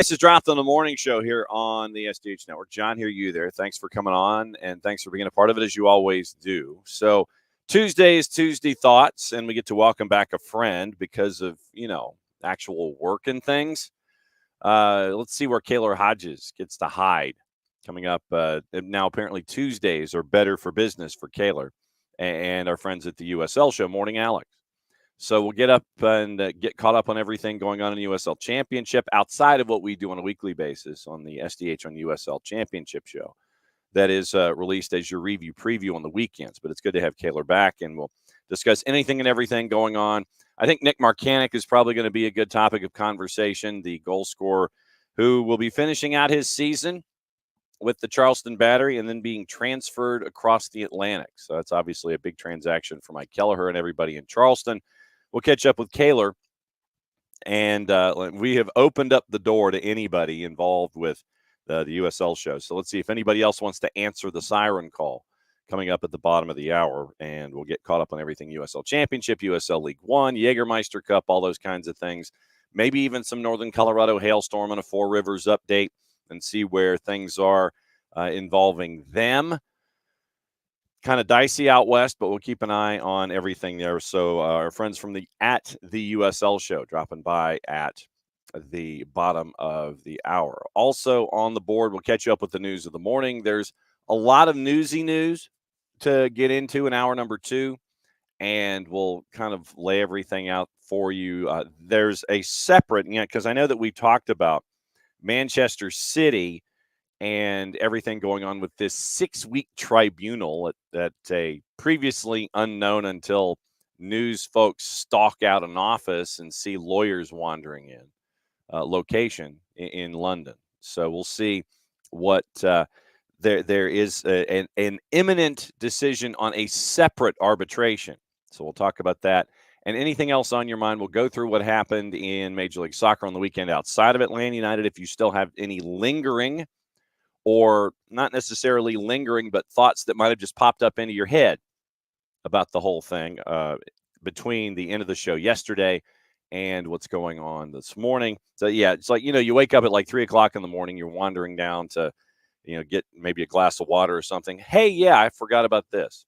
This is dropped on the morning show here on the SDH Network. John, here, you there. Thanks for coming on, and thanks for being a part of it, as you always do. So Tuesday is Tuesday Thoughts, and we get to welcome back a friend because of, actual work and things. Let's see where Kaylor Hodges gets to hide coming up. Now, apparently, Tuesdays are better for business for Kaylor and our friends at the USL show. Morning, Alex. So we'll get up and get caught up on everything going on in the USL Championship outside of what we do on a weekly basis on the SDH on USL Championship show. That is released as your review preview on the weekends. But it's good to have Kaylor back, and we'll discuss anything and everything going on. I think Nick Marcanic is probably going to be a good topic of conversation, the goal scorer who will be finishing out his season with the Charleston Battery and then being transferred across the Atlantic. So that's obviously a big transaction for Mike Kelleher and everybody in Charleston. We'll catch up with Kaylor, and we have opened up the door to anybody involved with the USL show. So let's see if anybody else wants to answer the siren call coming up at the bottom of the hour, and we'll get caught up on everything USL Championship, USL League One, Jägermeister Cup, all those kinds of things. Maybe even some Northern Colorado hailstorm and a Four Rivers update and see where things are involving them. Kind of dicey out west, but we'll keep an eye on everything there. So our friends from the USL show dropping by at the bottom of the hour. Also on the board, we'll catch you up with the news of the morning. There's a lot of newsy news to get into in hour number 2, and we'll kind of lay everything out for you. There's a separate, because I know that we talked about Manchester City and everything going on with this 6-week tribunal at a previously unknown until news folks stalk out an office and see lawyers wandering in location in London. So we'll see what there is an imminent decision on a separate arbitration. So we'll talk about that. And anything else on your mind, we'll go through what happened in Major League Soccer on the weekend outside of Atlanta United. If you still have any lingering or not necessarily lingering, but thoughts that might have just popped up into your head about the whole thing between the end of the show yesterday and what's going on this morning. So, yeah, it's like, you wake up at like 3 o'clock in the morning, you're wandering down to, get maybe a glass of water or something. Hey, yeah, I forgot about this.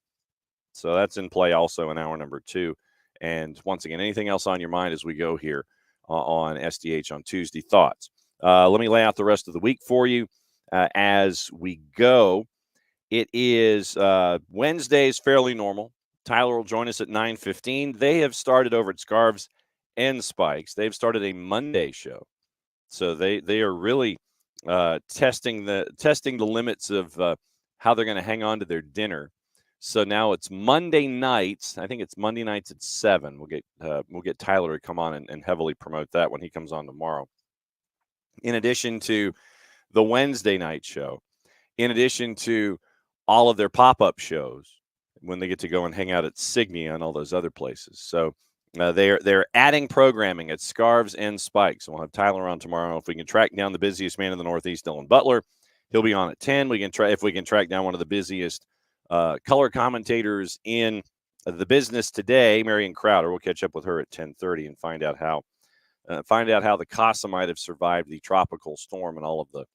So that's in play also in hour number 2. And once again, anything else on your mind as we go here on SDH on Tuesday Thoughts. Let me lay out the rest of the week for you. As we go, it is Wednesdays, fairly normal. Tyler will join us at 9:15. They have started over at Scarves and Spikes. They've started a Monday show, so they are really testing the limits of how they're going to hang on to their dinner. So now it's Monday nights. I think it's Monday nights at 7. We'll get Tyler to come on and heavily promote that when he comes on tomorrow. In addition to the Wednesday night show, in addition to all of their pop-up shows when they get to go and hang out at Signia and all those other places. So they're adding programming at Scarves and Spikes. And we'll have Tyler on tomorrow. If we can track down the busiest man in the Northeast, Dylan Butler, he'll be on at 10. If we can track down one of the busiest color commentators in the business today, Marion Crowder, we'll catch up with her at 10:30 and find out how the Casa might have survived the tropical storm and all of the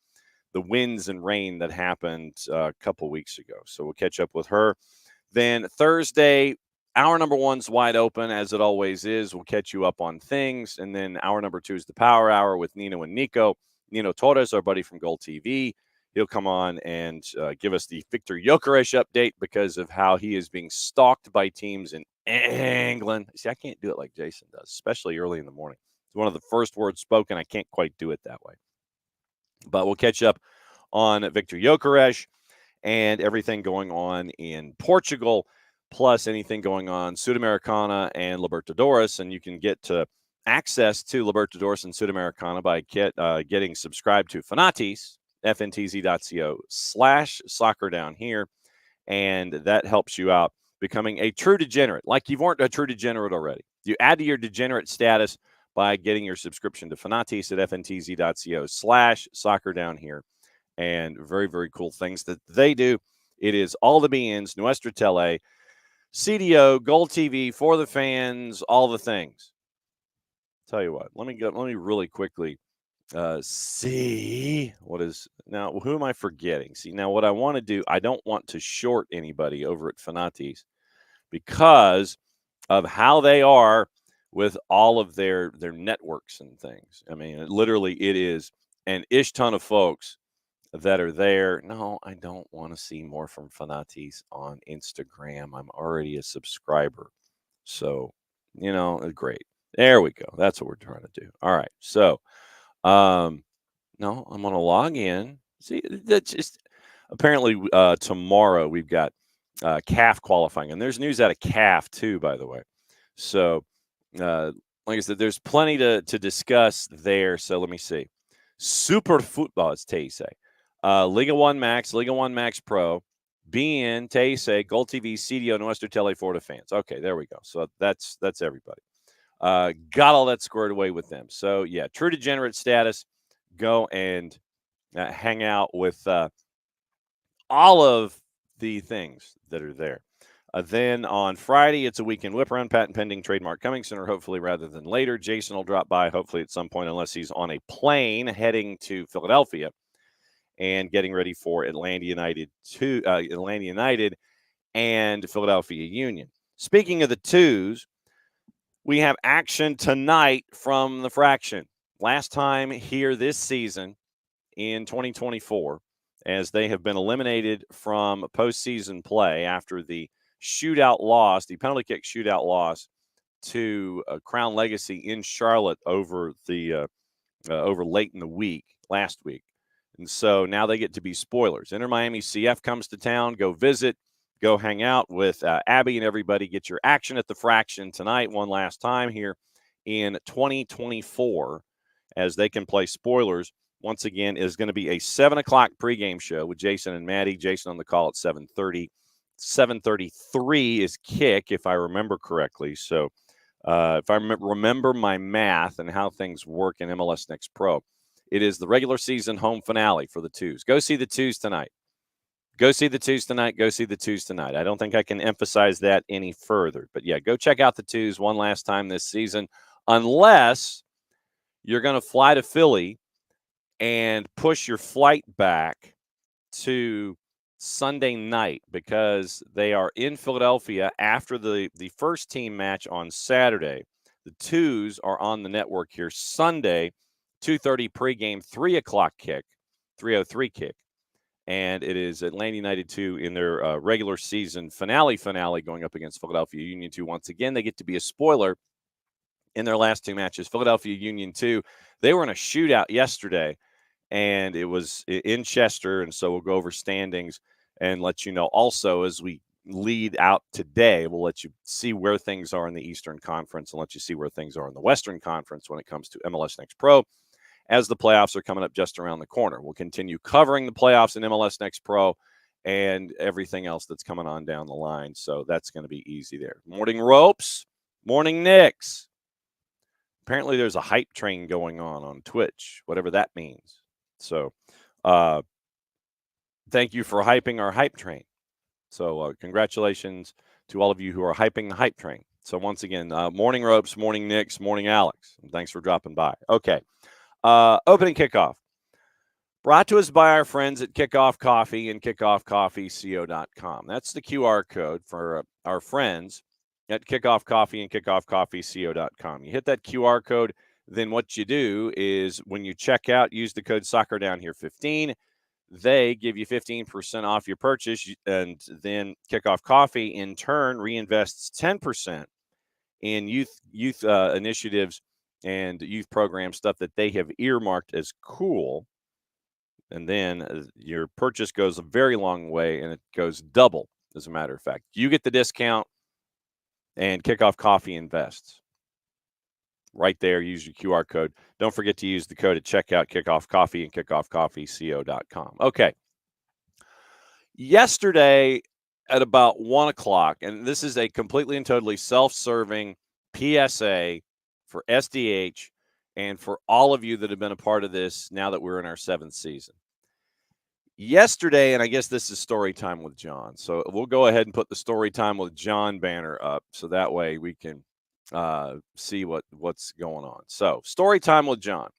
winds and rain that happened a couple weeks ago. So we'll catch up with her. Then Thursday, hour number 1's wide open, as it always is. We'll catch you up on things. And then hour number 2 is the Power Hour with Nino and Nico. Nino Torres, our buddy from Gold TV, he'll come on and give us the Victor Gyökeres update because of how he is being stalked by teams in England. See, I can't do it like Jason does, especially early in the morning. It's one of the first words spoken. I can't quite do it that way. But we'll catch up on Victor Gyökeres and everything going on in Portugal, plus anything going on Sudamericana and Libertadores. And you can get access to Libertadores and Sudamericana by getting subscribed to Fanatis, fntz.co/soccer down here. And that helps you out becoming a true degenerate, like you weren't a true degenerate already. You add to your degenerate status by getting your subscription to Fanatis at fntz.co/soccer down here. And very, very cool things that they do. It is all the beans, Nuestra Tele, CDO, Gold TV, for the fans, all the things. Tell you what, let me really quickly See, what is now? Who am I forgetting? See, now what I want to do, I don't want to short anybody over at Fanatis because of how they are with all of their networks and things. I mean, literally, it is an ish ton of folks that are there. No, I don't want to see more from Fanatis on Instagram. I'm already a subscriber. So, great. There we go. That's what we're trying to do. All right. So, no, I'm going to log in. See, that's just apparently tomorrow we've got calf qualifying, and there's news out of calf too, by the way. So, uh, like I said, there's plenty to discuss there. So let me see. Super football, it's Teise. Liga 1 Max, Liga 1 Max Pro, BN, Teise, Gold TV, CDO, and Western Tele Florida fans. Okay, there we go. So that's everybody. Got all that squared away with them. So yeah, true degenerate status. Go and hang out with all of the things that are there. Then on Friday, it's a weekend whip around, patent pending, trademark coming sooner, hopefully rather than later. Jason will drop by, hopefully at some point, unless he's on a plane heading to Philadelphia and getting ready for Atlanta United and Philadelphia Union. Speaking of the twos, we have action tonight from the Fraction. Last time here this season in 2024, as they have been eliminated from postseason play after the penalty kick shootout loss to Crown Legacy in Charlotte over late in the week last week. And so now they get to be spoilers. Inter Miami CF comes to town. Go visit. Go hang out with Abby and everybody. Get your action at the Fraction tonight one last time here in 2024 as they can play spoilers. Once again, is going to be a 7 o'clock pregame show with Jason and Maddie. Jason on the call at 7:30. 7:33 is kick, if I remember correctly. So if I remember my math and how things work in MLS Next Pro, it is the regular season home finale for the twos. Go see the twos tonight. Go see the twos tonight. Go see the twos tonight. I don't think I can emphasize that any further. But, yeah, go check out the twos one last time this season, unless you're going to fly to Philly and push your flight back to Sunday night because they are in Philadelphia after the first team match on Saturday. The twos are on the network here Sunday, 2:30 pregame, 3 o'clock kick, 3:03 kick. And it is Atlanta United 2 in their regular season finale going up against Philadelphia Union 2. Once again, they get to be a spoiler in their last two matches. Philadelphia Union 2, they were in a shootout yesterday, and it was in Chester, and so we'll go over standings and let you know. Also, as we lead out today, we'll let you see where things are in the Eastern Conference and let you see where things are in the Western Conference when it comes to MLS Next Pro as the playoffs are coming up just around the corner. We'll continue covering the playoffs in MLS Next Pro and everything else that's coming on down the line, so that's going to be easy there. Morning Ropes, Morning Knicks. Apparently there's a hype train going on Twitch, whatever that means. So thank you for hyping our hype train. So congratulations to all of you who are hyping the hype train. So once again, Morning Ropes, Morning Knicks, Morning Alex. And thanks for dropping by. Okay. Opening kickoff. Brought to us by our friends at Kickoff Coffee and kickoffcoffeeco.com. That's the QR code for our friends at Kickoff Coffee and kickoffcoffeeco.com. You hit that QR code, then what you do is when you check out, use the code SoccerDownHere15. They give you 15% off your purchase, and then Kickoff Coffee in turn reinvests 10% in youth initiatives and youth program stuff that they have earmarked as cool. And then your purchase goes a very long way, and it goes double, as a matter of fact. You get the discount, and Kickoff Coffee invests. Right there, use your QR code. Don't forget to use the code at checkout, Kickoff Coffee and kickoffcoffeeco.com. Okay. Yesterday at about 1 o'clock, and this is a completely and totally self-serving PSA for SDH and for all of you that have been a part of this now that we're in our 7th season. Yesterday, and I guess this is story time with John. So we'll go ahead and put the story time with John banner up so that way we can see what's going on. So story time with John.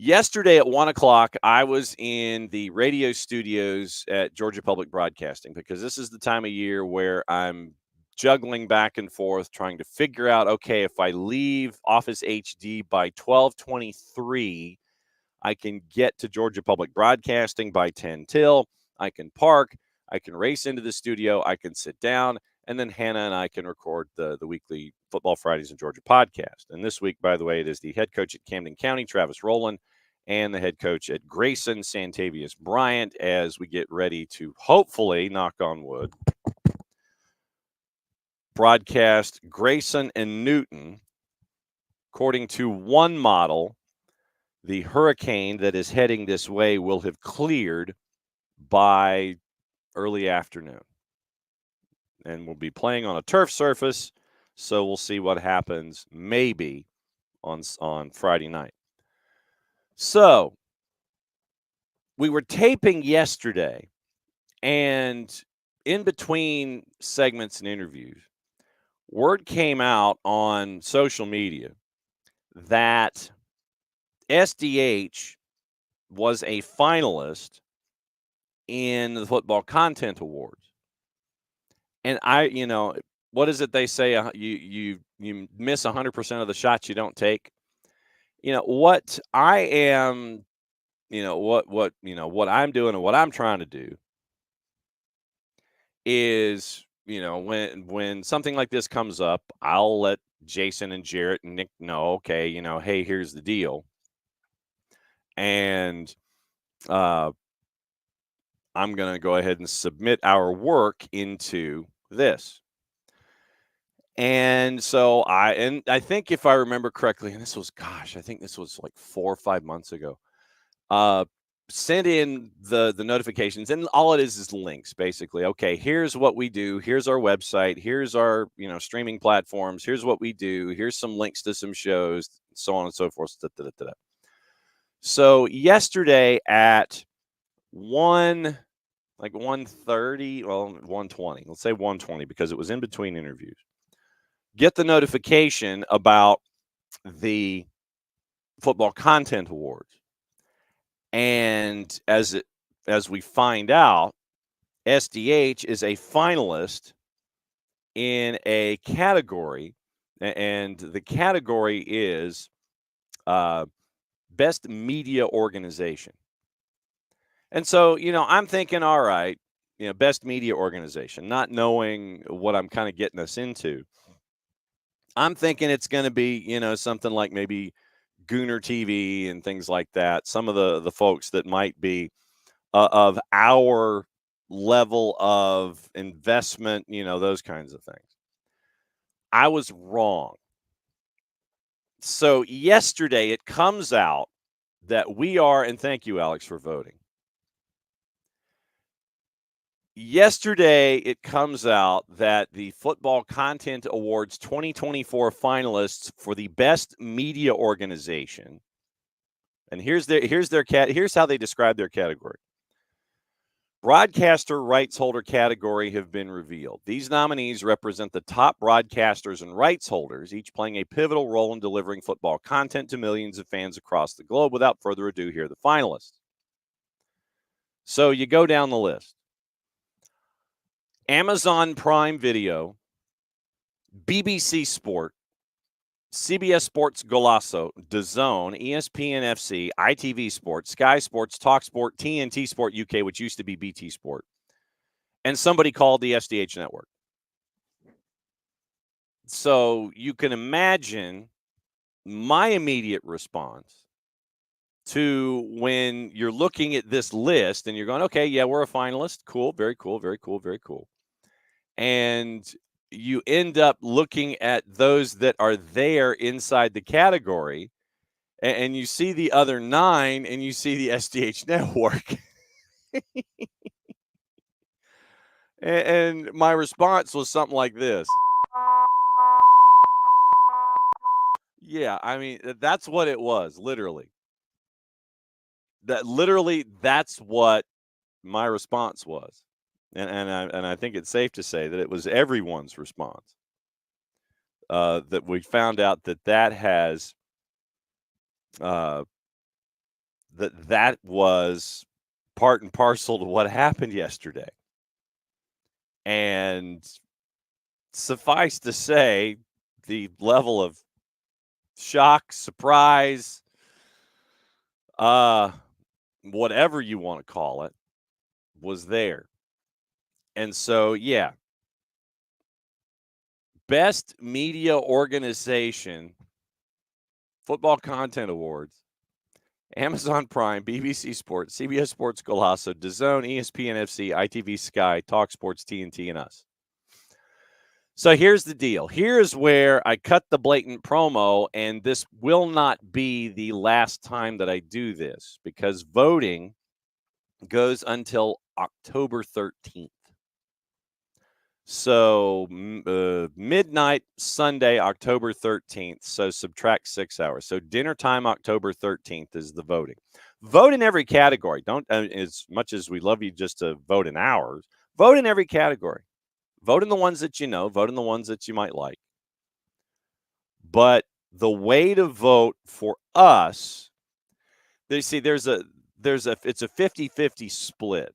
Yesterday at 1:00, I was in the radio studios at Georgia Public Broadcasting because this is the time of year where I'm juggling back and forth trying to figure out, okay, if I leave Office HD by 12:23, I can get to Georgia Public Broadcasting by 10 till. I can park. I can race into the studio. I can sit down. And then Hannah and I can record the weekly Football Fridays in Georgia podcast. And this week, by the way, it is the head coach at Camden County, Travis Rowland, and the head coach at Grayson, Santavius Bryant, as we get ready to hopefully, knock on wood, broadcast Grayson and Newton. According to one model, the hurricane that is heading this way will have cleared by early afternoon. And we'll be playing on a turf surface, so we'll see what happens maybe on Friday night. So we were taping yesterday, and in between segments and interviews, word came out on social media that SDH was a finalist in the Football Content Awards. And what is it they say? You miss 100% of the shots you don't take. What I am, what I'm doing and what I'm trying to do is, when something like this comes up, I'll let Jason and Jarrett and Nick know, okay, hey, here's the deal. And I'm going to go ahead and submit our work into this. And so I think if I remember correctly, and I think this was like 4 or 5 months ago, sent in the notifications, and all it is links, basically. Okay, here's what we do. Here's our website. Here's our, streaming platforms. Here's what we do. Here's some links to some shows, so on and so forth. So yesterday at 1:30, 1:20, let's say 1:20, because it was in between interviews, get the notification about the Football Content Awards. And as we find out, SDH is a finalist in a category, and the category is Best Media Organization. And so, I'm thinking, all right, Best Media Organization, not knowing what I'm kind of getting us into. I'm thinking it's going to be, something like maybe Gooner TV and things like that. Some of the folks that might be of our level of investment, those kinds of things. I was wrong. So yesterday it comes out that we are, and thank you, Alex, for voting. Yesterday, it comes out that the Football Content Awards 2024 finalists for the Best Media Organization, and here's how they describe their category. Broadcaster rights holder category have been revealed. These nominees represent the top broadcasters and rights holders, each playing a pivotal role in delivering football content to millions of fans across the globe. Without further ado, here are the finalists. So you go down the list. Amazon Prime Video, BBC Sport, CBS Sports Golazo, DAZN, ESPN FC, ITV Sports, Sky Sports, TalkSport, TNT Sport UK, which used to be BT Sport, and somebody called the SDH Network. So you can imagine my immediate response to when you're looking at this list and you're going, okay, yeah, we're a finalist. Cool, very cool, very cool, very cool. And you end up looking at those that are there inside the category, and you see the other 9, and you see the SDH Network. and my response was something like this. Yeah, I mean, that's what it was, literally. That's what my response was. And I think it's safe to say that it was everyone's response. That we found out that has that was part and parcel to what happened yesterday. And suffice to say, the level of shock, surprise, whatever you want to call it, was there. And so, yeah, best media organization, Football Content Awards, Amazon Prime, BBC Sports, CBS Sports Golazo, DAZN, ESPN FC, ITV Sky, Talk Sports, TNT, and us. So here's the deal. Here's where I cut the blatant promo, and this will not be the last time that I do this because voting goes until October 13th. So midnight Sunday, October 13th. So subtract 6 hours. So dinner time, October 13th is the voting. Vote in every category. Don't, as much as we love you just to vote in hours, vote in every category. Vote in the ones that you know. Vote in the ones that you might like. But the way to vote for us, they see it's a 50-50 split.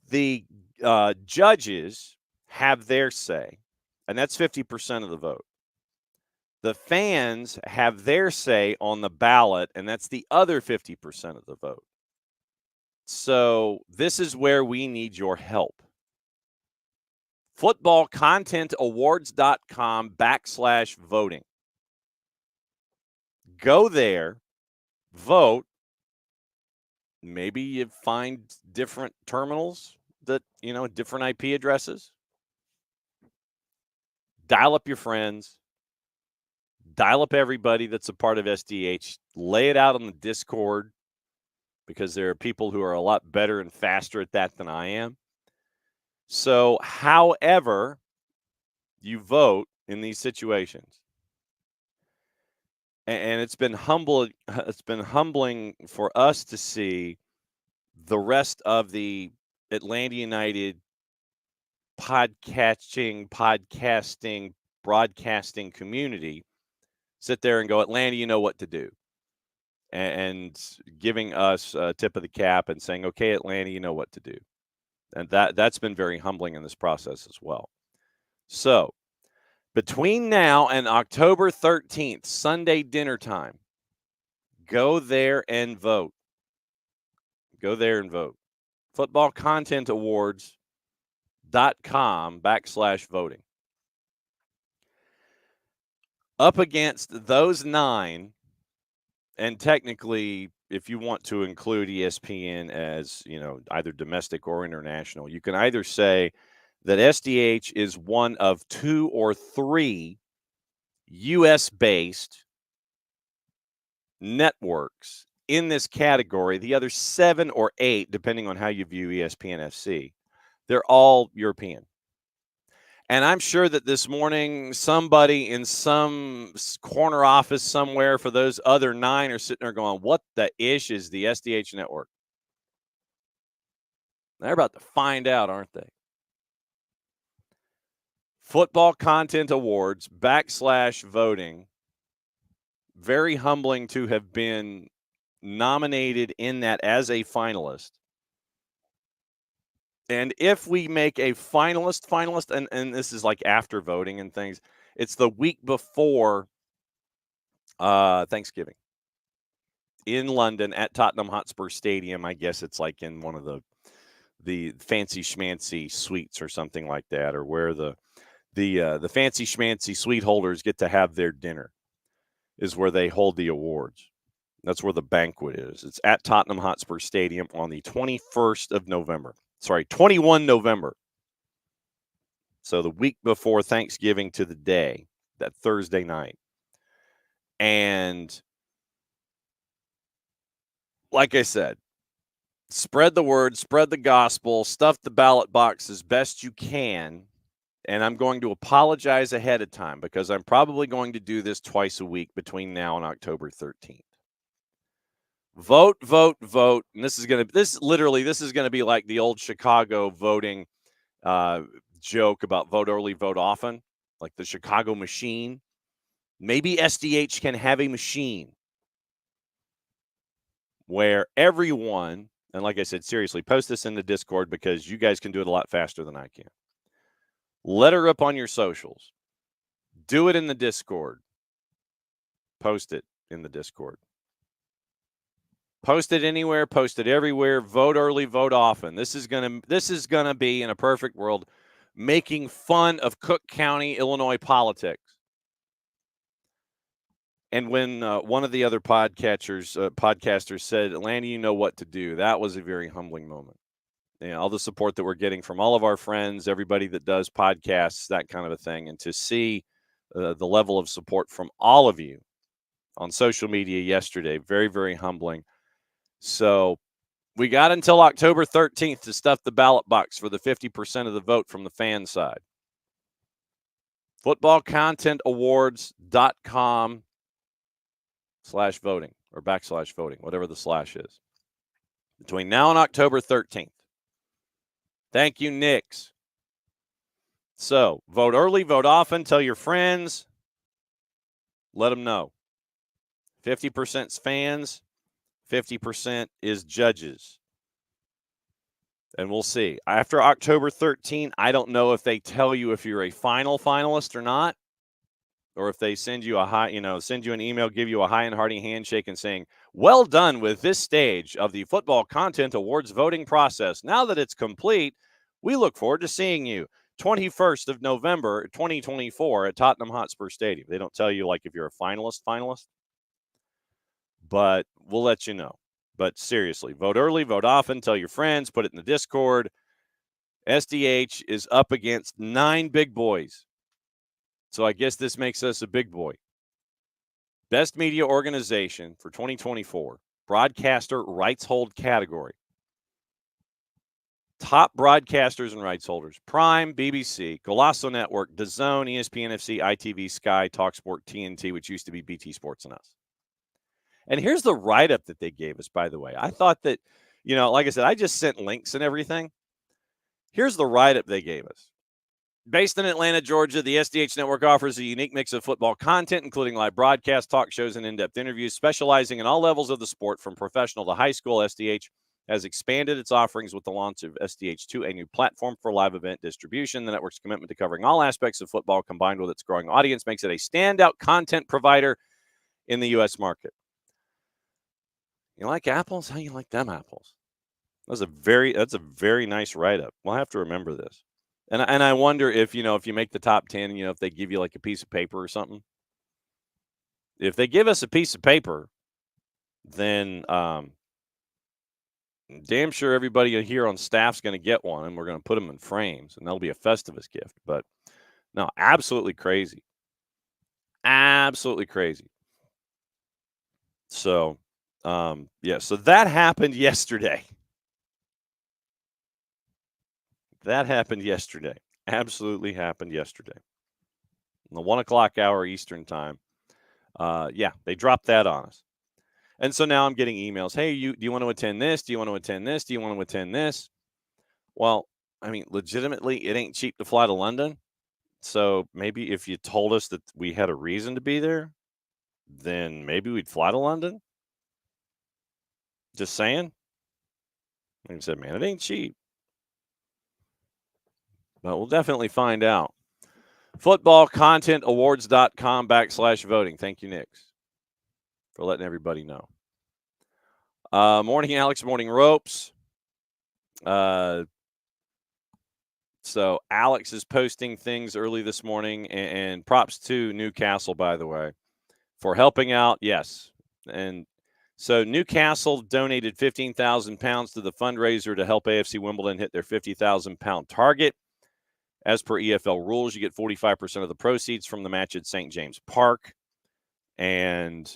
The judges have their say, and that's 50% of the vote. The fans have their say on the ballot, and that's the other 50% of the vote. So this is where we need your help. footballcontentawards.com/voting. Go there, vote. Maybe you find different terminals that, different IP addresses. Dial up your friends. Dial up everybody that's a part of SDH. Lay it out on the Discord because there are people who are a lot better and faster at that than I am. So, however you vote in these situations, and it's been humbling for us to see the rest of the Atlanta United podcasting, broadcasting community sit there and go, Atlanta, you know what to do. And giving us a tip of the cap and saying, okay, Atlanta, you know what to do. And that's been very humbling in this process as well. So between now and October 13th, Sunday dinner time, go there and vote. Go there and vote. footballcontentawards.com/voting. Up against those 9, and technically, if you want to include ESPN as, either domestic or international, you can either say that SDH is one of 2 or 3 U.S.-based networks in this category. The other 7 or 8, depending on how you view ESPN FC, they're all European. And I'm sure that this morning, somebody in some corner office somewhere for those other 9 are sitting there going, what the ish is the SDH network? They're about to find out, aren't they? Football Content Awards /voting. Very humbling to have been nominated in that as a finalist. And if we make a finalist, and this is like after voting and things, it's the week before Thanksgiving in London at Tottenham Hotspur Stadium. I guess it's like in one of the fancy schmancy suites or something like that, or where the fancy schmancy suite holders get to have their dinner is where they hold the awards. That's where the banquet is. It's at Tottenham Hotspur Stadium on the 21st of November. Sorry, 21 November. So the week before Thanksgiving to the day, that Thursday night. And like I said, spread the word, spread the gospel, stuff the ballot box as best you can. And I'm going to apologize ahead of time because I'm probably going to do this twice a week between now and October 13th. Vote, vote, vote. And this is going to be like the old Chicago voting joke about vote early, vote often, like the Chicago machine. Maybe SDH can have a machine where everyone, and like I said, seriously, post this in the Discord because you guys can do it a lot faster than I can. Let her up on your socials. Do it in the Discord. Post it in the Discord. Post it anywhere, post it everywhere. Vote early, vote often. This is gonna be, in a perfect world, making fun of Cook County, Illinois politics. And when one of the other podcasters said, "Lanny, you know what to do," that was a very humbling moment. All the support that we're getting from all of our friends, everybody that does podcasts, that kind of a thing, and to see the level of support from all of you on social media yesterday, very, very humbling. So we got until October 13th to stuff the ballot box for the 50% of the vote from the fan side. footballcontentawards.com/voting or /voting, whatever the slash is, between now and October 13th. Thank you, Nix. So vote early, vote often, tell your friends, let them know. 50% is fans, 50% is judges. And we'll see. After October 13, I don't know if they tell you if you're a finalist or not, or if they send you send you an email, give you a high and hearty handshake and saying, "Well done with this stage of the Football Content Awards voting process. Now that it's complete, we look forward to seeing you 21st of November, 2024 at Tottenham Hotspur Stadium." They don't tell you like if you're a finalist, but we'll let you know. But seriously, vote early, vote often, tell your friends, put it in the Discord. SDH is up against 9 big boys. So I guess this makes us a big boy. Best media organization for 2024, broadcaster rights hold category. Top broadcasters and rights holders: Prime, BBC, Golasso Network, DAZN, ESPN FC, ITV, Sky, TalkSport, TNT, which used to be BT Sports and Us. And here's the write-up that they gave us, by the way. I thought that, like I said, I just sent links and everything. Here's the write-up they gave us. Based in Atlanta, Georgia, the SDH Network offers a unique mix of football content, including live broadcasts, talk shows, and in-depth interviews. Specializing in all levels of the sport, from professional to high school, SDH has expanded its offerings with the launch of SDH2, a new platform for live event distribution. The network's commitment to covering all aspects of football, combined with its growing audience, makes it a standout content provider in the U.S. market. You like apples? How you like them apples? That's a very nice write-up. We'll have to remember this. And I wonder if you make the top 10, if they give you like a piece of paper or something. If they give us a piece of paper, then damn sure everybody here on staff's going to get one, and we're going to put them in frames, and that'll be a Festivus gift. But no, absolutely crazy. Absolutely crazy. So, so that happened yesterday. That happened yesterday. Absolutely happened yesterday. In the 1 o'clock hour Eastern time. They dropped that on us. And so now I'm getting emails. Hey, do you want to attend this? Do you want to attend this? Do you want to attend this? Well, I mean, legitimately, it ain't cheap to fly to London. So maybe if you told us that we had a reason to be there, then maybe we'd fly to London. Just saying. Like I said, man, it ain't cheap. But we'll definitely find out. footballcontentawards.com /voting. Thank you, Nix, for letting everybody know. Morning, Alex. Morning, Ropes. So Alex is posting things early this morning, and props to Newcastle, by the way, for helping out. Yes. And so Newcastle donated £15,000 to the fundraiser to help AFC Wimbledon hit their £50,000 target. As per EFL rules, you get 45% of the proceeds from the match at St. James Park. And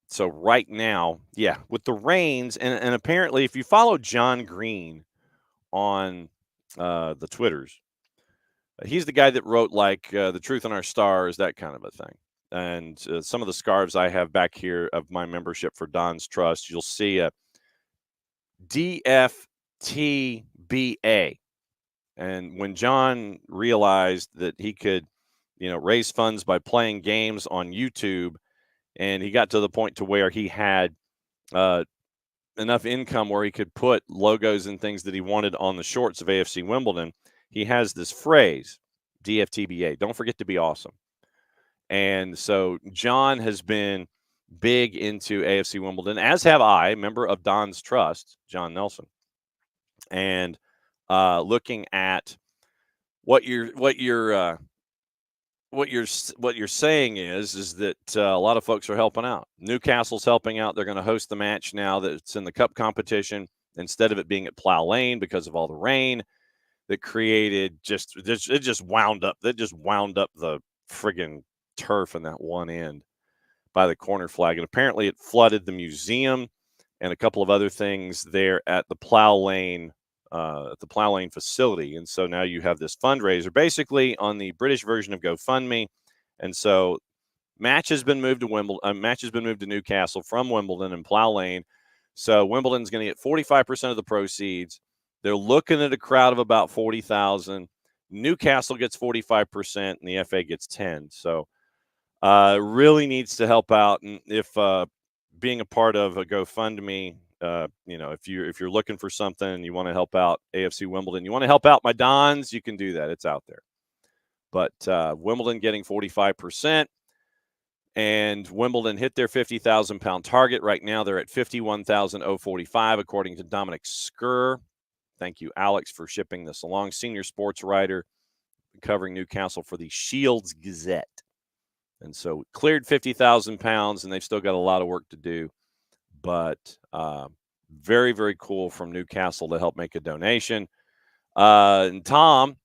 so right now, with the rains, and apparently if you follow John Green on the Twitters, he's the guy that wrote like The Truth in Our Stars, that kind of a thing. And some of the scarves I have back here of my membership for Don's Trust, you'll see a DFTBA. And when John realized that he could, raise funds by playing games on YouTube and he got to the point to where he had enough income where he could put logos and things that he wanted on the shorts of AFC Wimbledon. He has this phrase, DFTBA, don't forget to be awesome. And so John has been big into AFC Wimbledon, as have I, member of Don's Trust, John Nelson. And looking at what you're saying is that a lot of folks are helping out. Newcastle's helping out. They're going to host the match now that it's in the Cup competition instead of it being at Plough Lane because of all the rain that created it just wound up the friggin' turf in that one end by the corner flag, and apparently it flooded the museum and a couple of other things there at the Plough Lane facility. And so now you have this fundraiser basically on the British version of GoFundMe. And so match has been moved to Newcastle from Wimbledon and Plough Lane. So Wimbledon's going to get 45% of the proceeds. They're looking at a crowd of about 40,000. Newcastle gets 45% and the FA gets 10. So really needs to help out. And if being a part of a GoFundMe, if you're looking for something and you want to help out AFC Wimbledon, you want to help out my Dons, you can do that. It's out there. But Wimbledon getting 45%, and Wimbledon hit their 50,000 pound target. Right now they're at 51,045, according to Dominic Skur. Thank you, Alex, for shipping this along. Senior sports writer covering Newcastle for the Shields Gazette. And so cleared 50,000 pounds, and they've still got a lot of work to do. But very, very cool from Newcastle to help make a donation. And Tom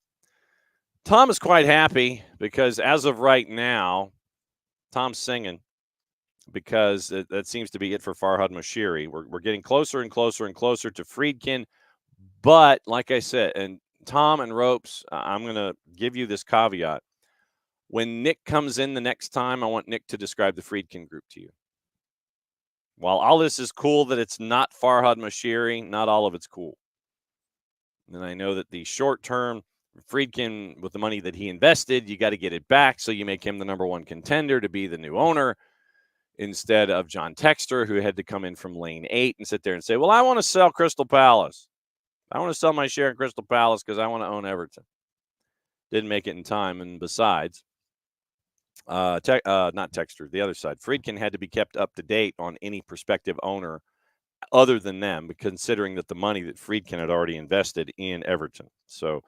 is quite happy because as of right now, Tom's singing because that seems to be it for Farhad Moshiri. We're getting closer and closer and closer to Friedkin. But like I said, and Tom and Ropes, I'm going to give you this caveat. When Nick comes in the next time, I want Nick to describe the Friedkin group to you. While all this is cool that it's not Farhad Moshiri, not all of it's cool. And I know that the short-term Friedkin, with the money that he invested, you got to get it back, so you make him the number one contender to be the new owner instead of John Textor, who had to come in from lane 8 and sit there and say, well, I want to sell Crystal Palace. I want to sell my share in Crystal Palace because I want to own Everton. Didn't make it in time, and besides, not Texter, the other side. Friedkin had to be kept up to date on any prospective owner other than them, considering that the money that Friedkin had already invested in Everton. So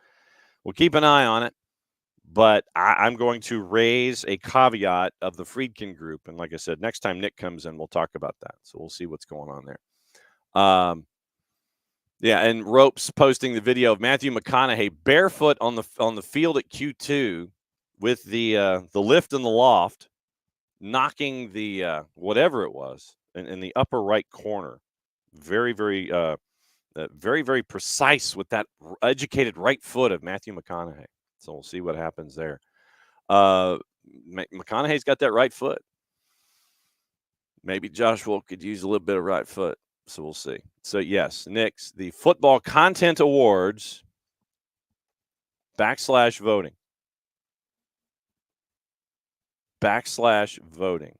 we'll keep an eye on it, but I'm going to raise a caveat of the Friedkin group. And like I said, next time Nick comes in, we'll talk about that. So we'll see what's going on there. Yeah, and Ropes posting the video of Matthew McConaughey barefoot on the field at Q2 with the lift and the loft, knocking the whatever it was in the upper right corner. Very, very, very, very precise with that educated right foot of Matthew McConaughey. So we'll see what happens there. McConaughey's got that right foot. Maybe Josh Wolf could use a little bit of right foot. So we'll see. So, yes, Nick's the Football Content Awards /voting. /voting.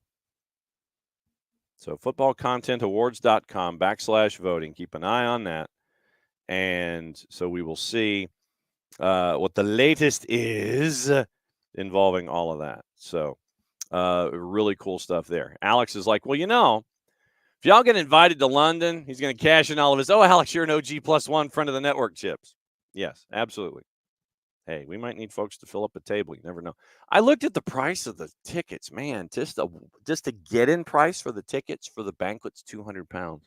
So footballcontentawards.com /voting. Keep an eye on that. And so we will see what the latest is involving all of that. So really cool stuff there. Alex is like, well, if y'all get invited to London, he's going to cash in all of his, Alex, you're an OG +1 friend of the network chips. Yes, absolutely. Hey, we might need folks to fill up a table. You never know. I looked at the price of the tickets, man. Just to get in price for the tickets for the banquet's £200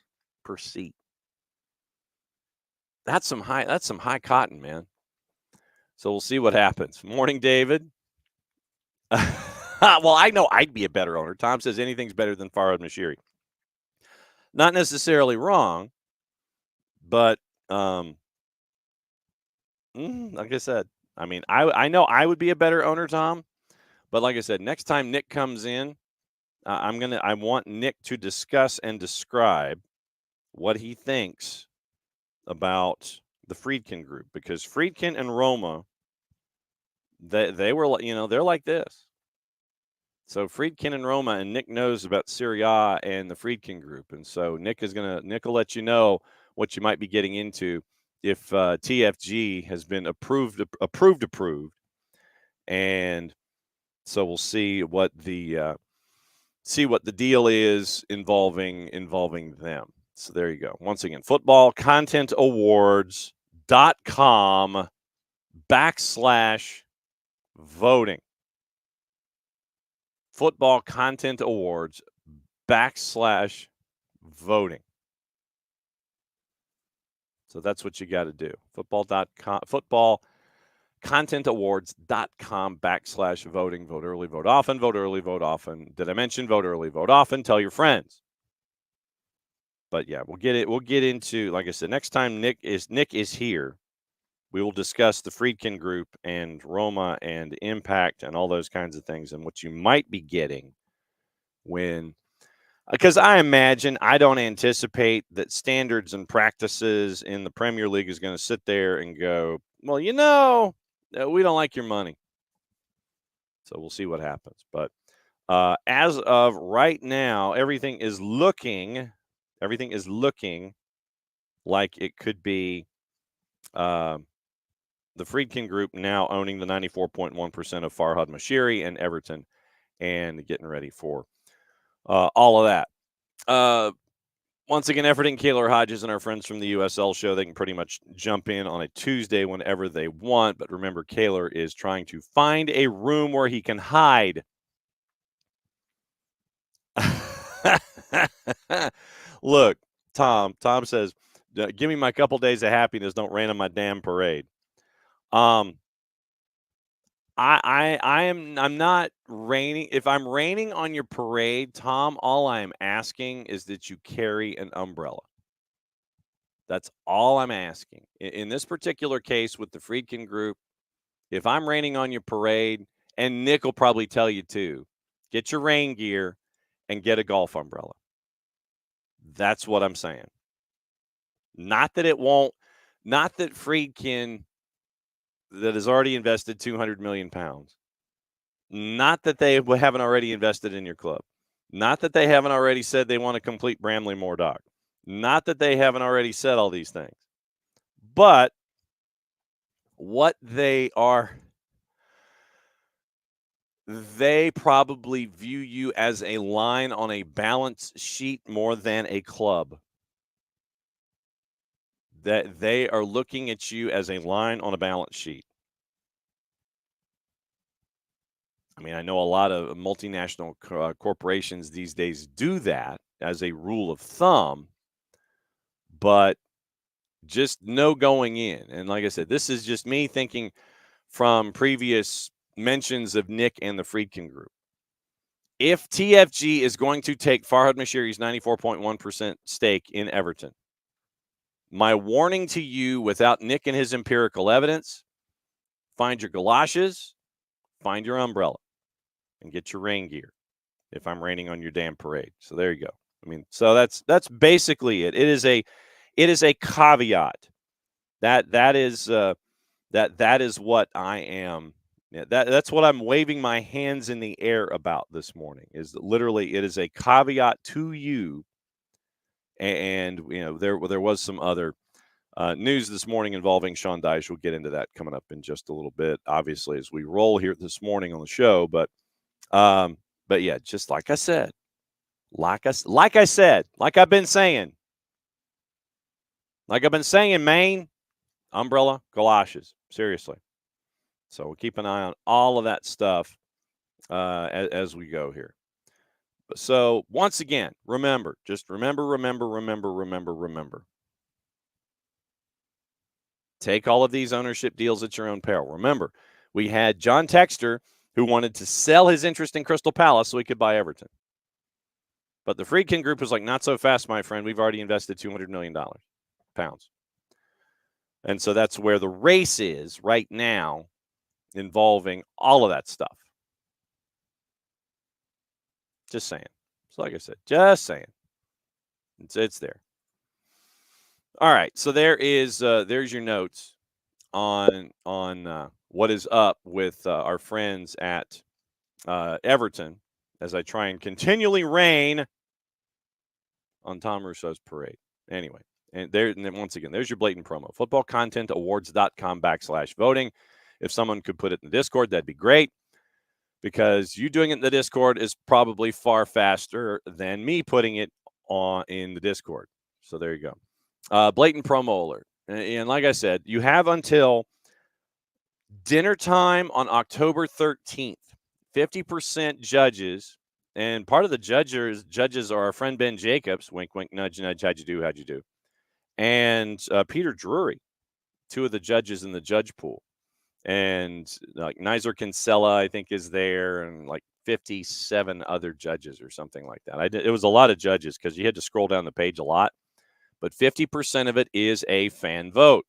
per seat. That's some high cotton, man. So we'll see what happens. Morning, David. Well, I know I'd be a better owner. Tom says anything's better than Farhad Moshiri. Not necessarily wrong, but like I said, I mean, I know I would be a better owner, Tom, but like I said, next time Nick comes in, I want Nick to discuss and describe what he thinks about the Friedkin group, because Friedkin and Roma, they were, they're like this. So Friedkin and Roma, and Nick knows about Serie A and the Friedkin group, and so Nick will let you know what you might be getting into if TFG has been approved, and so we'll see what the deal is involving them. So there you go. Once again, footballcontentawards.com/voting. footballcontentawards.com/voting. So that's what you got to do. footballcontentawards.com/voting. Vote early, vote often. Vote early, vote often. Did I mention vote early, vote often? Tell your friends. But yeah, we'll get into, like I said, next time Nick is here, we will discuss the Friedkin group and Roma and Impact and all those kinds of things and what you might be getting when, because I don't anticipate that standards and practices in the Premier League is going to sit there and go, well, we don't like your money. So we'll see what happens. But as of right now, everything is looking like it could be the Friedkin group now owning the 94.1% of Farhad Moshiri and Everton, and getting ready for all of that. Once again, Efforting Kaylor, Hodges, and our friends from the USL show, they can pretty much jump in on a Tuesday whenever they want. But remember, Kaylor is trying to find a room where he can hide. Look, Tom says, give me my couple days of happiness. Don't rain on my damn parade. I'm not raining. If I'm raining on your parade, Tom, all I'm asking is that you carry an umbrella. That's all I'm asking. In this particular case with the Friedkin group, if I'm raining on your parade, and Nick will probably tell you too, get your rain gear and get a golf umbrella. That's what I'm saying. Not that Friedkin, that has already invested 200 million pounds, not that they haven't already invested in your club, not that they haven't already said they want a complete Bramley Moore dock, not that they haven't already said all these things, but what they probably view you as a line on a balance sheet more than a club. That they are looking at you as a line on a balance sheet. I mean, I know a lot of multinational corporations these days do that as a rule of thumb, but just no going in. And like I said, this is just me thinking from previous mentions of Nick and the Friedkin group. If TFG is going to take Farhad Moshiri's 94.1% stake in Everton, my warning to you, without Nick and his empirical evidence, find your galoshes, find your umbrella, and get your rain gear if I'm raining on your damn parade. So there you go. I mean, so that's basically it. It is a caveat. That is what I am. Yeah, that's what I'm waving my hands in the air about this morning. Is that literally it is a caveat to you. And there was some other news this morning involving Sean Dyche. We'll get into that coming up in just a little bit, obviously, as we roll here this morning on the show. But yeah, just like I said, like I've been saying, Maine, umbrella, galoshes, seriously. So we'll keep an eye on all of that stuff as we go here. So once again, remember. Take all of these ownership deals at your own peril. Remember, we had John Texter who wanted to sell his interest in Crystal Palace so he could buy Everton. But the Friedkin group was like, not so fast, my friend. We've already invested $200 million. And so that's where the race is right now, involving all of that stuff. Just saying. So like I said, just saying. It's there. All right. So there's your notes on what is up with our friends at Everton. as I try and continually rain on Tom Russo's parade. Anyway, and then once again, there's your blatant promo. Footballcontentawards.com/voting. If someone could put it in the Discord, that'd be great, because you doing it in the Discord is probably far faster than me putting it in the Discord. So there you go. Blatant promo alert. And like I said, you have until dinner time on October 13th. 50% judges, and part of the judges are our friend Ben Jacobs, wink, wink, nudge, nudge, how'd you do, and Peter Drury, two of the judges in the judge pool. And like Nizer Kinsella, I think, is there, and like 57 other judges or something like that. It was a lot of judges because you had to scroll down the page a lot, but 50% of it is a fan vote.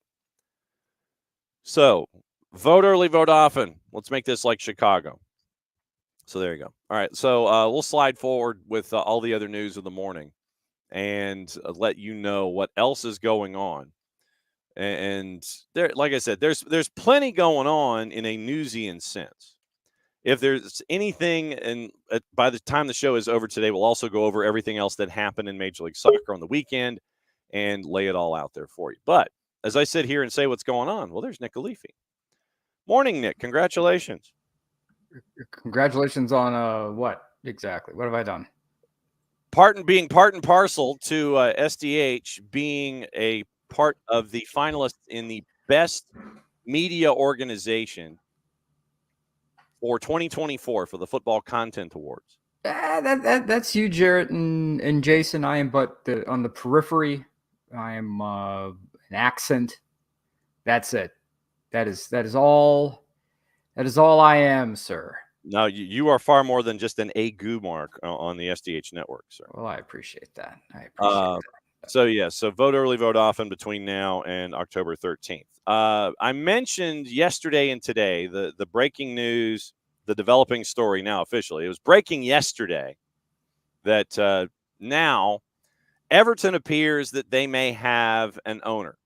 So vote early, vote often. Let's make this like Chicago. So there you go. All right, so we'll slide forward with all the other news of the morning and let you know what else is going on. And there, like I said, there's plenty going on in a newsian sense. If there's anything, and by the time the show is over today, we'll also go over everything else that happened in Major League Soccer on the weekend and lay it all out there for you. But as I sit here and say what's going on, well, there's Nick Alifi. Morning, Nick. Congratulations. Congratulations on what exactly? What have I done? Being part and parcel to SDH being a part of the finalists in the best media organization for 2024 for the Football Content Awards. That's you, Jarrett and Jason. I am but on the periphery. I am an accent. That's it. That is all. That is all I am, sir. No, you are far more than just an AGU mark on the SDH network, sir. Well, I appreciate that. So vote early, vote often between now and October 13th. I mentioned yesterday and today the breaking news, the developing story now officially. It was breaking yesterday that now Everton appears that they may have an owner.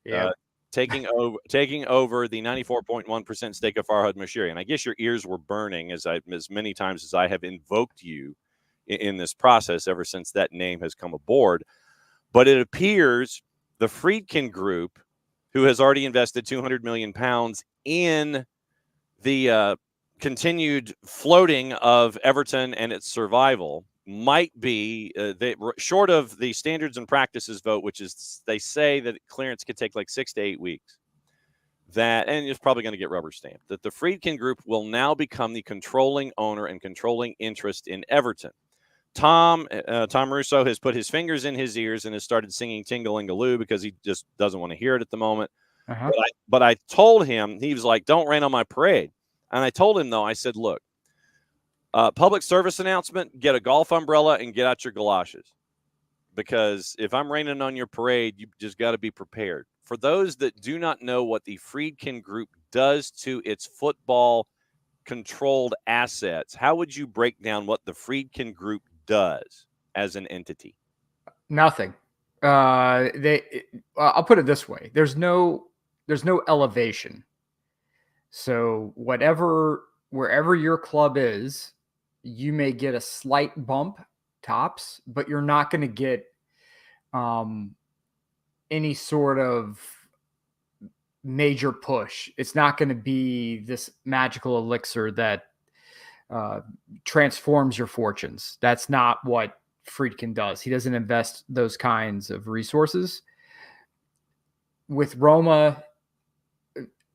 Yeah. Taking over the 94.1% stake of Farhad Moshiri. And I guess your ears were burning as many times as I have invoked you in this process ever since that name has come aboard. But it appears the Friedkin Group, who has already invested £200 million in the continued floating of Everton and its survival, might be short of the standards and practices vote, which is they say that clearance could take like 6 to 8 weeks. And it's probably going to get rubber stamped, that the Friedkin Group will now become the controlling owner and controlling interest in Everton. Tom Russo has put his fingers in his ears and has started singing Tingle-Ingaloo because he just doesn't want to hear it at the moment. Uh-huh. But I told him, he was like, don't rain on my parade. And I told him, though, I said, look, public service announcement, get a golf umbrella and get out your galoshes. Because if I'm raining on your parade, you just got to be prepared. For those that do not know what the Friedkin Group does to its football-controlled assets, how would you break down what the Friedkin Group does as an entity? Nothing. I'll put it this way. There's no elevation. So wherever your club is, you may get a slight bump tops, but you're not going to get any sort of major push. It's not going to be this magical elixir that transforms your fortunes. That's not what Friedkin does. He doesn't invest those kinds of resources. With Roma,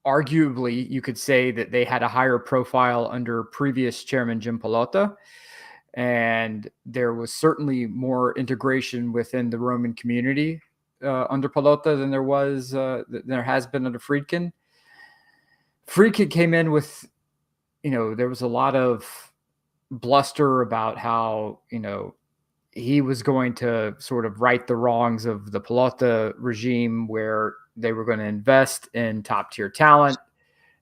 arguably, you could say that they had a higher profile under previous chairman Jim Pallotta, and there was certainly more integration within the Roman community under Pallotta than there has been under Friedkin. Friedkin came in with, there was a lot of bluster about how, he was going to sort of right the wrongs of the Pallotta regime, where they were going to invest in top tier talent.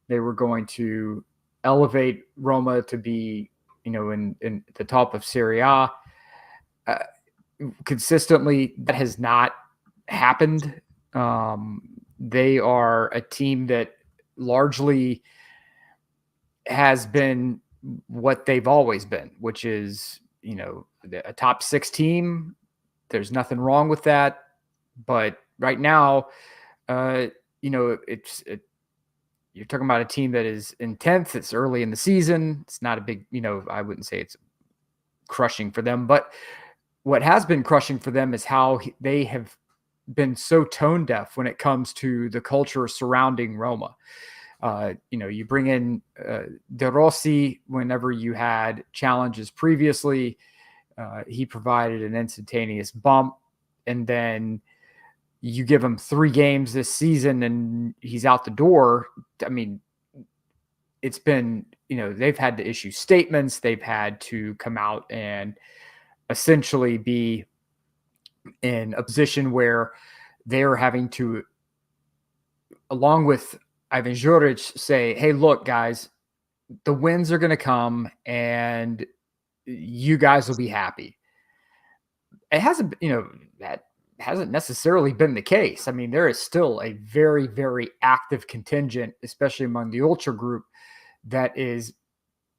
They were going to elevate Roma to be, in the top of Serie A. Consistently, that has not happened. They are a team that largely has been what they've always been, which is, a top 6 team. There's nothing wrong with that. But right now, you're talking about a team that is in 10th. It's early in the season. It's not a big, I wouldn't say it's crushing for them. But what has been crushing for them is how they have been so tone deaf when it comes to the culture surrounding Roma. You bring in De Rossi whenever you had challenges previously. He provided an instantaneous bump, and then you give him 3 games this season and he's out the door. I mean, it's been, they've had to issue statements. They've had to come out and essentially be in a position where they're having to, along with Ivan Juric, say, hey, look, guys, the wins are going to come and you guys will be happy. It hasn't, that hasn't necessarily been the case. I mean, there is still a very, very active contingent, especially among the ultra group, that is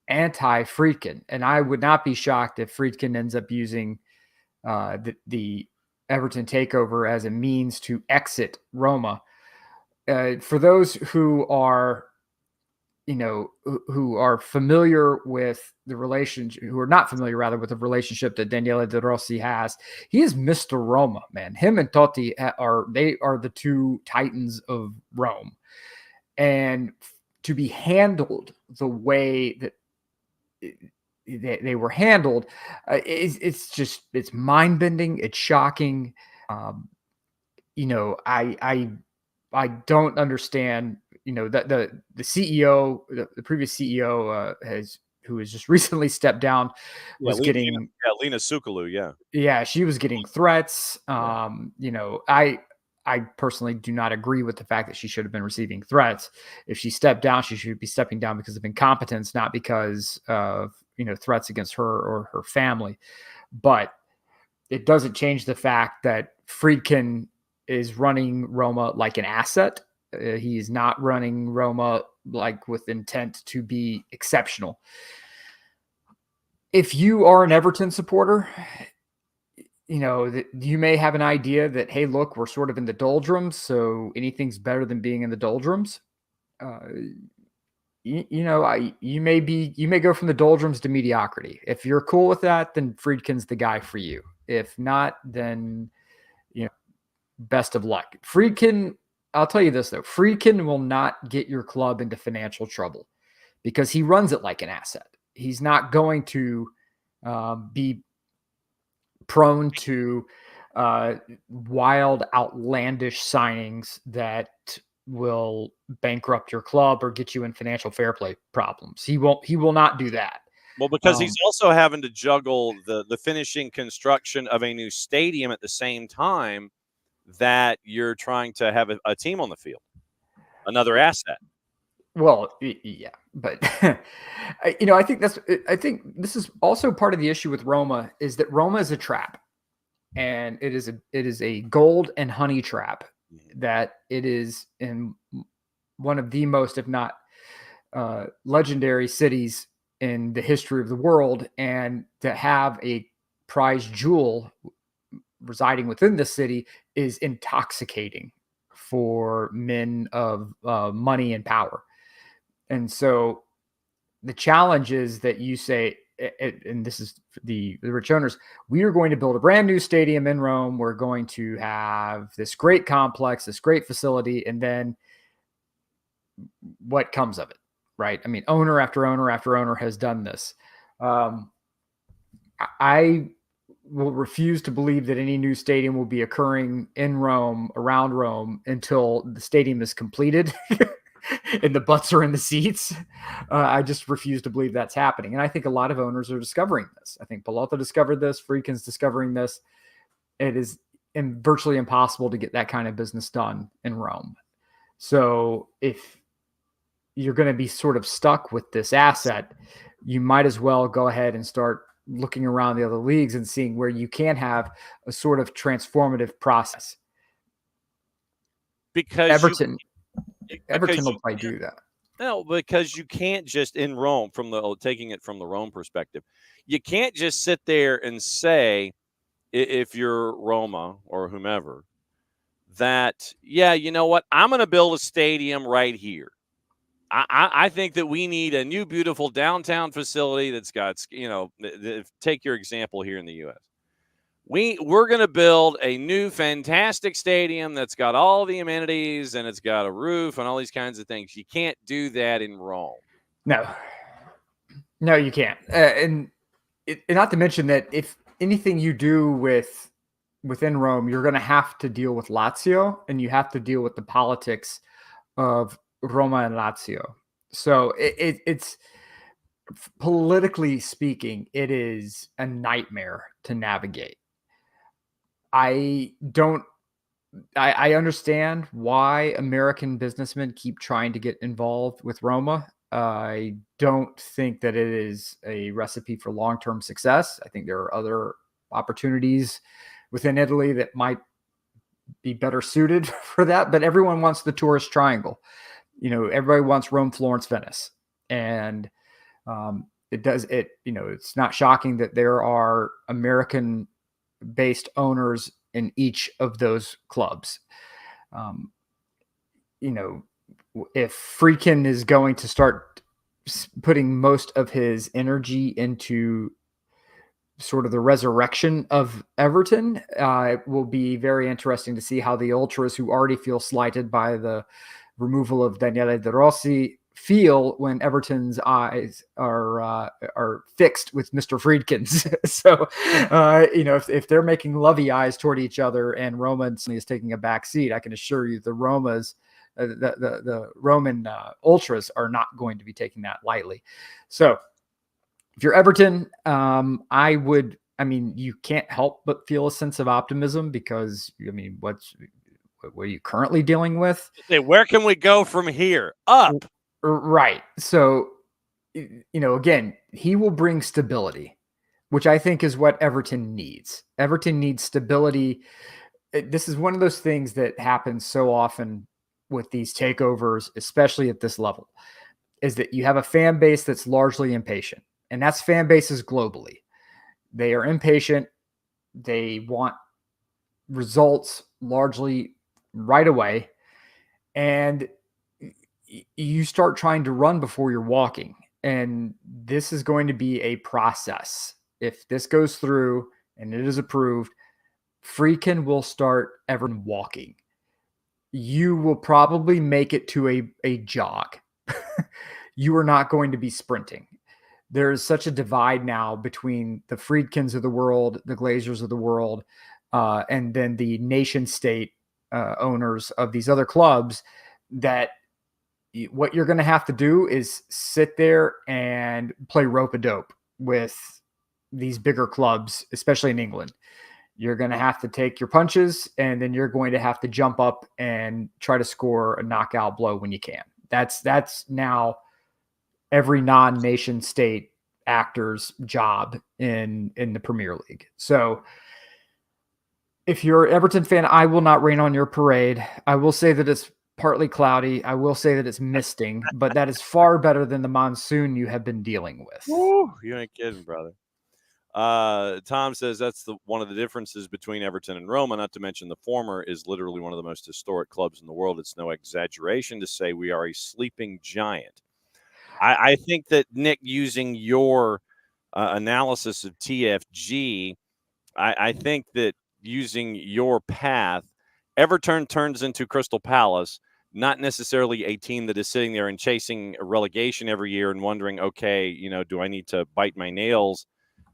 anti-Friedkin. And I would not be shocked if Friedkin ends up using the Everton takeover as a means to exit Roma. For those who are, who are familiar with the relationship, who are not familiar rather with the relationship that Daniele De Rossi has, he is Mr. Roma, man. Him and Totti are the 2 titans of Rome. And to be handled the way that they were handled, it's mind-bending. It's shocking. I don't understand, that the CEO, the previous CEO who has just recently stepped down, was getting Lena Sukulu, yeah, she was getting threats. I personally do not agree with the fact that she should have been receiving threats. If she stepped down, she should be stepping down because of incompetence, not because of, threats against her or her family. But it doesn't change the fact that Friedkin is running Roma like an asset. He is not running Roma like with intent to be exceptional. If you are an Everton supporter, you may have an idea that, hey, look, we're sort of in the doldrums, so anything's better than being in the doldrums. You may go from the doldrums to mediocrity. If you're cool with that, then Friedkin's the guy for you. If not, then best of luck. Friedkin, I'll tell you this though, Friedkin will not get your club into financial trouble because he runs it like an asset. He's not going to be prone to wild, outlandish signings that will bankrupt your club or get you in financial fair play problems. He will not do that. Well, because he's also having to juggle the finishing construction of a new stadium at the same time that you're trying to have a team on the field, another asset. Well, yeah, but I think this is also part of the issue with Roma, is that Roma is a trap, and it is a gold and honey trap. That it is in one of the most, if not legendary cities in the history of the world, and to have a prize jewel residing within the city is intoxicating for men of money and power. And so the challenge is that you say, and this is the rich owners, we are going to build a brand new stadium in Rome. We're going to have this great complex, this great facility, and then what comes of it, right? I mean, owner after owner after owner has done this. I will refuse to believe that any new stadium will be occurring in Rome, around Rome, until the stadium is completed and the butts are in the seats. I just refuse to believe that's happening. And I think a lot of owners are discovering this. I think Pallotta discovered this. Friedkin's discovering this. It is virtually impossible to get that kind of business done in Rome. So if you're going to be sort of stuck with this asset, you might as well go ahead and start looking around the other leagues and seeing where you can have a sort of transformative process. Because Everton will probably do that. No, because you can't just in Rome taking it from the Rome perspective, you can't just sit there and say if you're Roma or whomever that yeah, you know what, I'm going to build a stadium right here. I think that we need a new beautiful downtown facility that's got take your example here in the U.S. We're going to build a new fantastic stadium that's got all the amenities and it's got a roof and all these kinds of things. You can't do that in Rome. No, you can't. And not to mention that if anything you do within Rome, you're going to have to deal with Lazio and you have to deal with the politics of Roma and Lazio. So it's politically speaking, it is a nightmare to navigate. I understand why American businessmen keep trying to get involved with Roma. I don't think that it is a recipe for long-term success. I think there are other opportunities within Italy that might be better suited for that, but everyone wants the tourist triangle. Everybody wants Rome, Florence, Venice. And it's not shocking that there are American based owners in each of those clubs. If Friedkin is going to start putting most of his energy into sort of the resurrection of Everton, it will be very interesting to see how the ultras, who already feel slighted by the removal of Daniele De Rossi, feel when Everton's eyes are fixed with Mr. Friedkin's. So, if they're making lovey eyes toward each other and Roma is taking a back seat, I can assure you the Romas, the Roman ultras are not going to be taking that lightly. So, if you're Everton, you can't help but feel a sense of optimism because, what are you currently dealing with? Where can we go from here? Up. Right. So, again, he will bring stability, which I think is what Everton needs. Everton needs stability. This is one of those things that happens so often with these takeovers, especially at this level, is that you have a fan base that's largely impatient, and that's fan bases globally. They are impatient. They want results largely right away. And you start trying to run before you're walking. And this is going to be a process. If this goes through and it is approved, Friedkin will start Everton walking. You will probably make it to a jog. You are not going to be sprinting. There is such a divide now between the Friedkins of the world, the Glazers of the world, and then the nation state owners of these other clubs, that what you're going to have to do is sit there and play rope-a-dope with these bigger clubs, especially in England. You're going to have to take your punches, and then you're going to have to jump up and try to score a knockout blow when you can. That's now every non-nation state actor's job in the Premier League. So if you're an Everton fan, I will not rain on your parade. I will say that it's partly cloudy. I will say that it's misting, but that is far better than the monsoon you have been dealing with. Woo, you ain't kidding, brother. Tom says that's one of the differences between Everton and Roma, not to mention the former is literally one of the most historic clubs in the world. It's no exaggeration to say we are a sleeping giant. I think that, Nick, using your analysis of TFG, I think that using your path, Everton turns into Crystal Palace, not necessarily a team that is sitting there and chasing a relegation every year and wondering, okay, do I need to bite my nails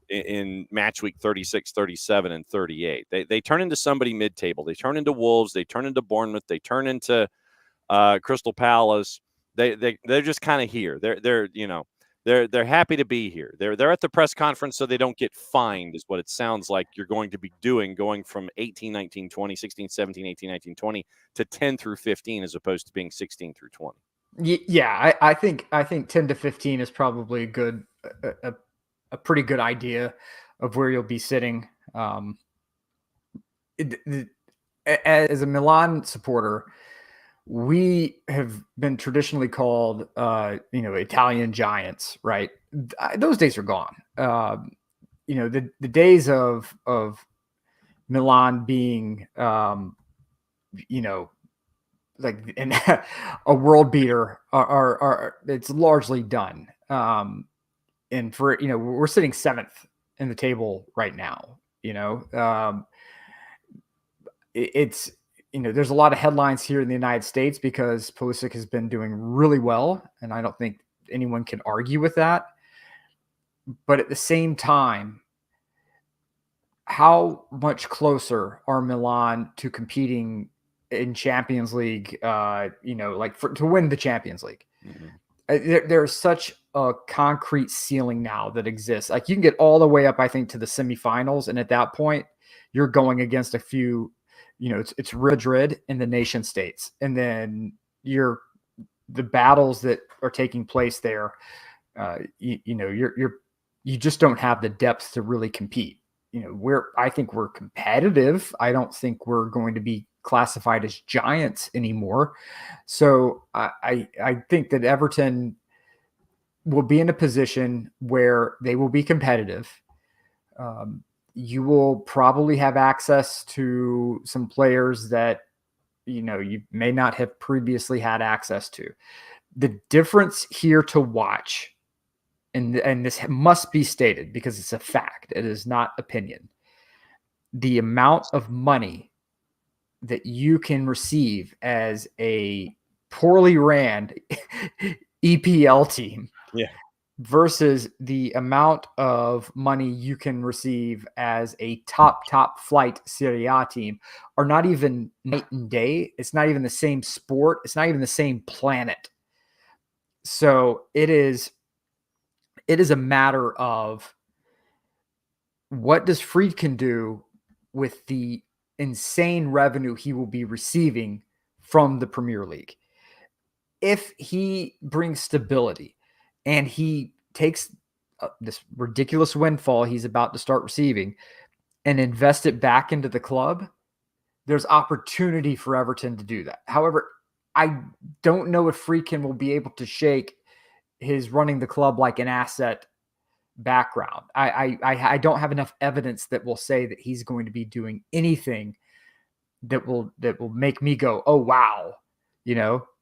in match week 36, 37, and 38. They turn into somebody mid-table. They turn into Wolves. They turn into Bournemouth. They turn into Crystal Palace. They're just kind of here. They're happy to be here. They're at the press conference so they don't get fined, is what it sounds like you're going to be doing, going from 18, 19, 20, 16, 17, 18, 19, 20 to 10 through 15 as opposed to being 16 through 20. Yeah, I think 10 to 15 is probably a pretty good idea of where you'll be sitting. As a Milan supporter, we have been traditionally called, Italian giants, right? Those days are gone. The days of Milan being, like and a world beater are it's largely done. And for we're sitting seventh in the table right now. It's there's a lot of headlines here in the United States because Pulisic has been doing really well, and I don't think anyone can argue with that. But at the same time, how much closer are Milan to competing in Champions League? To win the Champions League. Mm-hmm. There's such a concrete ceiling now that exists. Like, you can get all the way up, I think, to the semifinals, and at that point, you're going against a few. It's Real Madrid in the nation states, and then the battles that are taking place there. You just don't have the depth to really compete. I think we're competitive. I don't think we're going to be classified as giants anymore. So I think that Everton will be in a position where they will be competitive. You will probably have access to some players that you may not have previously had access to. The difference here to watch, and this must be stated because it's a fact, it is not opinion. The amount of money that you can receive as a poorly ran EPL team, versus the amount of money you can receive as a top flight Serie A team are not even night and day. It's not even the same sport. It's not even the same planet. So it is a matter of what does Friedkin do with the insane revenue he will be receiving from the Premier League. If he brings stability and he takes this ridiculous windfall he's about to start receiving and invest it back into the club, there's opportunity for Everton to do that. However, I don't know if Friedkin will be able to shake his running the club like an asset background. I don't have enough evidence that will say that he's going to be doing anything that will make me go, oh wow,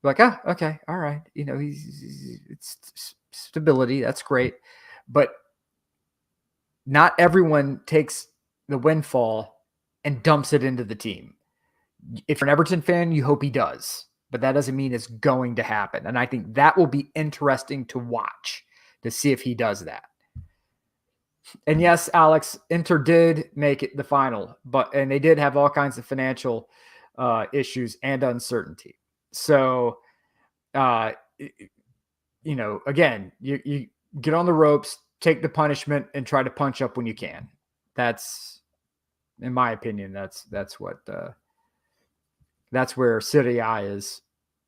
like, oh, okay, all right, it's stability, that's great, but not everyone takes the windfall and dumps it into the team. If you're an Everton fan, you hope he does, but that doesn't mean it's going to happen. And I think that will be interesting to watch, to see if he does that. And yes, Alex, Inter did make it the final, and they did have all kinds of financial issues and uncertainty. So, again, you get on the ropes, take the punishment, and try to punch up when you can. That's, in my opinion, that's where Serie A is,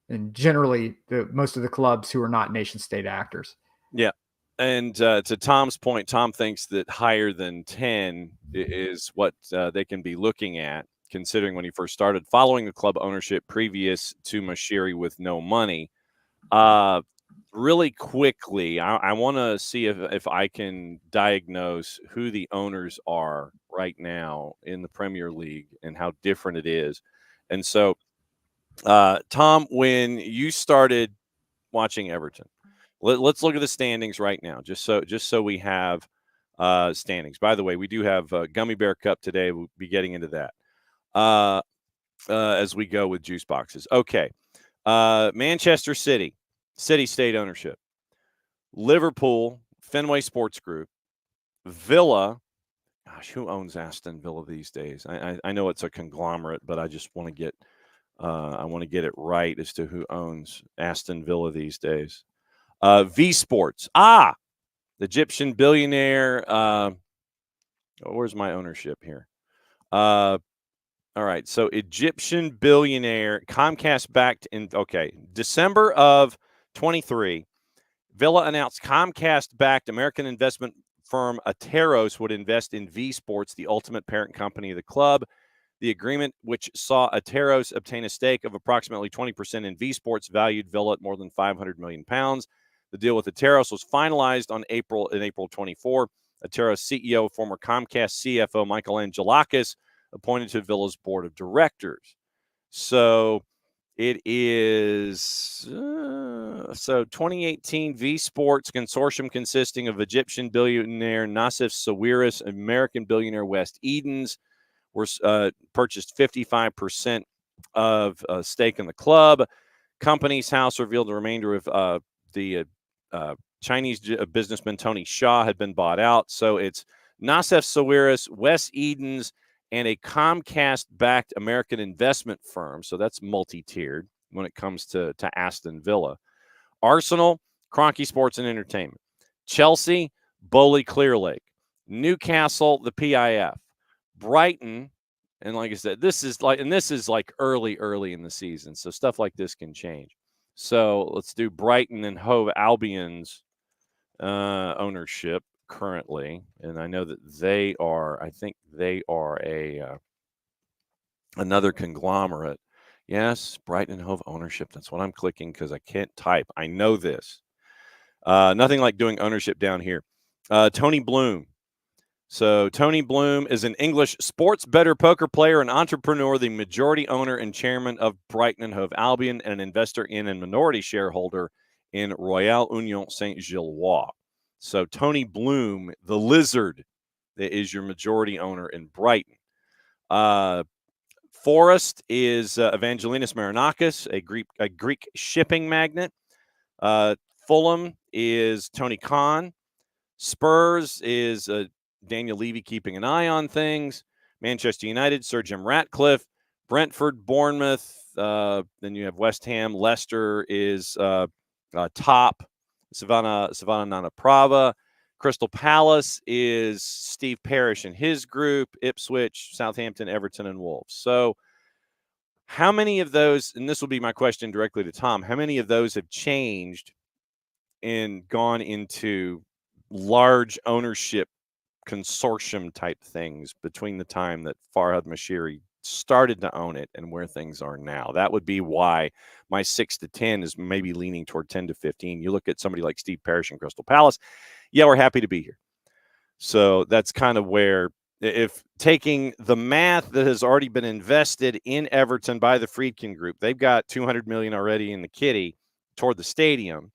and generally most of the clubs who are not nation state actors. Yeah. And to Tom's point, Tom thinks that higher than 10 is what they can be looking at, considering when he first started following the club ownership previous to Mashiri with no money. Really quickly, I want to see if I can diagnose who the owners are right now in the Premier League and how different it is. And so, Tom, when you started watching Everton, let's look at the standings right now, just so we have standings. By the way, we do have Gummy Bear Cup today. We'll be getting into that as we go with juice boxes. Okay, Manchester City state ownership, Liverpool, Fenway Sports Group, Villa. Gosh, who owns Aston Villa these days? I know it's a conglomerate, but I just want to get it right as to who owns Aston Villa these days. V Sports. The Egyptian billionaire. Where's my ownership here? All right. So Egyptian billionaire, Comcast backed in, December of 23, Villa announced Comcast backed American investment firm Ateros would invest in V Sports, the ultimate parent company of the club. The agreement, which saw Ateros obtain a stake of approximately 20% in V Sports, valued Villa at more than £500 million. The deal with Ateros was finalized in April 24. Ateros CEO, former Comcast CFO Michael Angelakis, appointed to Villa's board of directors. So it is 2018 V Sports consortium consisting of Egyptian billionaire Nassif Sawiris, American billionaire West Edens, were purchased 55% of a stake in the club. Company's House revealed the remainder of the Chinese businessman Tony Shaw had been bought out. So it's Nassif Sawiris, West Edens, and a Comcast-backed American investment firm. So that's multi-tiered when it comes to Aston Villa. Arsenal, Kroenke Sports and Entertainment. Chelsea, Bowley Clear Lake. Newcastle, the PIF. Brighton, and like I said, this is like early in the season, so stuff like this can change. So let's do Brighton and Hove Albion's ownership currently, and I know that I think they are another conglomerate. Yes, Brighton and Hove ownership. That's what I'm clicking because I can't type. I know this. Nothing like doing ownership down here. Tony Bloom. So Tony Bloom is an English sports bettor, poker player, and entrepreneur, the majority owner and chairman of Brighton and Hove Albion, and an investor in and minority shareholder in Royal Union Saint-Gilloise. So Tony Bloom, the lizard, is your majority owner in Brighton. Forest is Evangelinos Marinakis, a Greek shipping magnate. Fulham is Tony Khan. Spurs is Daniel Levy keeping an eye on things. Manchester United, Sir Jim Ratcliffe. Brentford, Bournemouth. Then you have West Ham. Leicester is Top. Savannah Nanaprava. Crystal Palace is Steve Parrish and his group. Ipswich, Southampton, Everton, and Wolves. So how many of those, and this will be my question directly to Tom, how many of those have changed and gone into large ownership consortium type things between the time that Farhad Mashiri started to own it and where things are now? That would be why my 6 to 10 is maybe leaning toward 10 to 15. You look at somebody like Steve Parrish and Crystal Palace. Yeah, we're happy to be here. So that's kind of where, if taking the math that has already been invested in Everton by the Friedkin Group, they've got $200 million already in the kitty toward the stadium.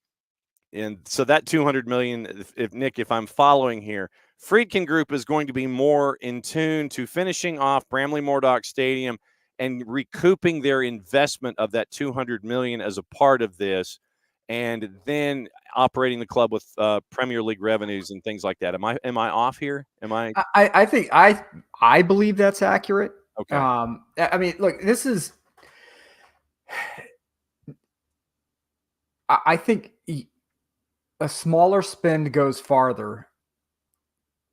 And so that $200 million, if I'm following here, Friedkin Group is going to be more in tune to finishing off Bramley Moordock Stadium and recouping their investment of that $200 million as a part of this, and then operating the club with Premier League revenues and things like that. Am I off here? Am I? I think I believe that's accurate. Okay. I mean, look, this is. I think a smaller spend goes farther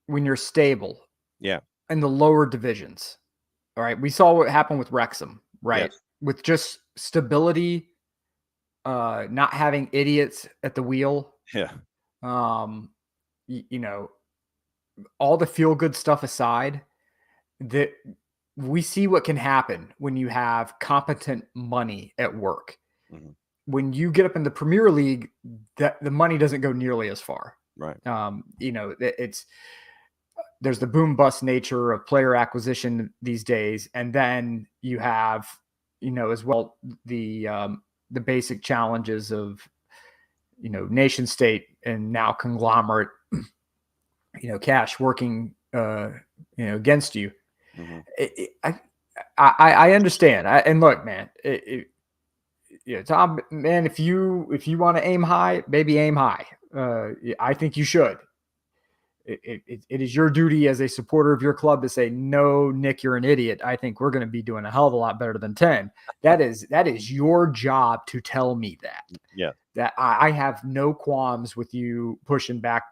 when you're stable. Yeah. In the lower divisions. All right. We saw what happened with Wrexham, right? Yes. With just stability, not having idiots at the wheel. Yeah. You know, all the feel good stuff aside, that we see what can happen when you have competent money at work. Mm-hmm. When you get up in the Premier League, that the money doesn't go nearly as far. Right. You know, there's the boom bust nature of player acquisition these days. And then you have, you know, as well, the basic challenges of, you know, nation state and now conglomerate, you know, cash working, you know, against you. Mm-hmm. I understand. And look, man, yeah, Tom, man, if you want to aim high, baby, aim high. I think you should. It is your duty as a supporter of your club to say, no, Nick, you're an idiot. I think we're going to be doing a hell of a lot better than 10. That is your job to tell me that. Yeah. That I have no qualms with you pushing back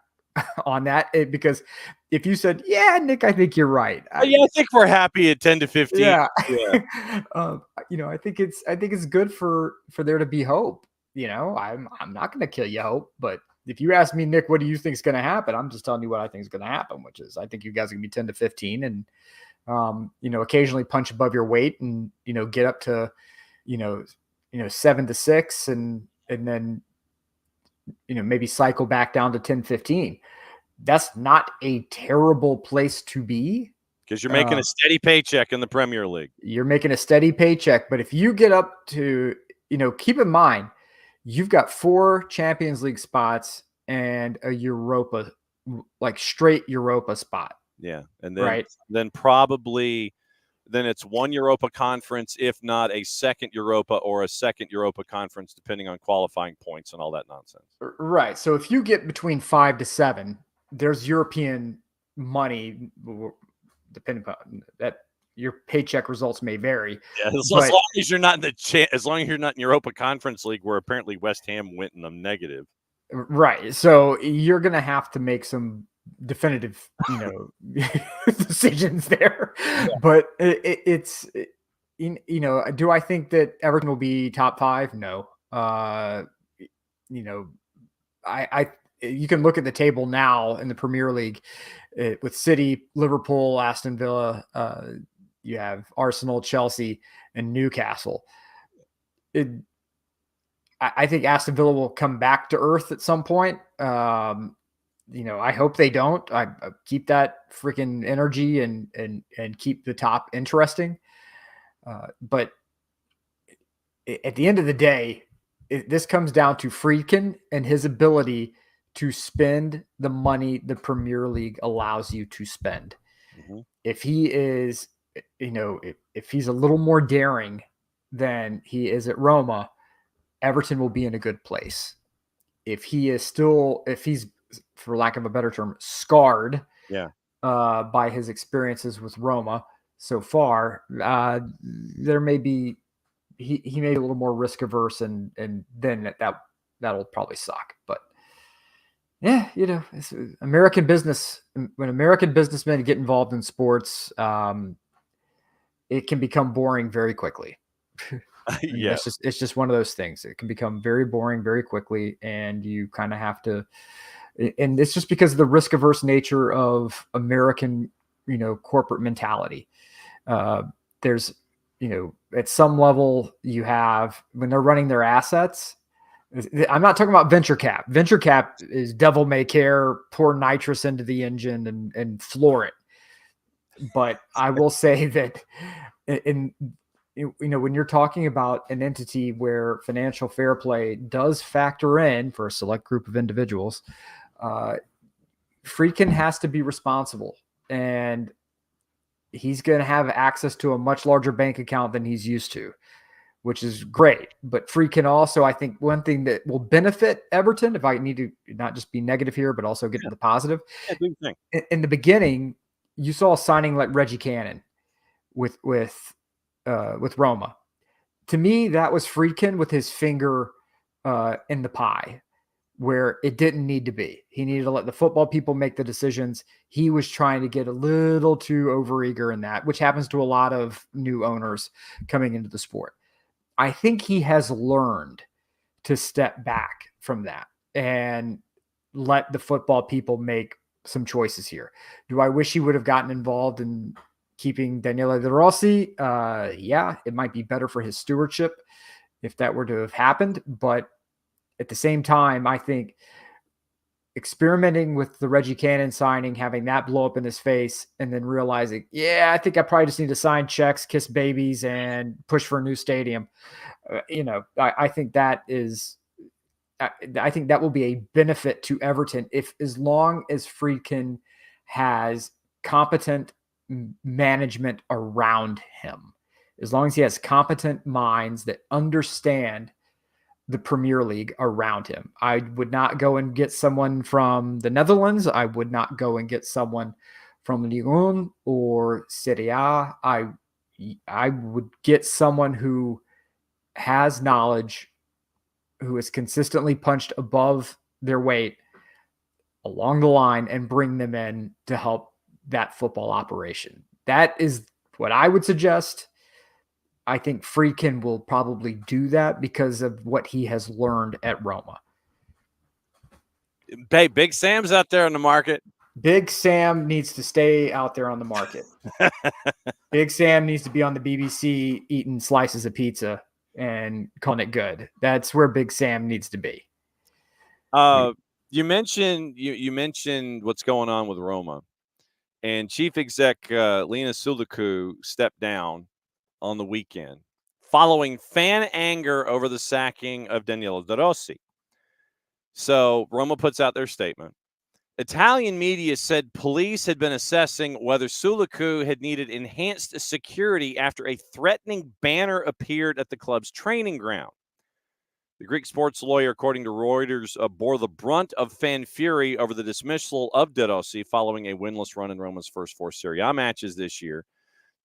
on that, because if you said, yeah, Nick, I think you're right. I think we're happy at 10 to 15. Yeah. You know, I think it's good for there to be hope. You know, I'm not going to kill you hope, but if you ask me, Nick, what do you think is going to happen? I'm just telling you what I think is going to happen, which is I think you guys are going to be 10 to 15, and Occasionally punch above your weight and, get up to, 7 to 6 and then, maybe cycle back down to 10, 15. That's not a terrible place to be. Because you're making a steady paycheck in the Premier League. You're making a steady paycheck. But if you get up to, keep in mind, you've got 4 Champions League spots and a Europa, like straight Europa spot. Yeah. And then probably it's one Europa conference, if not a second Europa or a second Europa conference, depending on qualifying points and all that nonsense. Right. So if you get between 5 to 7, there's European money, depending upon that. Your paycheck results may vary. Yeah, as long as you're not in Europa Conference League, where apparently West Ham went in the negative. Right. So you're going to have to make some definitive, decisions there. Yeah. But it's, do I think that Everton will be top 5? No. You can look at the table now in the Premier League with City, Liverpool, Aston Villa. You have Arsenal, Chelsea, and Newcastle. I think Aston Villa will come back to earth at some point. I hope they don't. I keep that freaking energy and keep the top interesting. But at the end of the day, this comes down to Friedkin and his ability to spend the money the Premier League allows you to spend. Mm-hmm. If he is, if he's a little more daring than he is at Roma, Everton will be in a good place. If he's, for lack of a better term, scarred by his experiences with Roma so far, there may be, he may be a little more risk averse, and then that'll probably suck. But yeah, it's American business. When American businessmen get involved in sports, it can become boring very quickly. Yeah, it's just one of those things. It can become very boring very quickly, and you kind of have to. And it's just because of the risk averse nature of American, corporate mentality. There's, at some level you have, when they're running their assets, I'm not talking about venture cap. Venture cap is devil may care, pour nitrous into the engine and floor it. But I will say that when you're talking about an entity where financial fair play does factor in for a select group of individuals, Friedkin has to be responsible, and he's going to have access to a much larger bank account than he's used to, which is great. But Friedkin also, I think one thing that will benefit Everton, if I need to not just be negative here, but also get to the positive. In the beginning, you saw a signing like Reggie Cannon with Roma. To me, that was Friedkin with his finger in the pie, where it didn't need to be. He needed to let the football people make the decisions. He was trying to get a little too overeager in that, which happens to a lot of new owners coming into the sport. I think he has learned to step back from that and let the football people make some choices here. Do I wish he would have gotten involved in keeping Daniele De Rossi? Yeah, it might be better for his stewardship if that were to have happened. But at the same time, I think experimenting with the Reggie Cannon signing, having that blow up in his face, and then realizing, I think I probably just need to sign checks, kiss babies, and push for a new stadium. I think that is, I think that will be a benefit to Everton as long as Friedkin has competent management around him, as long as he has competent minds that understand the Premier League around him. I would not go and get someone from the Netherlands. I would not go and get someone from Ligue 1 or Serie A. I would get someone who has knowledge, who is consistently punched above their weight along the line, and bring them in to help that football operation. That is what I would suggest. I think Friedkin will probably do that because of what he has learned at Roma. Hey, Big Sam's out there in the market. Big Sam needs to stay out there on the market. Big Sam needs to be on the BBC eating slices of pizza and calling it good. That's where Big Sam needs to be. You mentioned what's going on with Roma, and Chief Exec Lena Suluku stepped down on the weekend following fan anger over the sacking of Daniele De Rossi. So Roma puts out their statement. Italian media said police had been assessing whether Suluku had needed enhanced security after a threatening banner appeared at the club's training ground. The Greek sports lawyer, according to Reuters, bore the brunt of fan fury over the dismissal of De Rossi following a winless run in Roma's first 4 Serie A matches this year.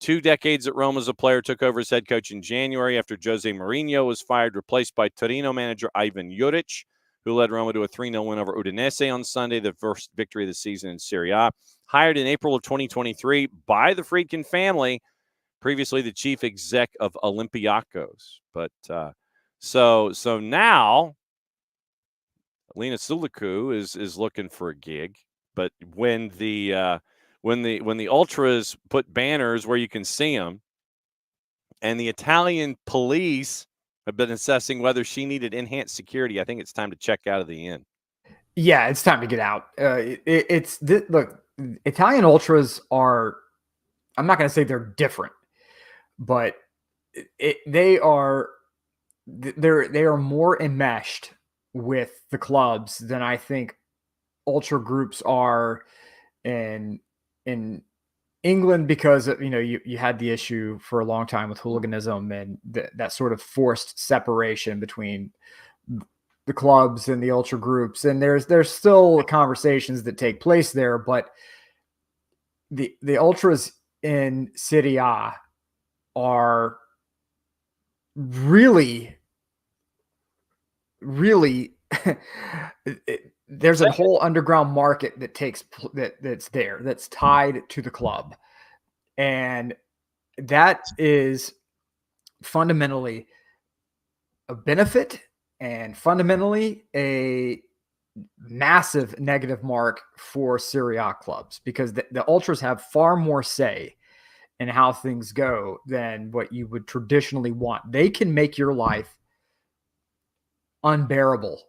2 decades at Roma as a player, took over as head coach in January after Jose Mourinho was fired, replaced by Torino manager Ivan Juric, who led Roma to a 3-0 win over Udinese on Sunday, the first victory of the season in Serie A. Hired in April of 2023 by the Friedkin family, previously the chief exec of Olympiacos. But so now Lena Suluku is looking for a gig. But when the ultras put banners where you can see them, and the Italian police have been assessing whether she needed enhanced security, I think it's time to check out of the inn. Yeah, it's time to get out. Look, Italian ultras are, I'm not going to say they're different, but they are more enmeshed with the clubs than I think ultra groups are in England, because you had the issue for a long time with hooliganism and that sort of forced separation between the clubs and the ultra groups, and there's still conversations that take place there, but the ultras in Serie A are really there's a whole underground market that's there, that's tied to the club, and that is fundamentally a benefit and fundamentally a massive negative mark for Serie A clubs, because the ultras have far more say in how things go than what you would traditionally want. They can make your life unbearable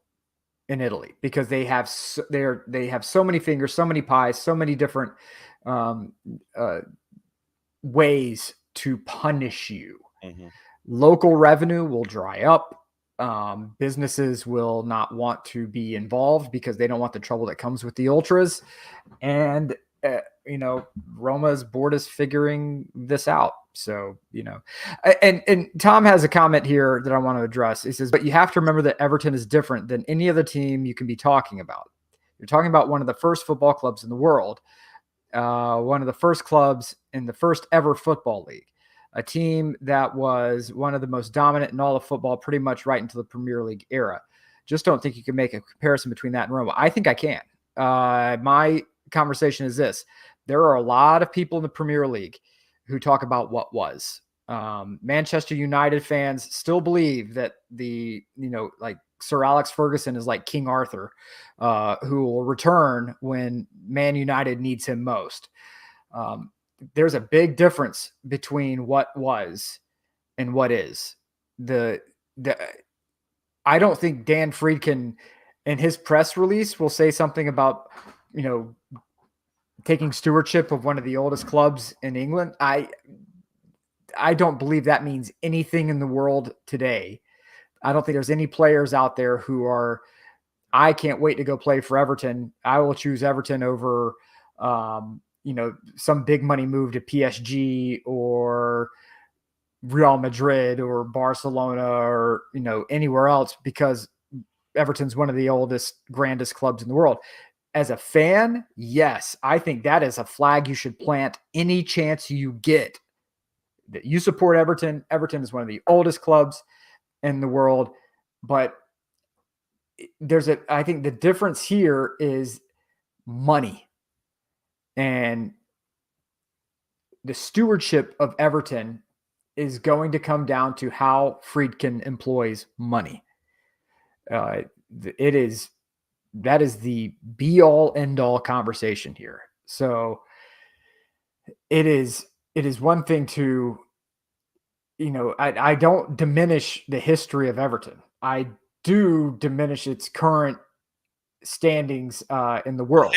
in Italy because they have so many fingers, so many pies, so many different ways to punish you. Mm-hmm. Local revenue will dry up. Businesses will not want to be involved because they don't want the trouble that comes with the ultras. And, Roma's board is figuring this out. So, and Tom has a comment here that I want to address. He says, but you have to remember that Everton is different than any other team you can be talking about. You're talking about one of the first football clubs in the world, one of the first clubs in the first ever football league, a team that was one of the most dominant in all of football pretty much right into the Premier League era. Just don't think you can make a comparison between that and Roma. I think I can. My conversation is this. There are a lot of people in the Premier League who talk about what was. Manchester United fans still believe that like Sir Alex Ferguson is like King Arthur, who will return when Man United needs him most. There's a big difference between what was and what is. I don't think Dan Friedkin in his press release will say something about, taking stewardship of one of the oldest clubs in England. I don't believe that means anything in the world today. I don't think there's any players out there who are, I can't wait to go play for Everton. I will choose Everton over, some big money move to PSG or Real Madrid or Barcelona or, anywhere else, because Everton's one of the oldest, grandest clubs in the world. As a fan, yes, I think that is a flag you should plant any chance you get that you support Everton. Everton is one of the oldest clubs in the world, but I think the difference here is money. And the stewardship of Everton is going to come down to how Friedkin employs money. It is that is the be all end all conversation here. So it is one thing to, I don't diminish the history of Everton. I do diminish its current standings in the world.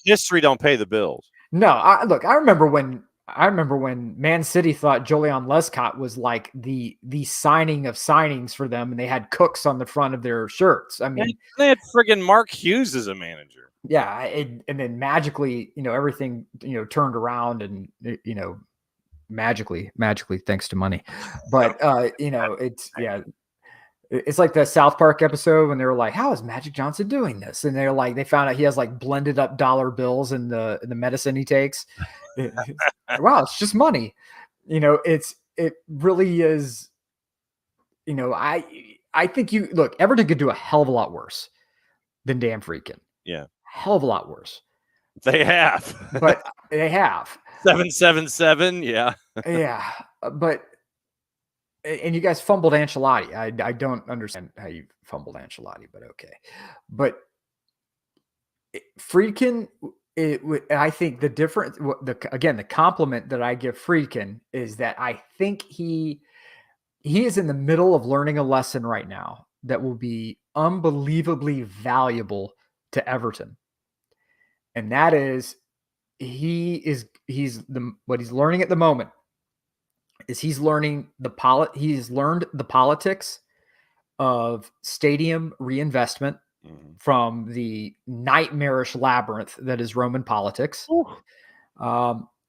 History don't pay the bills. No, look, I remember when Man City thought Jolion Lescott was like the signing of signings for them, and they had Cooks on the front of their shirts. I mean, they had friggin' Mark Hughes as a manager. Yeah, and then magically, everything turned around, and magically thanks to money. But it's like the South Park episode when they were like, "How is Magic Johnson doing this?" And they're like, they found out he has like blended up dollar bills in the medicine he takes. Wow, it's just money. It really is. I think Everton could do a hell of a lot worse than Dan Friedkin. Yeah, hell of a lot worse. They have, but they have 777. Yeah, yeah, but. And you guys fumbled Ancelotti. I don't understand how you fumbled Ancelotti, but okay. But Friedkin, I think the difference, the compliment that I give Friedkin is that I think he is in the middle of learning a lesson right now that will be unbelievably valuable to Everton. And that is, what he's learning at the moment is he's learned the politics of stadium reinvestment from the nightmarish labyrinth that is Roman politics.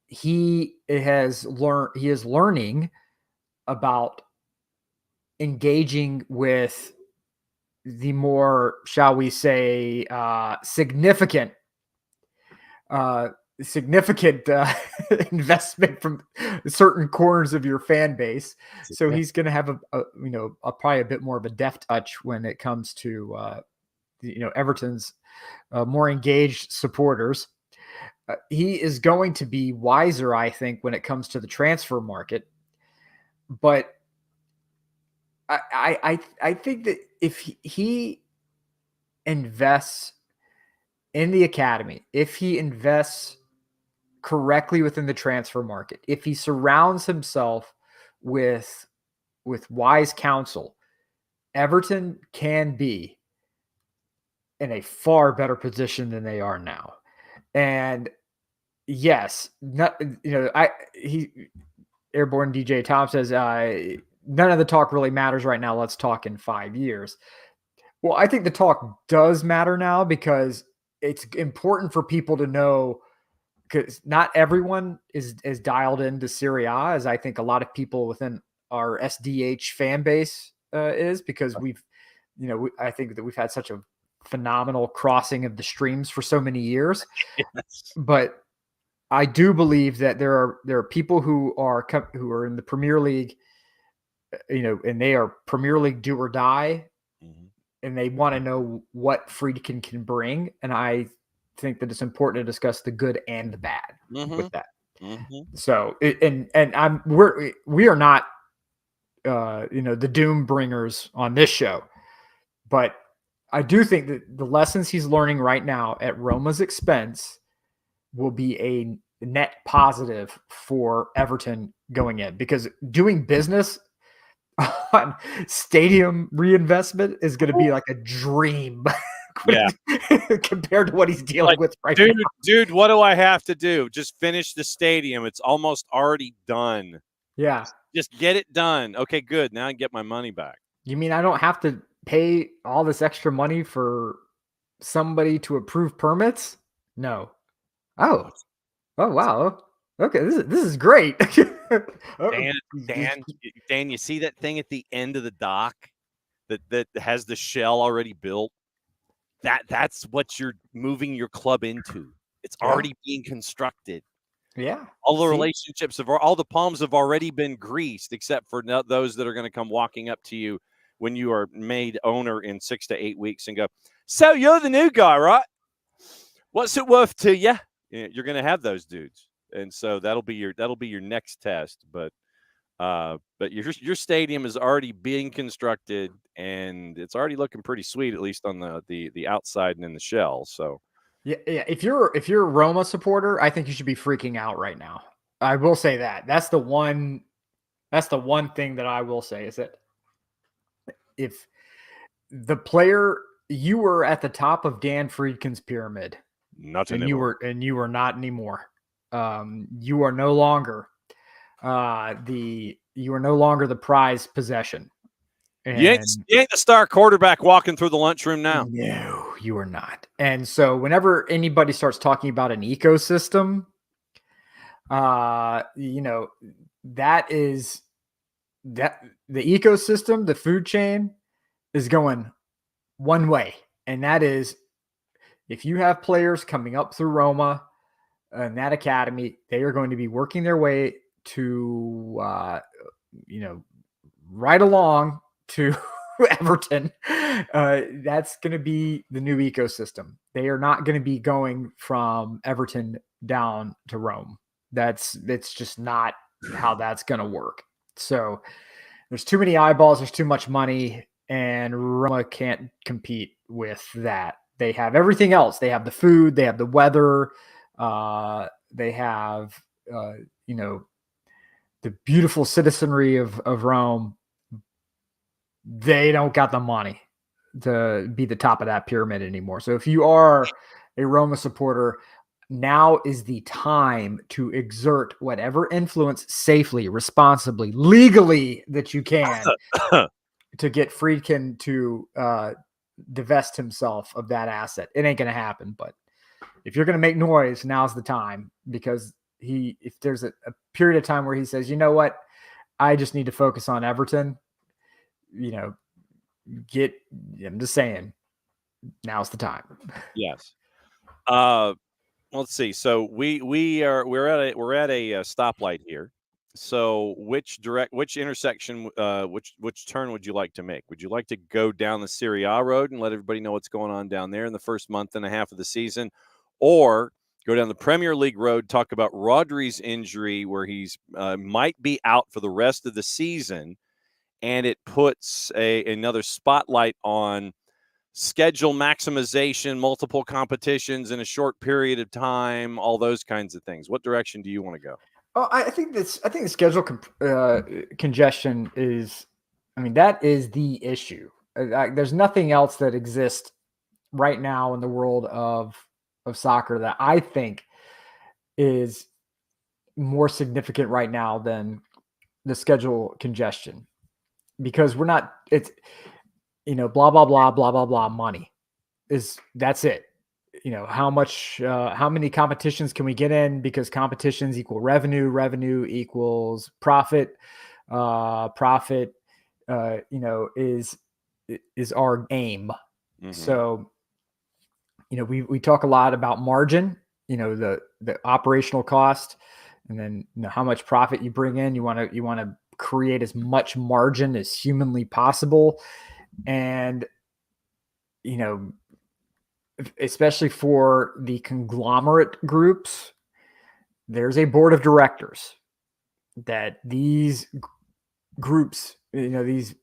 He is learning about engaging with the more, shall we say, significant investment from certain corners of your fan base. So he's going to have probably a bit more of a deft touch when it comes to Everton's more engaged supporters. He is going to be wiser, I think, when it comes to the transfer market. But I think that if he invests in the academy, if he invests correctly within the transfer market, if he surrounds himself with wise counsel, Everton can be in a far better position than they are now. And yes, Airborne DJ Tom says, none of the talk really matters right now. Let's talk in 5 years. Well, I think the talk does matter now because it's important for people to know, because not everyone is as dialed into Serie A as I think a lot of people within our SDH fan base is, because I think that we've had such a phenomenal crossing of the streams for so many years. Yes. But I do believe that there are people who are in the Premier League, and they are Premier League do or die, and they want to know what Friedkin can bring. And I think that it's important to discuss the good and the bad with that. So, we are not, the doom bringers on this show, but I do think that the lessons he's learning right now at Roma's expense will be a net positive for Everton going in, because doing business on stadium reinvestment is going to be like a dream. Yeah. Compared to what he's dealing with right now. Dude, what do I have to do? Just finish the stadium. It's almost already done. Yeah. Just get it done. Okay, good. Now I can get my money back. You mean I don't have to pay all this extra money for somebody to approve permits? No. Oh, wow. Okay, this is great. Dan, you see that thing at the end of the dock that has the shell already built? That's what you're moving your club into. It's already being constructed. Yeah. All the relationships all the palms have already been greased, except for those that are going to come walking up to you when you are made owner in 6 to 8 weeks and go, "So you're the new guy, right? What's it worth to you?" You're going to have those dudes. And so that'll be your next test. But But your stadium is already being constructed, and it's already looking pretty sweet, at least on the outside and in the shell. So Yeah. If you're a Roma supporter, I think you should be freaking out right now. I will say that. That's the one thing that I will say is that if the player you were at the top of Dan Friedkin's pyramid, not and anymore. you were not anymore. You are no longer the prized possession. And You ain't the star quarterback walking through the lunchroom now. no, you are not. And so whenever anybody starts talking about an ecosystem, that is that the ecosystem, the food chain is going one way. And that is if you have players coming up through Roma and that academy, they are going to be working their way to, right along to Everton. That's going to be the new ecosystem. They are not going to be going from Everton down to Rome. It's just not how that's going to work. So there's too many eyeballs. There's too much money, and Roma can't compete with that. They have everything else. They have the food. They have the weather. They have, the beautiful citizenry of Rome. They don't got the money to be the top of that pyramid anymore. So if you are a Roma supporter, now is the time to exert whatever influence safely, responsibly, legally that you can to get Friedkin to divest himself of that asset. It ain't going to happen, but if you're going to make noise, now's the time, because if there's a period of time where he says, you know what, I just need to focus on Everton, I'm just saying, now's the time. Yes. Let's see. So we're at a stoplight here. So which intersection, which turn would you like to make? Would you like to go down the Serie A road and let everybody know what's going on down there in the first month and a half of the season, or go down the Premier League road, talk about Rodri's injury where he's might be out for the rest of the season, and it puts another spotlight on schedule maximization, multiple competitions in a short period of time, all those kinds of things? What direction do you want to go? Oh, I think the schedule congestion is, that is the issue. There's nothing else that exists right now in the world of soccer that I think is more significant right now than the schedule congestion, because it's blah blah blah blah blah blah money that's it. How many competitions can we get in, because competitions equal revenue equals profit, profit is our aim. Mm-hmm. So we talk a lot about margin, the operational cost, and then how much profit you bring in. You want to create as much margin as humanly possible, and especially for the conglomerate groups, there's a board of directors that these groups, these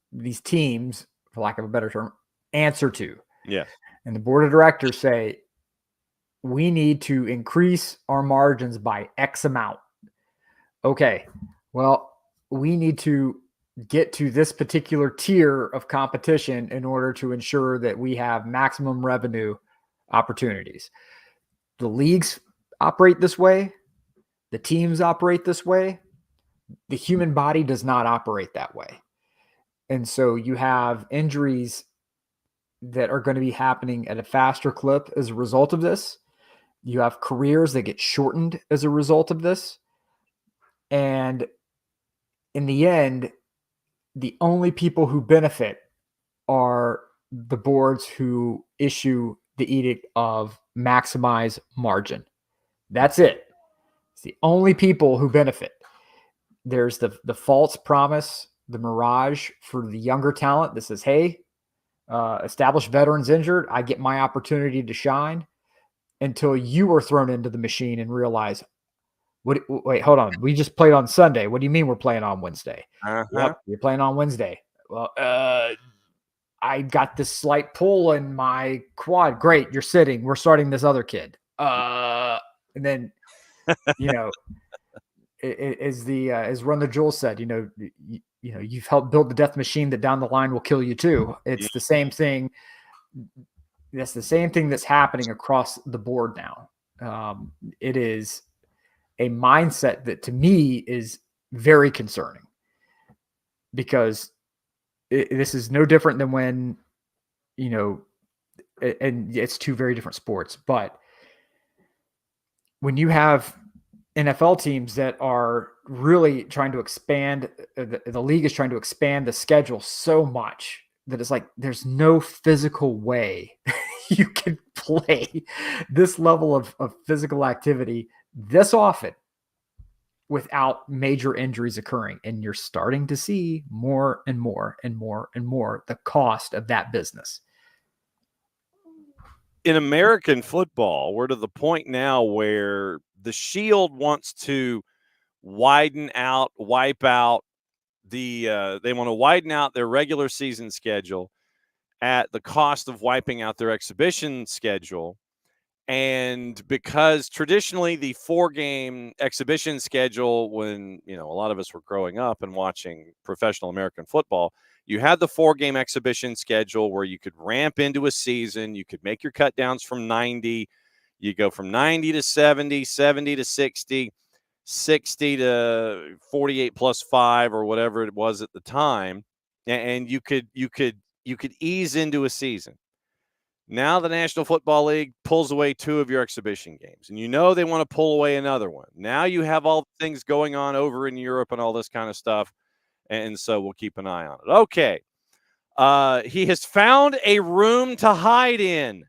teams, for lack of a better term, answer to. Yes. And the board of directors say, we need to increase our margins by X amount. Okay, well, we need to get to this particular tier of competition in order to ensure that we have maximum revenue opportunities. The leagues operate this way. The teams operate this way. The human body does not operate that way. And so you have injuries that are going to be happening at a faster clip as a result of this. You have careers that get shortened as a result of this. And in the end, the only people who benefit are the boards who issue the edict of maximize margin. That's it. It's the only people who benefit. There's the false promise, the mirage for the younger talent that says, hey, established veterans injured, I get my opportunity to shine, until you are thrown into the machine and realize, Wait, hold on. We just played on Sunday. What do you mean we're playing on Wednesday? Uh-huh. Yep, you're playing on Wednesday. Well, I got this slight pull in my quad. Great, you're sitting. We're starting this other kid. And then, as Run the Jewel said, you've helped build the death machine that down the line will kill you too. It's the same thing. That's the same thing that's happening across the board now. It is a mindset that to me is very concerning, because this is no different than when, and it's two very different sports, but when you have NFL teams that are really trying to expand, the league is trying to expand the schedule so much that it's like there's no physical way you can play this level of physical activity this often without major injuries occurring. And you're starting to see more and more and more and more the cost of that business. In American football, we're to the point now where the Shield wants to widen out, wipe out they want to widen out their regular season schedule at the cost of wiping out their exhibition schedule. And because traditionally the 4-game exhibition schedule, when, a lot of us were growing up and watching professional American football, you had the 4-game exhibition schedule where you could ramp into a season. You could make your cut downs from 90. You go from 90 to 70, 70 to 60, 60 to 48 plus 5 or whatever it was at the time. And you could ease into a season. Now the National Football League pulls away 2 of your exhibition games, and they want to pull away another one. Now you have all the things going on over in Europe and all this kind of stuff, and so we'll keep an eye on it. Okay. He has found a room to hide in.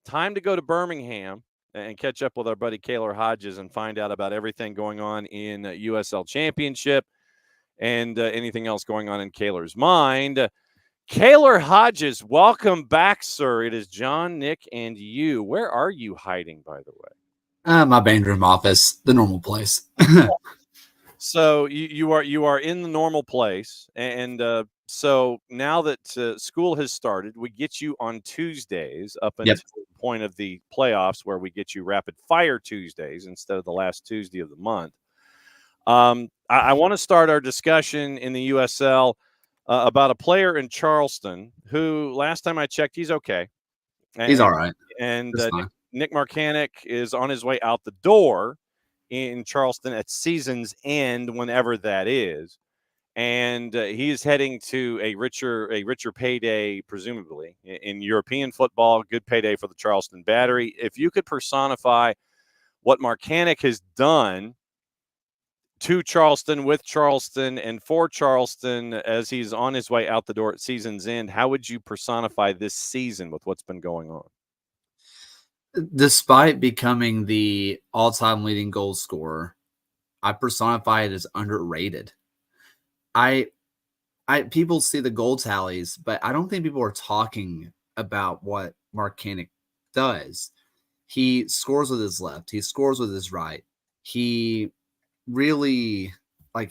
Time to go to Birmingham and catch up with our buddy Kaylor Hodges and find out about everything going on in USL Championship and anything else going on in Kaylor's mind. Kaylor Hodges, welcome back, sir. It is John, Nick, and you. Where are you hiding, by the way? My band room office, the normal place. So you are in the normal place, and so now that school has started, we get you on Tuesdays up until the point of the playoffs, where we get you rapid fire Tuesdays instead of the last Tuesday of the month. I want to start our discussion in the USL about a player in Charleston who, last time I checked, he's okay. He's all right. And Nick Marcanic is on his way out the door in Charleston at season's end, whenever that is. And he is heading to a richer payday, presumably, in European football. Good payday for the Charleston Battery. If you could personify what Marcanic has done to Charleston, with Charleston, and for Charleston as he's on his way out the door at season's end, how would you personify this season with what's been going on? Despite becoming the all-time leading goal scorer, I personify it as underrated. People see the goal tallies, but I don't think people are talking about what Marcanic does. He scores with his left. He scores with his right. He really,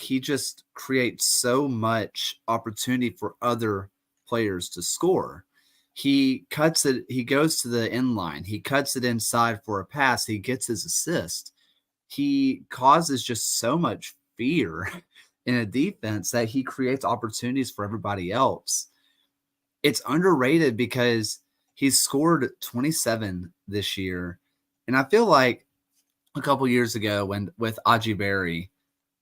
he just creates so much opportunity for other players to score. He cuts it. He goes to the end line. He cuts it inside for a pass. He gets his assist. He causes just so much fear in a defense that he creates opportunities for everybody else. It's underrated because he's scored 27 this year. And I feel like a couple years ago with Aji Berry,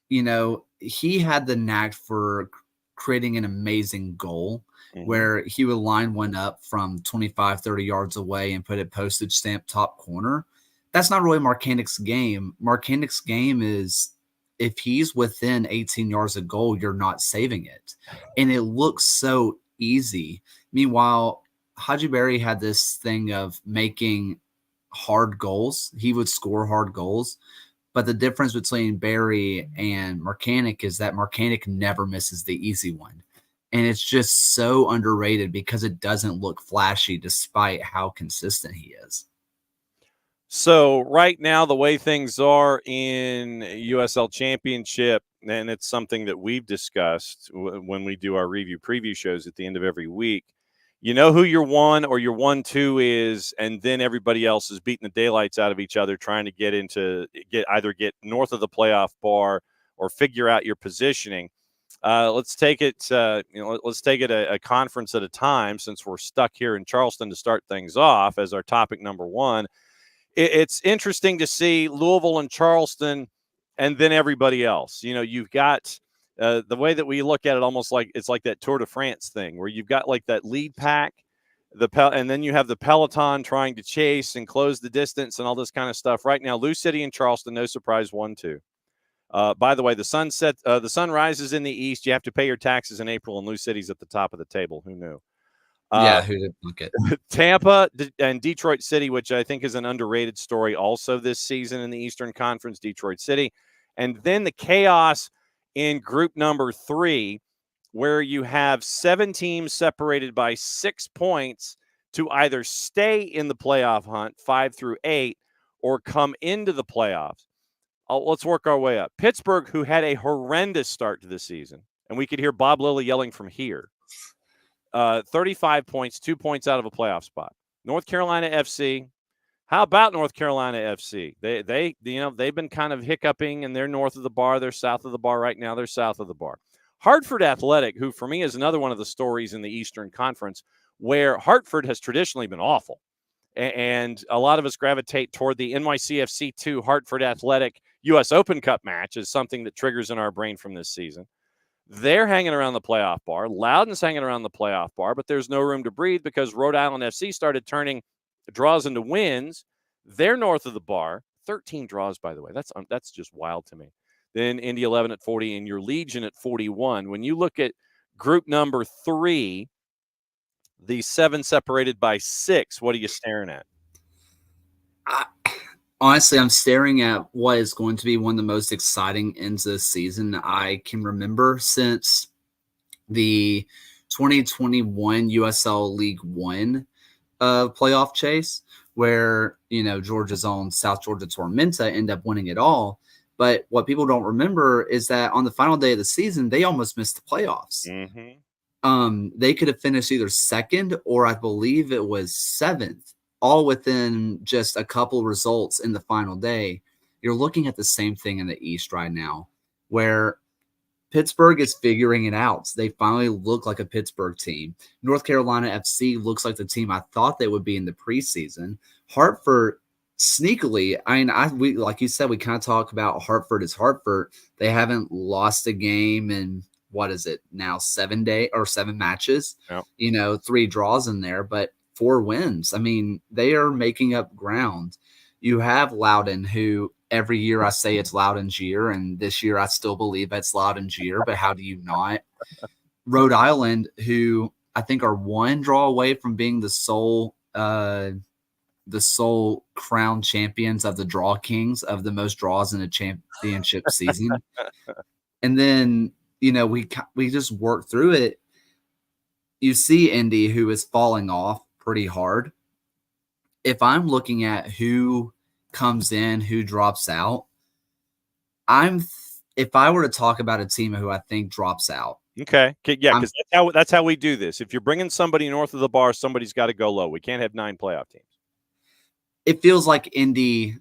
he had the knack for creating an amazing goal where he would line one up from 25, 30 yards away and put it postage stamp top corner. That's not really Marcanic's game. Marcanic's game is, if he's within 18 yards of goal, you're not saving it. And it looks so easy. Meanwhile, Haji Berry had this thing of making hard goals. He would score hard goals. But the difference between Berry and Marcanic is that Marcanic never misses the easy one. And it's just so underrated because it doesn't look flashy despite how consistent he is. So right now, the way things are in USL Championship, and it's something that we've discussed when we do our review preview shows at the end of every week. You know who your 1 or your 1-2 is, and then everybody else is beating the daylights out of each other, trying to get north of the playoff bar or figure out your positioning. Let's take it. Let's take it a conference at a time, since we're stuck here in Charleston to start things off as our topic number 1. It's interesting to see Louisville and Charleston, and then everybody else. You've got the way that we look at it, almost like it's like that Tour de France thing, where you've got like that lead pack, and then you have the peloton trying to chase and close the distance and all this kind of stuff. Right now, Lou City and Charleston, no surprise, 1-2. By the way, the sun rises in the east. You have to pay your taxes in April, and Lou City's at the top of the table. Who knew? Who did look at Tampa and Detroit City, which I think is an underrated story also this season in the Eastern Conference, Detroit City. And then the chaos in group number 3, where you have 7 teams separated by 6 points to either stay in the playoff hunt, 5 through 8, or come into the playoffs. Let's work our way up. Pittsburgh, who had a horrendous start to the season, and we could hear Bob Lilly yelling from here. 35 points, 2 points out of a playoff spot. North Carolina FC. How about North Carolina FC? They've been kind of hiccuping, and they're north of the bar. They're south of the bar right now. They're south of the bar. Hartford Athletic, who for me is another one of the stories in the Eastern Conference, where Hartford has traditionally been awful. And a lot of us gravitate toward the NYCFC 2 Hartford Athletic U.S. Open Cup match as something that triggers in our brain from this season. They're hanging around the playoff bar. Loudon's hanging around the playoff bar, but there's no room to breathe because Rhode Island FC started turning draws into wins. They're north of the bar. 13 draws, by the way. That's just wild to me. Then Indy 11 at 40 and your Legion at 41. When you look at group number 3, the 7 separated by 6, what are you staring at? Honestly, I'm staring at what is going to be one of the most exciting ends of the season I can remember since the 2021 USL League One playoff chase, where Georgia's own South Georgia Tormenta end up winning it all. But what people don't remember is that on the final day of the season, they almost missed the playoffs. Mm-hmm. They could have finished either second or I believe it was 7th. All within just a couple results in the final day. You're looking at the same thing in the East right now, where Pittsburgh is figuring it out. They finally look like a Pittsburgh team. North Carolina FC looks like the team I thought they would be in the preseason. Hartford, sneakily, we like you said, we kind of talk about Hartford as Hartford. They haven't lost a game in, what is it now, 7 matches? Yep. 3 draws in there, but 4 wins. I mean, they are making up ground. You have Loudon, who every year I say it's Loudon's year, and this year I still believe it's Loudon's year, but how do you not? Rhode Island, who I think are 1 draw away from being the sole crown champions of the draw kings of the most draws in a championship season. And then, we just work through it. You see Indy, who is falling off pretty hard. If I'm looking at who comes in, who drops out, if I were to talk about a team who I think drops out. Okay. Yeah, because that's how we do this. If you're bringing somebody north of the bar, somebody's got to go low. We can't have 9 playoff teams. It feels like Indy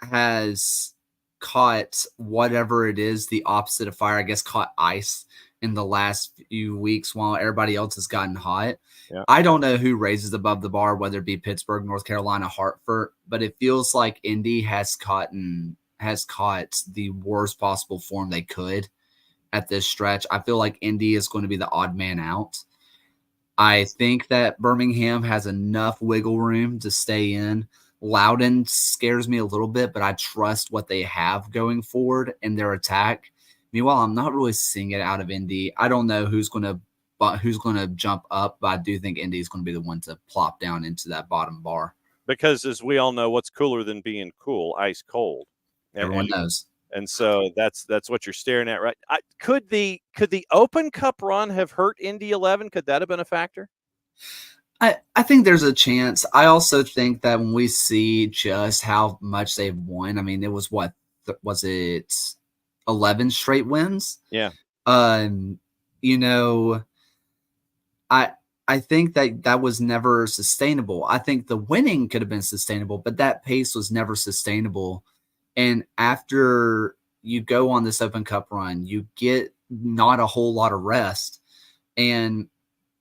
has caught whatever it is, the opposite of fire, I guess, caught ice in the last few weeks while everybody else has gotten hot. Yeah. I don't know who raises above the bar, whether it be Pittsburgh, North Carolina, Hartford, but it feels like Indy has caught the worst possible form they could at this stretch. I feel like Indy is going to be the odd man out. I think that Birmingham has enough wiggle room to stay in. Loudon scares me a little bit, but I trust what they have going forward in their attack. Meanwhile, I'm not really seeing it out of Indy. I don't know who's going to jump up, but I do think Indy is going to be the one to plop down into that bottom bar. Because as we all know, what's cooler than being cool? Ice cold. Everyone knows. And so that's what you're staring at, right? Could the Open Cup run have hurt Indy 11? Could that have been a factor? I think there's a chance. I also think that when we see just how much they've won, I mean, it was what was it 11 straight wins? Yeah. You know, I I think that was never sustainable. I think the winning could have been sustainable, but that pace was never sustainable. And after you go on this Open Cup run, you get not a whole lot of rest, and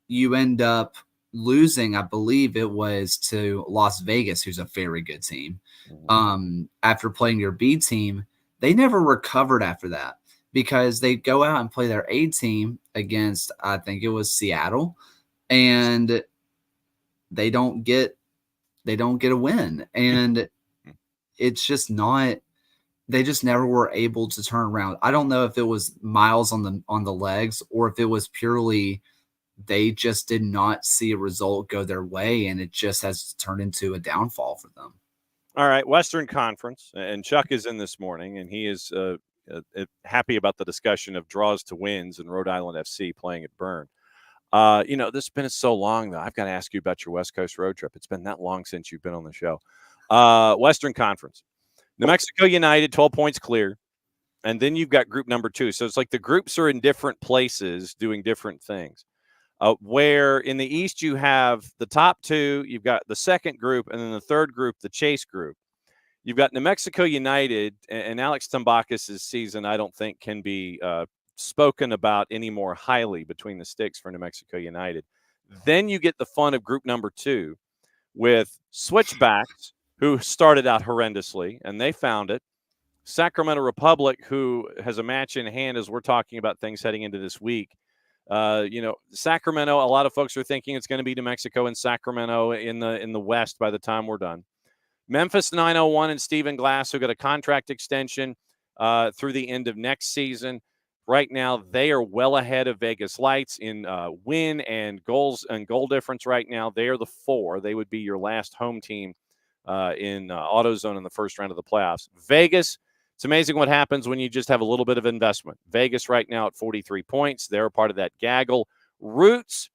you end up losing, I believe it was to Las Vegas, who's a very good team. After playing your B team, they never recovered after that because they go out and play their A team against, I think it was Seattle, and they don't get a win. And it's just not, they just never were able to turn around. I don't know if it was miles on the legs or if it was purely they just did not see a result go their way, and it just has turned into a downfall for them. All right, Western Conference, and Chuck is in this morning, and he is happy about the discussion of draws to wins and Rhode Island FC playing at Bern. This has been so long, though. I've got to ask you about your West Coast road trip. It's been that long since you've been on the show. Western Conference. New Mexico United, 12 points clear. And then you've got group number 2. So it's like the groups are in different places doing different things. Where in the East you have the top 2, you've got the second group, and then the third group, the Chase group. You've got New Mexico United, and Alex Tambakis' season I don't think can be spoken about any more highly between the sticks for New Mexico United. Then you get the fun of group number 2 with Switchbacks, who started out horrendously, and they found it. Sacramento Republic, who has a match in hand as we're talking about things heading into this week. Sacramento, a lot of folks are thinking it's going to be New Mexico and Sacramento in the West by the time we're done. Memphis 901 and Stephen Glass, who got a contract extension through the end of next season. Right now, they are well ahead of Vegas Lights in win and goals and goal difference right now. They are the 4. They would be your last home team in AutoZone in the first round of the playoffs. Vegas, it's amazing what happens when you just have a little bit of investment. Vegas right now at 43 points. They're a part of that gaggle. Roots,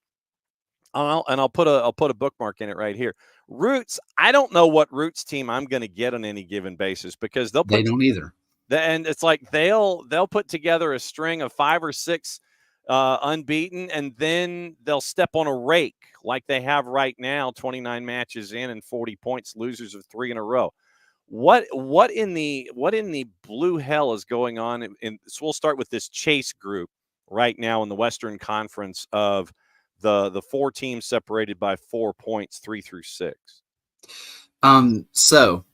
I'll put a bookmark in it right here. Roots, I don't know what Roots team I'm going to get on any given basis because they don't either. And it's like they'll put together a string of 5 or 6 unbeaten, and then they'll step on a rake like they have right now, 29 matches in and 40 points, losers of 3 in a row. What in the blue hell is going on? So we'll start with this Chase group right now in the Western Conference of the 4 teams separated by 4 points, 3 through 6. So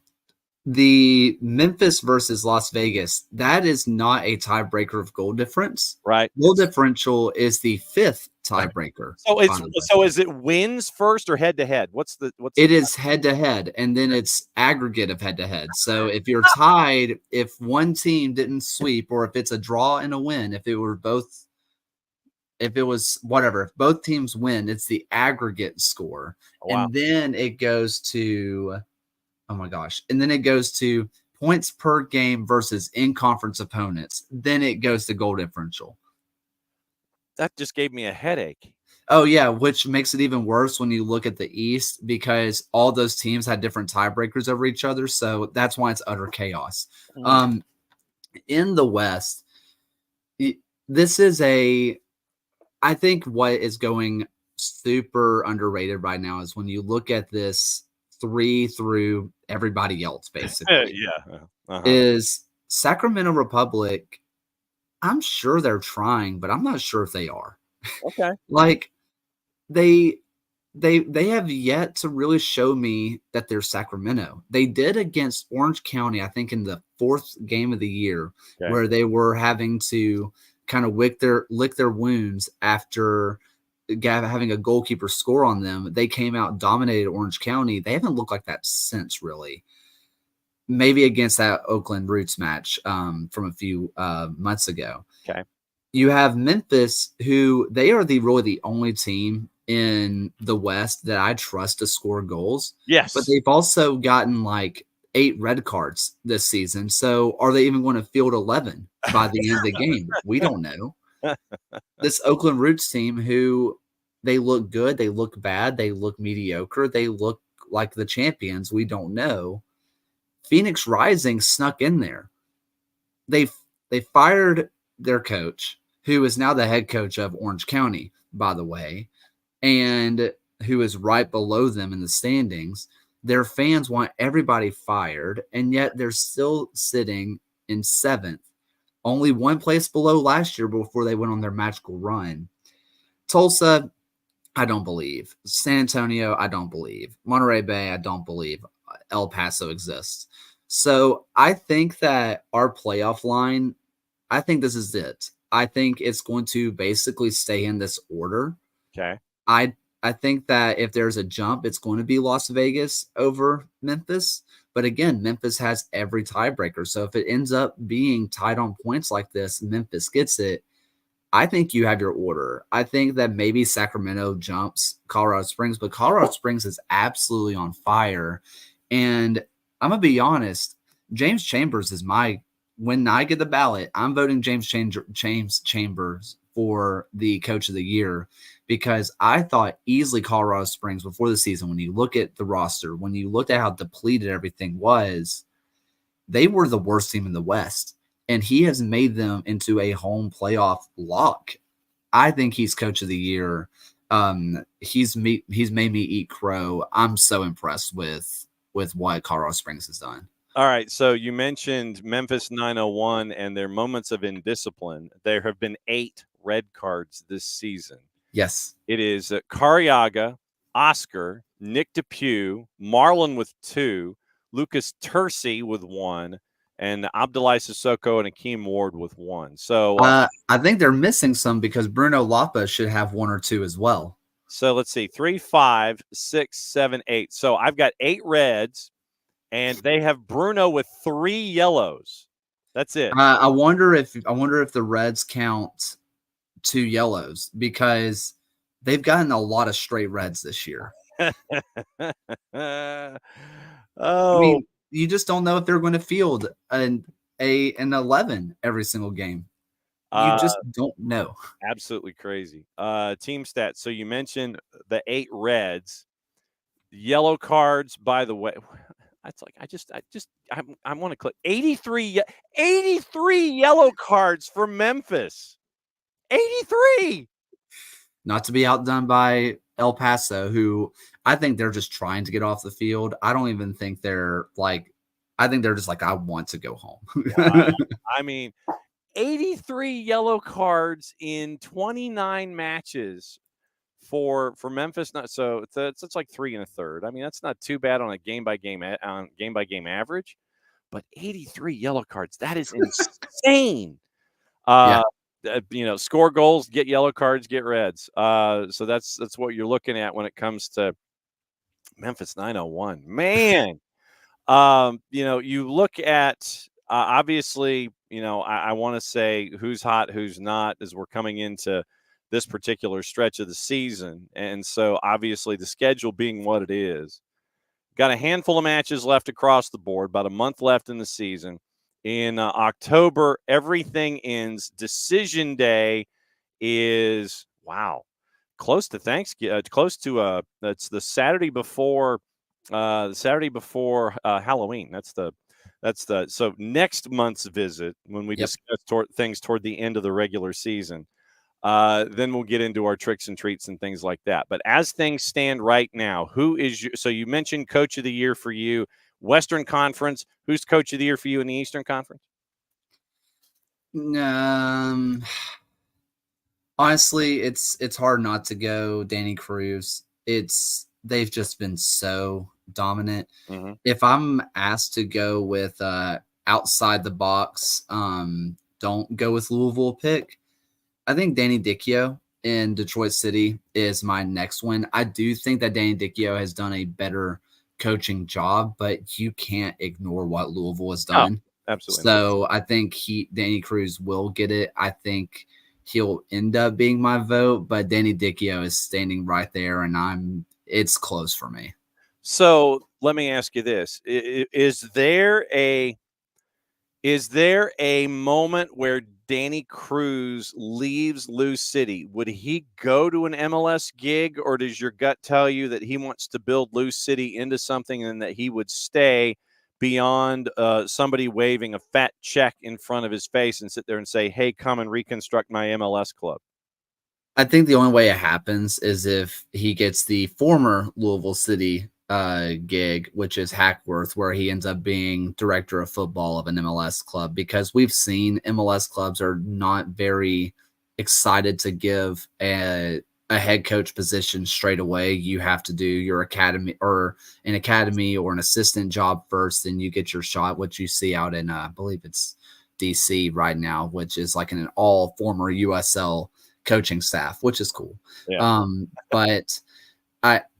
the Memphis versus Las Vegas, that is not a tiebreaker of goal difference. Right. Goal differential is the 5th tiebreaker. So is it wins first or head to head? It is head to head, and then it's aggregate of head to head. So if you're tied, if one team didn't sweep, or if it's a draw and a win, if both teams win, it's the aggregate score. Oh, wow. And then it goes to points per game versus in-conference opponents. Then it goes to goal differential. That just gave me a headache. Oh, yeah, which makes it even worse when you look at the East because all those teams had different tiebreakers over each other. So that's why it's utter chaos. In the West, this is I think what is going super underrated right now is when you look at this 3 through everybody else, basically. Is Sacramento Republic. I'm sure they're trying, but I'm not sure if they are. Okay. Like they have yet to really show me that they're Sacramento. They did against Orange County, I think, in the 4th game of the year, where they were having to kind of lick their wounds after having a goalkeeper score on them. They came out and dominated Orange County. They haven't looked like that since, really. Maybe against that Oakland Roots match from a few months ago. Okay. You have Memphis, who they are really the only team in the West that I trust to score goals. Yes. But they've also gotten like 8 red cards this season. So are they even going to field 11 by the end of the game? We don't know. This Oakland Roots team, who They look good. They look bad. They look mediocre. They look like the champions. We don't know. Phoenix Rising snuck in there. They fired their coach, who is now the head coach of Orange County, by the way, and who is right below them in the standings. Their fans want everybody fired, and yet they're still sitting in 7th, only one place below last year before they went on their magical run. Tulsa, I don't believe. San Antonio, I don't believe. Monterey Bay, I don't believe. El Paso exists. So I think that our playoff line, I think this is it. I think it's going to basically stay in this order. Okay. I think that if there's a jump, it's going to be Las Vegas over Memphis. But again, Memphis has every tiebreaker. So if it ends up being tied on points like this, Memphis gets it. I think you have your order. I think that maybe Sacramento jumps Colorado Springs, but Colorado Springs is absolutely on fire. And I'm going to be honest, James Chambers is when I get the ballot, I'm voting James Chambers for the coach of the year, because I thought easily Colorado Springs before the season, when you look at the roster, when you looked at how depleted everything was, they were the worst team in the West. And he has made them into a home playoff lock. I think he's coach of the year. He's made me eat crow. I'm so impressed with what Colorado Springs has done. All right, so you mentioned Memphis 901 and their moments of indiscipline. There have been 8 red cards this season. Yes. It is Cariaga, Oscar, Nick Depew, Marlon with 2, Lucas Tercy with 1, and Abdoulaye Sissoko and Akeem Ward with 1. So I think they're missing some, because Bruno Lapa should have 1 or 2 as well. So let's see, 3, 5, 6, 7, 8. So I've got 8 reds, and they have Bruno with 3 yellows. That's it. I wonder if the Reds count 2 yellows, because they've gotten a lot of straight reds this year. I mean, you just don't know if they're going to field an 11 every single game. You just don't know. Absolutely crazy. Team stats. So you mentioned the 8 reds, yellow cards. By the way, that's like I want to click 83 yellow cards for Memphis. 83. Not to be outdone by El Paso, who I think they're just trying to get off the field. I don't even think they're like. I think they're just like, I want to go home. Wow. I mean, 83 yellow cards in 29 matches for Memphis. So it's like 3 1/3. I mean, that's not too bad on a game by game average, but 83 yellow cards, that is insane. Yeah. Score goals, get yellow cards, get reds. So that's what you're looking at when it comes to Memphis 901. Man, you look at obviously, I want to say who's hot, who's not, as we're coming into this particular stretch of the season. And so obviously the schedule being what it is, got a handful of matches left across the board, about a month left in the season. In October, everything ends. Decision day is, close to Thanksgiving, that's the Saturday before Halloween. So next month's visit, when we discuss things toward the end of the regular season, then we'll get into our tricks and treats and things like that. But as things stand right now, so you mentioned coach of the year for you, Western Conference. Who's coach of the year for you in the Eastern Conference? Honestly, it's hard not to go Danny Cruz. They've just been so dominant. Mm-hmm. If I'm asked to go with outside the box, don't go with Louisville pick. I think Danny Dichio in Detroit City is my next one. I do think that Danny Dichio has done a better coaching job, but you can't ignore what Louisville has done. Oh, absolutely. So I think Danny Cruz will get it. I think he'll end up being my vote, but Danny Dichio is standing right there, and it's close for me. So let me ask you this. Is there Is there a moment where Danny Cruz leaves Lou City? Would he go to an MLS gig, or does your gut tell you that he wants to build Lou City into something and that he would stay beyond somebody waving a fat check in front of his face and sit there and say, hey, come and reconstruct my MLS club? I think the only way it happens is if he gets the former Louisville City gig, which is Hackworth, where he ends up being director of football of an MLS club, because we've seen MLS clubs are not very excited to give a head coach position straight away. You have to do your academy or an assistant job first, then you get your shot, which you see out in, I believe it's DC right now, which is like an all former USL coaching staff, which is cool. Yeah. But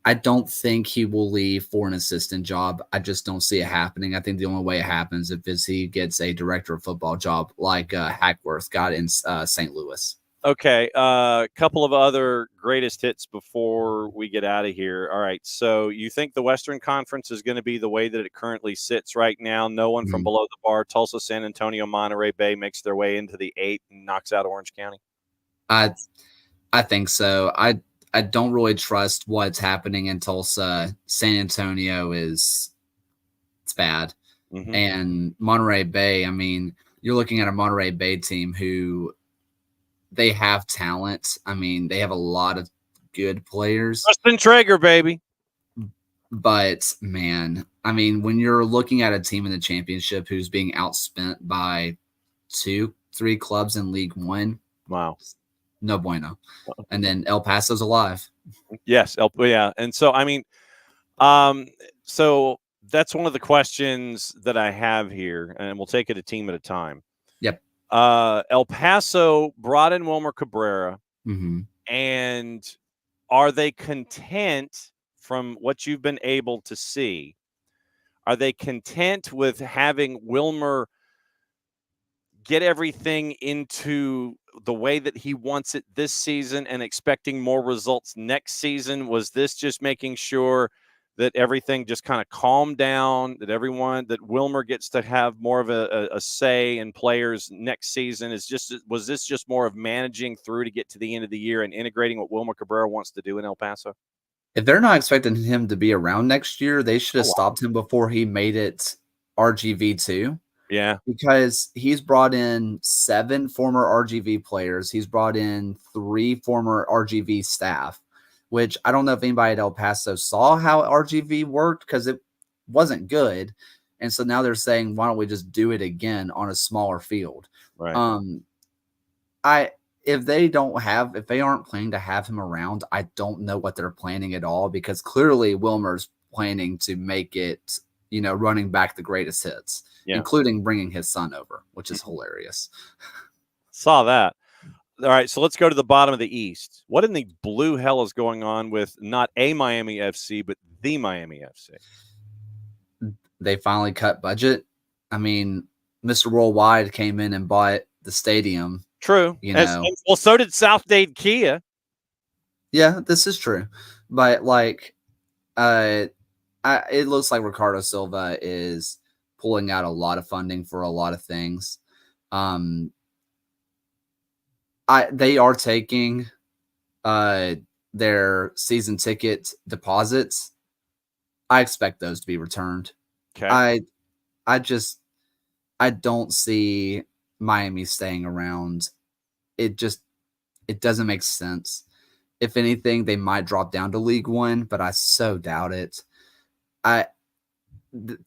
I don't think he will leave for an assistant job. I just don't see it happening. I think the only way it happens is he gets a director of football job like Hackworth got in St. Louis. Okay, a couple of other greatest hits before we get out of here. All right, so you think the Western Conference is going to be the way that it currently sits right now? No one from below the bar. Tulsa, San Antonio, Monterey Bay makes their way into the 8 and knocks out Orange County? I think so. I don't really trust what's happening in Tulsa. San Antonio it's bad. Mm-hmm. And Monterey Bay, I mean, you're looking at a Monterey Bay team who they have talent. I mean, they have a lot of good players. Justin Traeger, baby. But, man, I mean, when you're looking at a team in the championship who's being outspent by 2-3 clubs in League One, wow. No bueno. And then El Paso's alive. Yes. Yeah. And so, I mean, so that's one of the questions that I have here, and we'll take it a team at a time. Yep. El Paso brought in Wilmer Cabrera, and are they content from what you've been able to see? Are they content with having Wilmer get everything into the way that he wants it this season and expecting more results next season? Was this just making sure that everything just kind of calmed down, that Wilmer gets to have more of a say in players next season? Was this just more of managing through to get to the end of the year and integrating what Wilmer Cabrera wants to do in El Paso? If they're not expecting him to be around next year, they should have stopped him before he made it RGV2. Yeah. Because he's brought in 7 former RGV players. He's brought in 3 former RGV staff, which I don't know if anybody at El Paso saw how RGV worked because it wasn't good. And so now they're saying, why don't we just do it again on a smaller field? Right. If they aren't planning to have him around, I don't know what they're planning at all, because clearly Wilmer's planning to make it, running back the greatest hits, including bringing his son over, which is hilarious. Saw that. All right, so let's go to the bottom of the East. What in the blue hell is going on with not a Miami FC, but the Miami FC? They finally cut budget. I mean, Mr. Worldwide came in and bought the stadium. True. Well, so did South Dade Kia. Yeah, this is true. But, it looks like Ricardo Silva is pulling out a lot of funding for a lot of things. They are taking their season ticket deposits. I expect those to be returned. Okay. I don't see Miami staying around. It doesn't make sense. If anything, they might drop down to League One, but I so doubt it.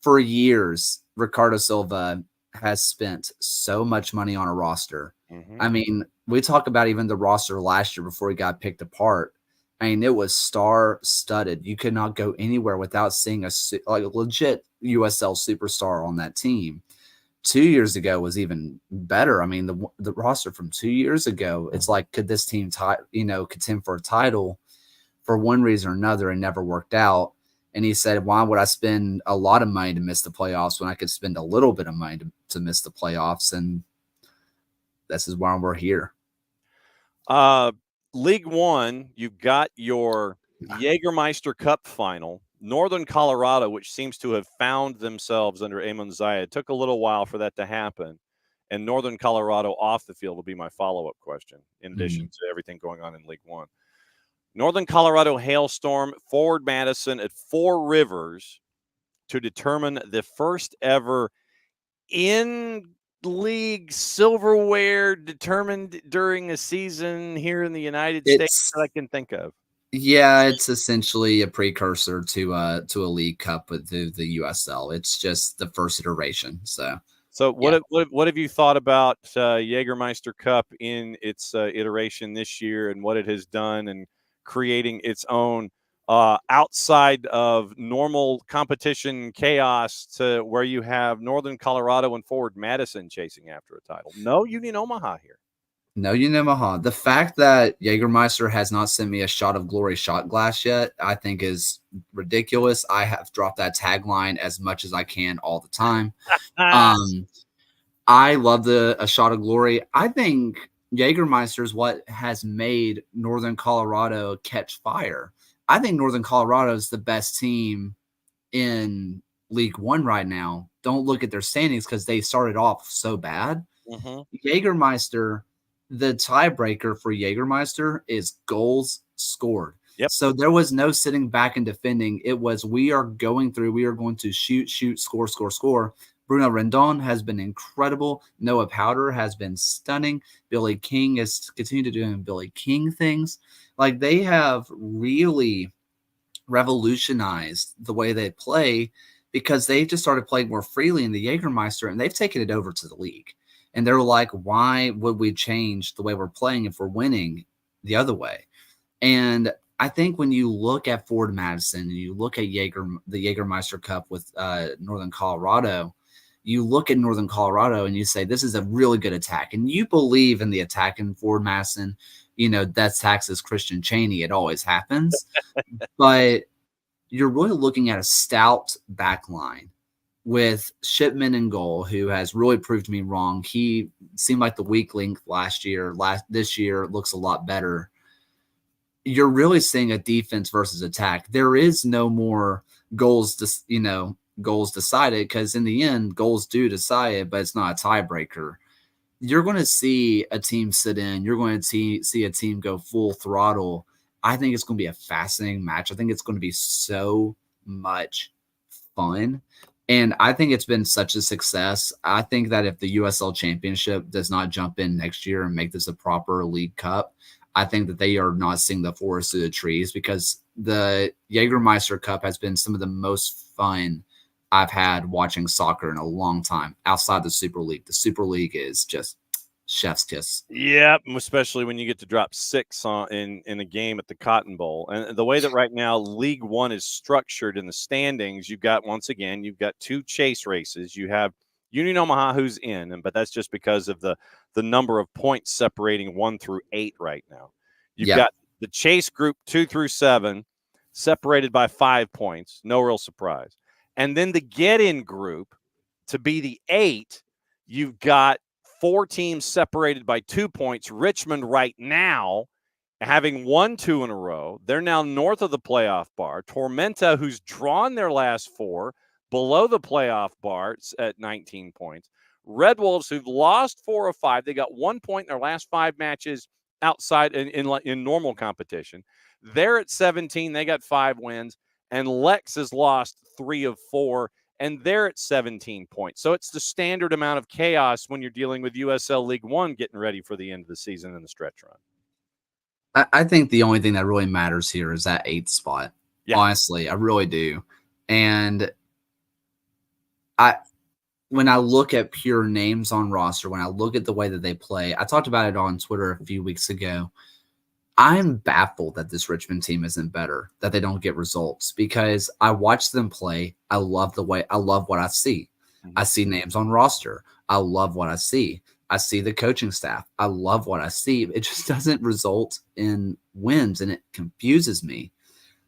For years, Ricardo Silva has spent so much money on a roster. I mean, we talk about even the roster last year before he got picked apart. I mean, it was star-studded. You could not go anywhere without seeing a legit USL superstar on that team. 2 years ago was even better. I mean, the roster from 2 years ago, it's like, could this team contend for a title? For one reason or another, it never worked out. And he said, why would I spend a lot of money to miss the playoffs when I could spend a little bit of money to miss the playoffs? And this is why we're here. League One, you've got your Jägermeister Cup final. Northern Colorado, which seems to have found themselves under Amon Zayed. It took a little while for that to happen. And Northern Colorado off the field will be my follow-up question, in addition to everything going on in League One. Northern Colorado hailstorm, Forward Madison at Four Rivers to determine the first ever in-league silverware determined during a season here in the United States that I can think of. Yeah, it's essentially a precursor to a League Cup with the USL. It's just the first iteration. So what have you thought about Jägermeister Cup in its iteration this year and what it has done and creating its own outside of normal competition chaos to where you have Northern Colorado and Forward Madison chasing after a title? No Union Omaha here. No Union Omaha. The fact that Jägermeister has not sent me a Shot of Glory shot glass yet, I think is ridiculous. I have dropped that tagline as much as I can all the time. I love a Shot of Glory. I think Jägermeister is what has made Northern Colorado catch fire. I think Northern Colorado is the best team in League One right now. Don't look at their standings because they started off so bad. Jägermeister, the tiebreaker for Jägermeister is goals scored. Yep. So there was no sitting back and defending. It was we are going to shoot, score. Bruno Rendon has been incredible. Noah Powder has been stunning. Billy King has continued to do Billy King things. Like, they have really revolutionized the way they play because they just started playing more freely in the Jägermeister, and they've taken it over to the league. And they're like, why would we change the way we're playing if we're winning the other way? And I think when you look at Forward Madison and you look at the Jägermeister Cup with Northern Colorado, you look at Northern Colorado and you say, this is a really good attack. And you believe in the attack in Forward Madison. You know, that's Texas Christian Chaney. It always happens. But you're really looking at a stout back line with Shipman in goal, who has really proved me wrong. He seemed like the weak link last year. This year looks a lot better. You're really seeing a defense versus attack. There is no more goals decided, because in the end, goals do decide it, but it's not a tiebreaker. You're going to see a team sit in. You're going to see a team go full throttle. I think it's going to be a fascinating match. I think it's going to be so much fun. And I think it's been such a success. I think that if the USL Championship does not jump in next year and make this a proper League Cup, I think that they are not seeing the forest through the trees, because the Jägermeister Cup has been some of the most fun I've had watching soccer in a long time outside the Super League. The Super League is just chef's kiss. Yeah, especially when you get to drop 6 in a game at the Cotton Bowl. And the way that right now League One is structured in the standings, you've got 2 chase races. You have Union Omaha, who's in, but that's just because of the number of points separating 1 through 8 right now. You've got the chase group 2 through 7 separated by 5 points. No real surprise. And then the get-in group, to be the 8, you've got 4 teams separated by 2 points. Richmond right now, having won 2 in a row. They're now north of the playoff bar. Tormenta, who's drawn their last 4, below the playoff bar at 19 points. Red Wolves, who've lost 4 of 5. They got 1 point in their last 5 matches outside in normal competition. They're at 17. They got 5 wins. And Lex has lost 3 of 4, and they're at 17 points. So it's the standard amount of chaos when you're dealing with USL League One getting ready for the end of the season and the stretch run. I think the only thing that really matters here is that 8th spot. Yeah. Honestly, I really do. And when I look at pure names on roster, when I look at the way that they play, I talked about it on Twitter a few weeks ago. I'm baffled that this Richmond team isn't better, that they don't get results, because I watch them play. I love what I see. Mm-hmm. I see names on roster. I love what I see. I see the coaching staff. I love what I see. It just doesn't result in wins, and it confuses me.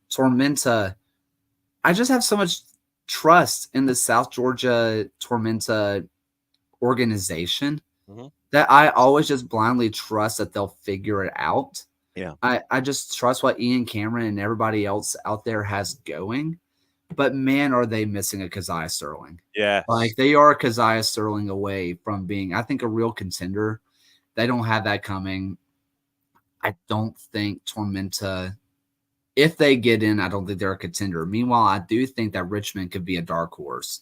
Tormenta, I just have so much trust in the South Georgia Tormenta organization that I always just blindly trust that they'll figure it out. Yeah, I just trust what Ian Cameron and everybody else out there has going. But man, are they missing a Keziah Sterling. Yes. Like, they are Keziah Sterling away from being, I think, a real contender. They don't have that coming. I don't think Tormenta, if they get in, I don't think they're a contender. Meanwhile, I do think that Richmond could be a dark horse.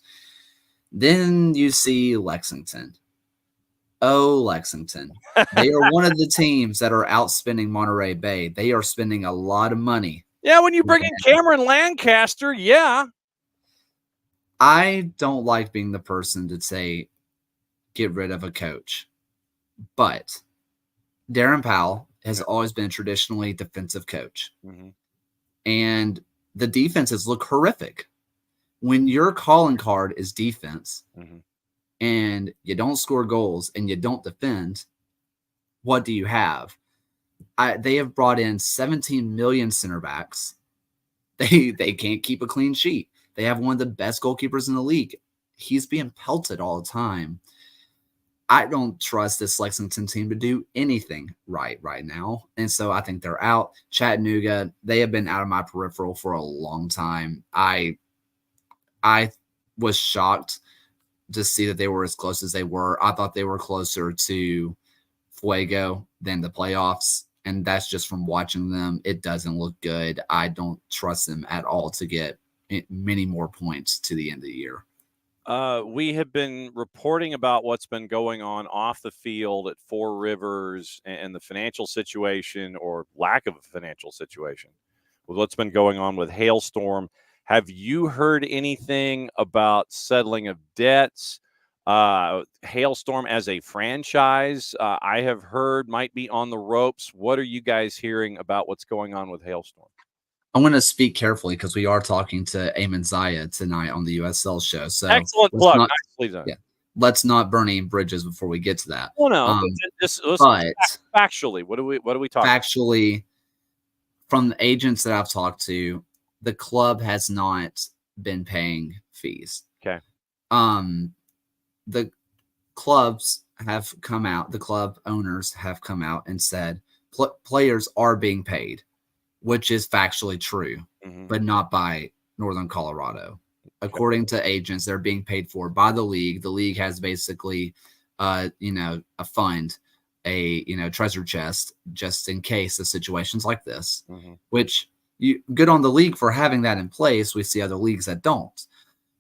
Then you see Lexington. Oh, Lexington. They are one of the teams that are outspending Monterey Bay. They are spending a lot of money. Yeah, when you bring in Cameron Lancaster, yeah. I don't like being the person to say get rid of a coach, but Darren Powell has always been a traditionally defensive coach. Mm-hmm. And the defenses look horrific. When your calling card is defense, mm-hmm. and you don't score goals and you don't defend, what do you have? They have brought in 17 million center backs. They can't keep a clean sheet. They have one of the best goalkeepers in the league. He's being pelted all the time. I don't trust this Lexington team to do anything right now. And so I think they're out. Chattanooga, they have been out of my peripheral for a long time. I was shocked to see that they were as close as they were. I thought they were closer to Fuego than the playoffs, and that's just from watching them. It doesn't look good. I don't trust them at all to get many more points to the end of the year. We have been reporting about what's been going on off the field at Four Rivers and the financial situation or lack of a financial situation with what's been going on with Hailstorm. Have you heard anything about settling of debts? Hailstorm as a franchise, I have heard might be on the ropes. What are you guys hearing about what's going on with Hailstorm? I'm going to speak carefully because we are talking to Eamon Zaya tonight on the USL show. So excellent plug. Nicely done. Yeah, let's not burn any bridges before we get to that. Well, no, but factually, what are we talking? Factually, from the agents that I've talked to, the club has not been paying fees. Okay. The clubs have come out. The club owners have come out and said players are being paid, which is factually true, mm-hmm. but not by Northern Colorado. According to agents, they're being paid for by the league. The league has basically, a fund, a treasure chest, just in case of situations like this, mm-hmm. which good on the league for having that in place. We see other leagues that don't,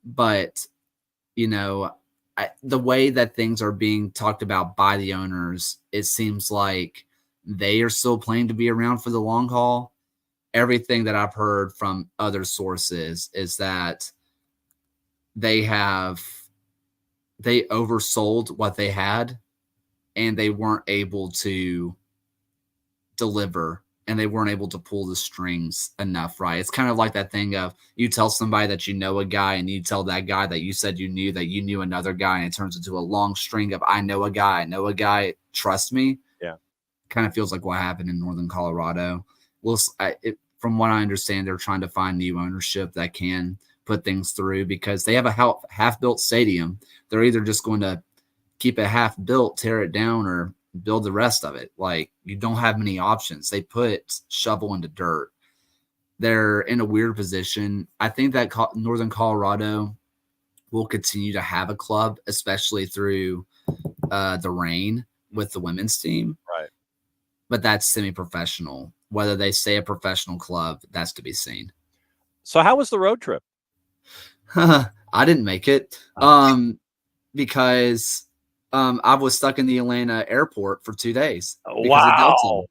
but the way that things are being talked about by the owners, it seems like they are still planning to be around for the long haul. Everything that I've heard from other sources is that they oversold what they had and they weren't able to deliver and they weren't able to pull the strings enough, right? It's kind of like that thing of you tell somebody that you know a guy and you tell that guy that you said you knew another guy, and it turns into a long string of I know a guy, trust me. Yeah. Kind of feels like what happened in Northern Colorado. Well, from what I understand, they're trying to find new ownership that can put things through because they have a half-built stadium. They're either just going to keep it half-built, tear it down, or build the rest of it. Like, you don't have many options. They put shovel into dirt. They're in a weird position. I think that Northern Colorado will continue to have a club, especially through the rain with the women's team. Right. But that's semi-professional. Whether they stay a professional club, that's to be seen. So how was the road trip? I didn't make it because I was stuck in the Atlanta airport for 2 days. Wow.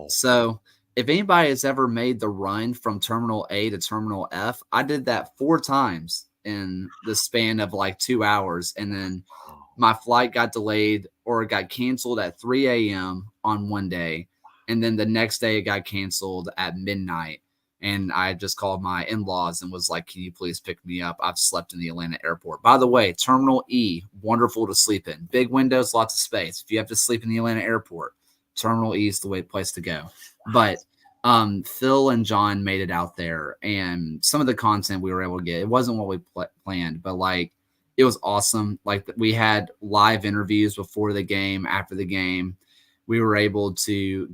So if anybody has ever made the run from Terminal A to Terminal F, I did that 4 times in the span of like 2 hours. And then my flight got delayed or got canceled at 3 a.m. on one day. And then the next day it got canceled at midnight. And I just called my in-laws and was like, can you please pick me up? I've slept in the Atlanta airport. By the way, Terminal E, wonderful to sleep in. Big windows, lots of space. If you have to sleep in the Atlanta airport, Terminal E is the place to go. But Phil and John made it out there. And some of the content we were able to get, it wasn't what we planned, but like it was awesome. Like we had live interviews before the game, after the game. They were able to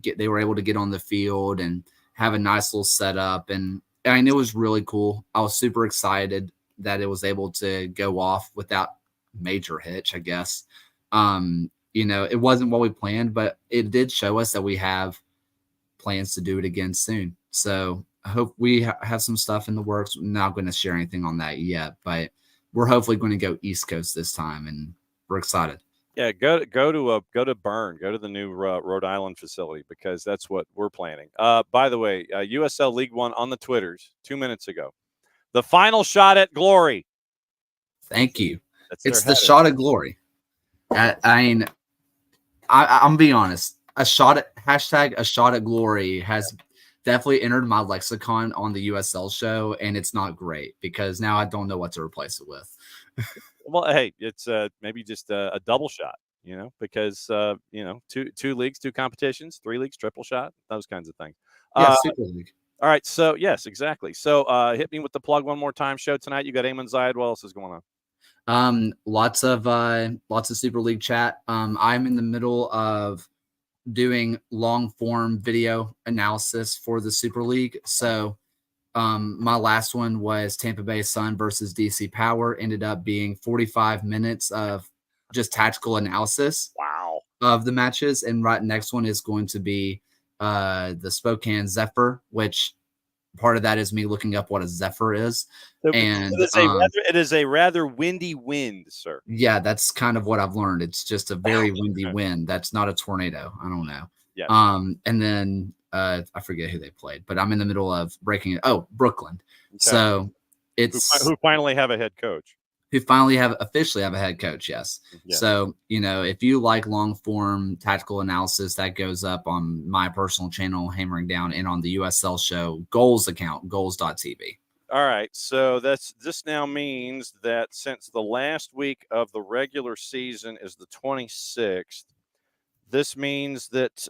get on the field and have a nice little setup, and And it was really cool. I was super excited that it was able to go off without major hitch, I guess. It wasn't what we planned, but it did show us that we have plans to do it again soon. So I hope we have some stuff in the works. I'm not going to share anything on that yet, but we're hopefully going to go East Coast this time, and we're excited. Yeah, go to Bern, go to the new Rhode Island facility, because that's what we're planning. By the way, USL League One on the Twitters 2 minutes ago. The final shot at glory. Thank you. It's the shot at glory. I'm gonna be honest. A shot at glory has definitely entered my lexicon on the USL show, and it's not great because now I don't know what to replace it with. Well, hey, it's maybe just a double shot, because two leagues, two competitions, 3 leagues, triple shot, those kinds of things. Yeah, Super League. All right, so yes, exactly. So hit me with the plug one more time. Show tonight. You got Eamon Zayed. What else is going on? Lots of Super League chat. I'm in the middle of doing long form video analysis for the Super League. So my last one was Tampa Bay Sun versus DC Power. Ended up being 45 minutes of just tactical analysis. Wow. Of the matches. And right next one is going to be the Spokane Zephyr, which part of that is me looking up what a Zephyr is. And it is a rather windy wind, sir. Yeah, that's kind of what I've learned. It's just a very windy wind. That's not a tornado. I don't know. Yeah. And then I forget who they played, but I'm in the middle of breaking it. Oh, Brooklyn. Okay. So it's who finally have a head coach. Who finally officially have a head coach, yes. Yeah. So, if you like long form tactical analysis, that goes up on my personal channel, Hammering Down, and on the USL show Goals account, goals.tv. All right. So this now means that since the last week of the regular season is the 26th, this means that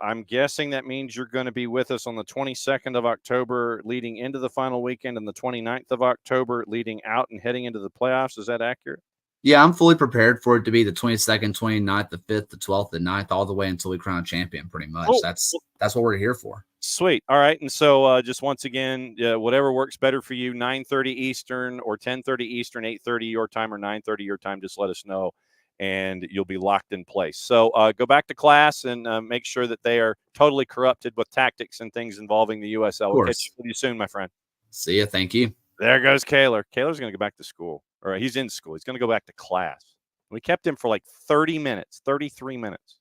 I'm guessing that means you're going to be with us on the 22nd of October leading into the final weekend and the 29th of October leading out and heading into the playoffs. Is that accurate? Yeah, I'm fully prepared for it to be the 22nd, 29th, the 5th, the 12th, the 9th, all the way until we crown a champion, pretty much. Oh. That's what we're here for. Sweet. All right. And so just once again, whatever works better for you, 9:30 Eastern or 10:30 Eastern, 8:30 your time or 9:30 your time, just let us know. And you'll be locked in place. So go back to class and make sure that they are totally corrupted with tactics and things involving the USL. We'll catch you soon, my friend. See ya. Thank you. There goes Kaylor. Kaylor's going to go back to school. Or he's in school. He's going to go back to class. We kept him for like 30 minutes, 33 minutes,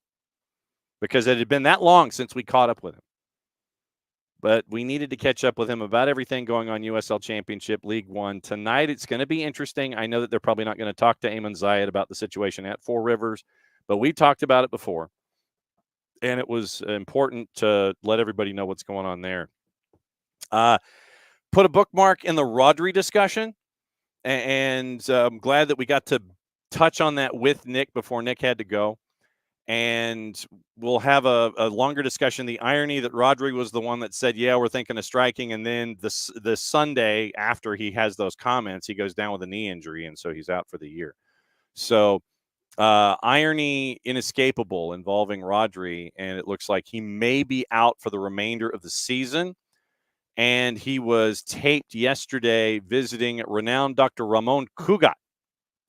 because it had been that long since we caught up with him. But we needed to catch up with him about everything going on USL Championship League One. Tonight, it's going to be interesting. I know that they're probably not going to talk to Eamon Zayed about the situation at Four Rivers, but we talked about it before. And it was important to let everybody know what's going on there. Put a bookmark in the Rodri discussion. And I'm glad that we got to touch on that with Nick before Nick had to go. And we'll have a longer discussion. The irony that Rodri was the one that said, yeah, we're thinking of striking. And then the Sunday after he has those comments, he goes down with a knee injury. And so he's out for the year. So irony inescapable involving Rodri. And it looks like he may be out for the remainder of the season. And he was taped yesterday visiting renowned Dr. Ramon Cugat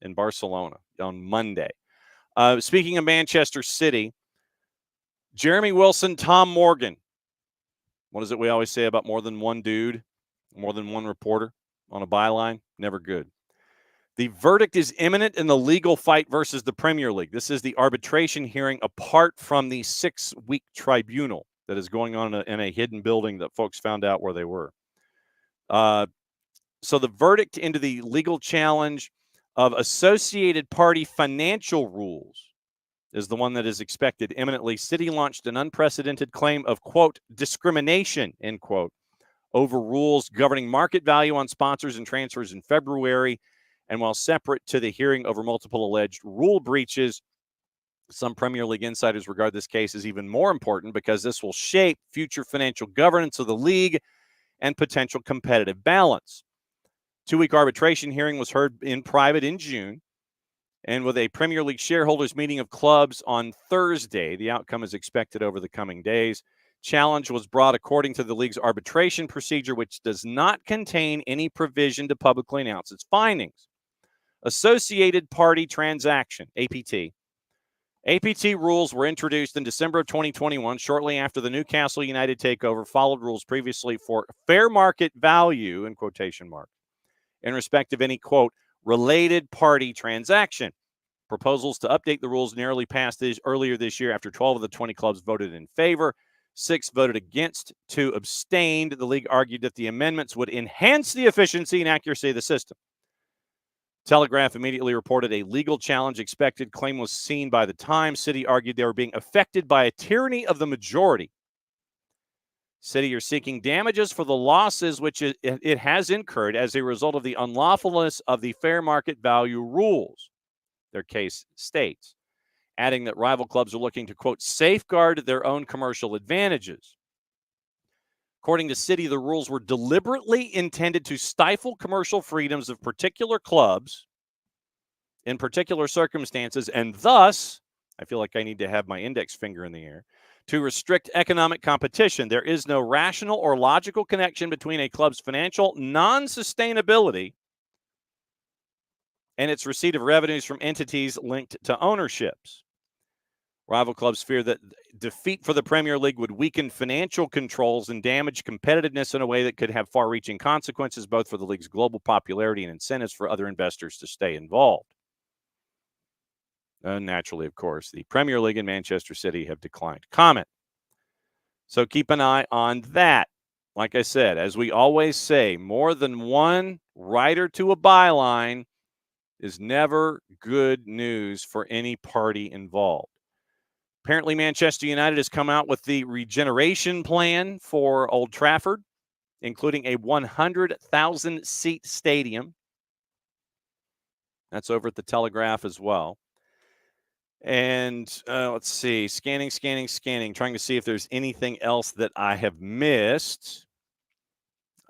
in Barcelona on Monday. Speaking of Manchester City, Jeremy Wilson, Tom Morgan. What is it we always say about more than one dude, more than one reporter on a byline? Never good. The verdict is imminent in the legal fight versus the Premier League. This is the arbitration hearing apart from the 6-week tribunal that is going on in a hidden building that folks found out where they were. So the verdict into the legal challenge of associated party financial rules is the one that is expected imminently. City launched an unprecedented claim of, quote, discrimination, end quote, over rules governing market value on sponsors and transfers in February. And while separate to the hearing over multiple alleged rule breaches, some Premier League insiders regard this case as even more important because this will shape future financial governance of the league and potential competitive balance. 2-week arbitration hearing was heard in private in June, and with a Premier League shareholders meeting of clubs on Thursday, the outcome is expected over the coming days. challenge was brought according to the league's arbitration procedure, which does not contain any provision to publicly announce its findings. Associated Party Transaction, APT. APT rules were introduced in December of 2021, shortly after the Newcastle United takeover, followed rules previously for fair market value, in quotation marks, in respect of any, quote, related party transaction. Proposals to update the rules nearly passed earlier this year after 12 of the 20 clubs voted in favor. 6 voted against, 2 abstained. The league argued that the amendments would enhance the efficiency and accuracy of the system. Telegraph immediately reported a legal challenge expected. Claim was seen by the Times. City argued they were being affected by a tyranny of the majority. City are seeking damages for the losses which it has incurred as a result of the unlawfulness of the fair market value rules, their case states, adding that rival clubs are looking to, quote, safeguard their own commercial advantages. According to City, the rules were deliberately intended to stifle commercial freedoms of particular clubs in particular circumstances, and thus, I feel like I need to have my index finger in the air, to restrict economic competition. There is no rational or logical connection between a club's financial non-sustainability and its receipt of revenues from entities linked to ownerships. Rival clubs fear that defeat for the Premier League would weaken financial controls and damage competitiveness in a way that could have far-reaching consequences, both for the league's global popularity and incentives for other investors to stay involved. Naturally, of course, the Premier League and Manchester City have declined comment. So keep an eye on that. Like I said, as we always say, more than one rider to a byline is never good news for any party involved. Apparently, Manchester United has come out with the regeneration plan for Old Trafford, including a 100,000-seat stadium. That's over at the Telegraph as well. And let's see, scanning, trying to see if there's anything else that I have missed.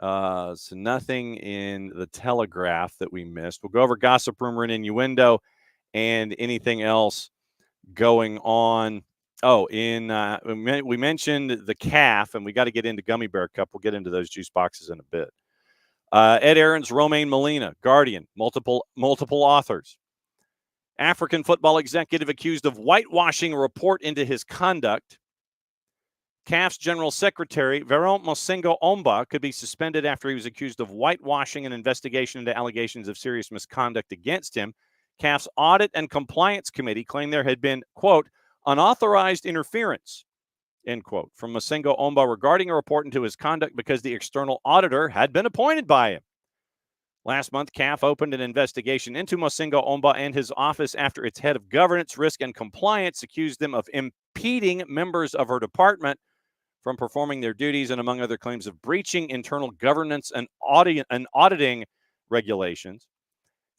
So nothing in the Telegraph that we missed. We'll go over gossip, rumor, and innuendo and anything else going on. Oh, we mentioned the calf, and we got to get into Gummy Bear Cup. We'll get into those juice boxes in a bit. Ed Aarons, Romain Molina, Guardian, multiple authors. African football executive accused of whitewashing a report into his conduct. CAF's General Secretary, Veron Mosengo Omba, could be suspended after he was accused of whitewashing an investigation into allegations of serious misconduct against him. CAF's Audit and Compliance Committee claimed there had been, quote, unauthorized interference, end quote, from Mosengo Omba regarding a report into his conduct because the external auditor had been appointed by him. Last month, CAF opened an investigation into Mosengo Omba and his office after its head of governance, risk, and compliance accused them of impeding members of her department from performing their duties and, among other claims, of breaching internal governance and auditing regulations.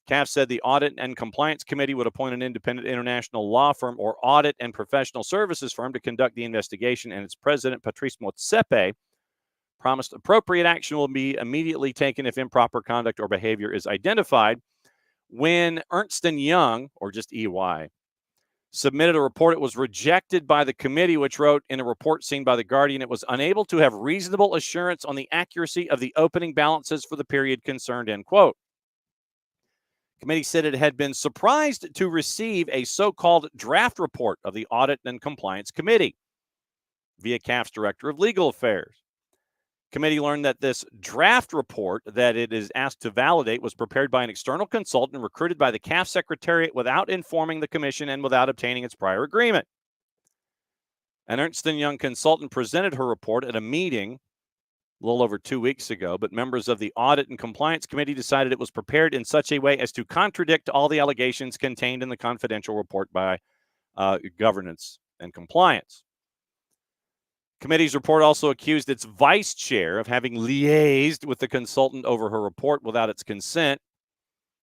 CAF said the Audit and Compliance Committee would appoint an independent international law firm or audit and professional services firm to conduct the investigation, and its president, Patrice Motsepe, promised appropriate action will be immediately taken if improper conduct or behavior is identified. When Ernst & Young, or just EY, submitted a report, it was rejected by the committee, which wrote in a report seen by The Guardian, it was unable to have reasonable assurance on the accuracy of the opening balances for the period concerned, end quote. Committee said it had been surprised to receive a so-called draft report of the Audit and Compliance Committee via CAF's Director of Legal Affairs. Committee learned that this draft report that it is asked to validate was prepared by an external consultant recruited by the CAF Secretariat without informing the Commission and without obtaining its prior agreement. An Ernst & Young consultant presented her report at a meeting a little over 2 weeks ago, but members of the Audit and Compliance Committee decided it was prepared in such a way as to contradict all the allegations contained in the confidential report by Governance and Compliance. Committee's report also accused its vice chair of having liaised with the consultant over her report without its consent.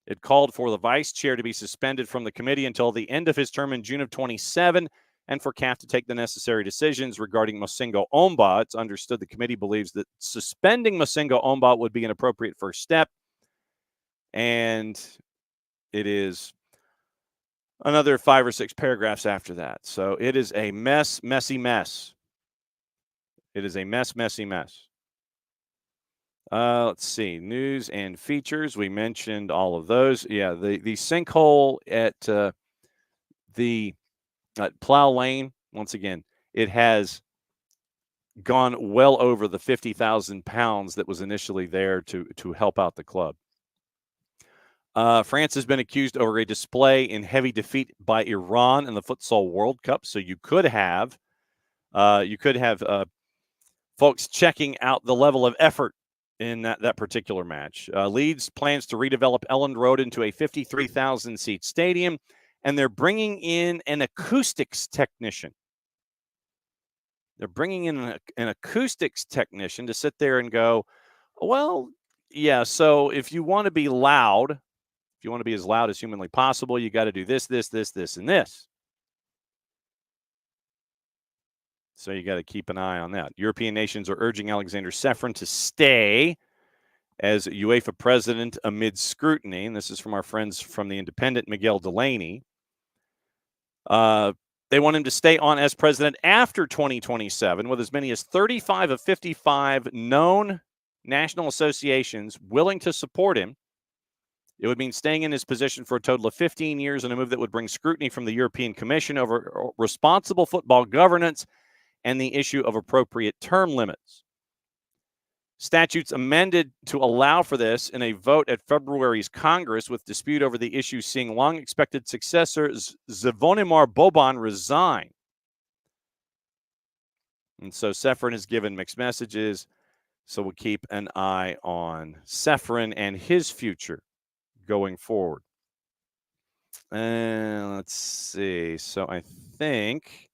It called for the vice chair to be suspended from the committee until the end of his term in June of 27, and for CAF to take the necessary decisions regarding Mosengo Omba. It's understood the committee believes that suspending Mosengo Omba would be an appropriate first step, and it is another 5 or 6 paragraphs after that. So it is a messy mess. It is a messy mess. Let's see. News and features. We mentioned all of those. Yeah, the sinkhole at the Plow Lane, once again, it has gone well over the 50,000 pounds that was initially there to help out the club. France has been accused over a display in heavy defeat by Iran in the Futsal World Cup. So you could have folks checking out the level of effort in that particular match. Leeds plans to redevelop Elland Road into a 53,000 seat stadium, and they're bringing in an acoustics technician. They're bringing in an acoustics technician to sit there and go, well, yeah, so if you want to be loud, if you want to be as loud as humanly possible, you got to do this, and this. So you got to keep an eye on that. European nations are urging Alexander Sefrin to stay as UEFA president amid scrutiny. And this is from our friends from The Independent, Miguel Delaney. They want him to stay on as president after 2027, with as many as 35 of 55 known national associations willing to support him. It would mean staying in his position for a total of 15 years in a move that would bring scrutiny from the European Commission over responsible football governance and the issue of appropriate term limits. Statutes amended to allow for this in a vote at February's Congress, with dispute over the issue seeing long-expected successor Zvonimir Boban resign. And so Sefrin has given mixed messages, so we'll keep an eye on Sefrin and his future going forward. And let's see. So I think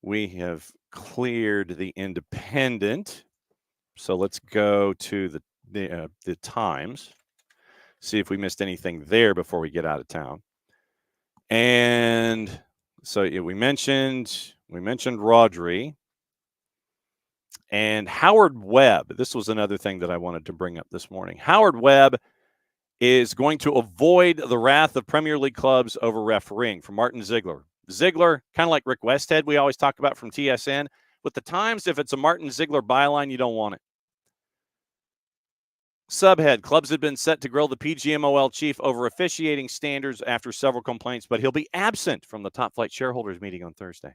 we have cleared the Independent. So let's go to the Times, see if we missed anything there before we get out of town. And so we mentioned Rodri and Howard Webb. This was another thing that I wanted to bring up this morning. Howard Webb is going to avoid the wrath of Premier League clubs over refereeing, from Martin Ziegler. Ziegler, kind of like Rick Westhead, we always talk about from TSN. With the Times, if it's a Martin Ziegler byline, you don't want it. Subhead, clubs had been set to grill the PGMOL chief over officiating standards after several complaints, but he'll be absent from the Top Flight shareholders meeting on Thursday.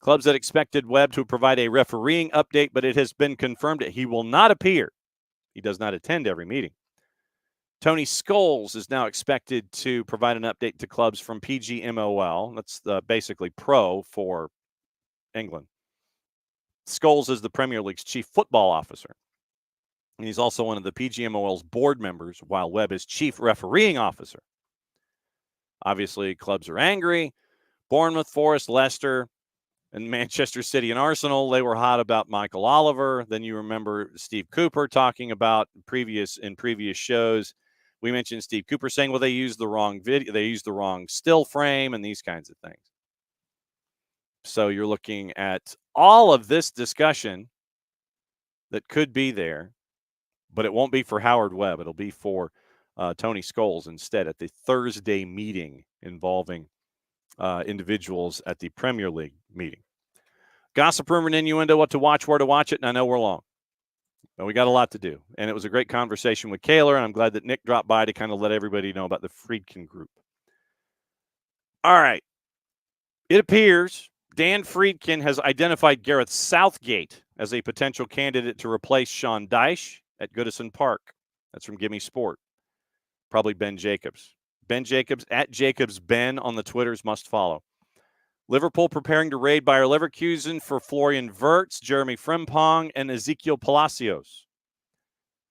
Clubs had expected Webb to provide a refereeing update, but it has been confirmed that he will not appear. He does not attend every meeting. Tony Scholes is now expected to provide an update to clubs from PGMOL. That's basically pro for England. Scholes is the Premier League's chief football officer. And he's also one of the PGMOL's board members, while Webb is chief refereeing officer. Obviously, clubs are angry. Bournemouth, Forest, Leicester, and Manchester City and Arsenal, they were hot about Michael Oliver. Then you remember Steve Cooper talking about in previous shows. We mentioned Steve Cooper saying, well, they used the wrong video, they used the wrong still frame and these kinds of things. So you're looking at all of this discussion that could be there, but it won't be for Howard Webb. It'll be for Tony Scholes instead at the Thursday meeting involving individuals at the Premier League meeting. Gossip, rumor, and innuendo, what to watch, where to watch it, and I know we're long. But we got a lot to do. And it was a great conversation with Kaylor, and I'm glad that Nick dropped by to kind of let everybody know about the Friedkin Group. All right. It appears Dan Friedkin has identified Gareth Southgate as a potential candidate to replace Sean Dyche at Goodison Park. That's from Gimme Sport. Probably Ben Jacobs. Ben Jacobs at Jacobs Ben on the Twitters, must follow. Liverpool preparing to raid Bayer Leverkusen for Florian Wirtz, Jeremy Frimpong, and Ezekiel Palacios.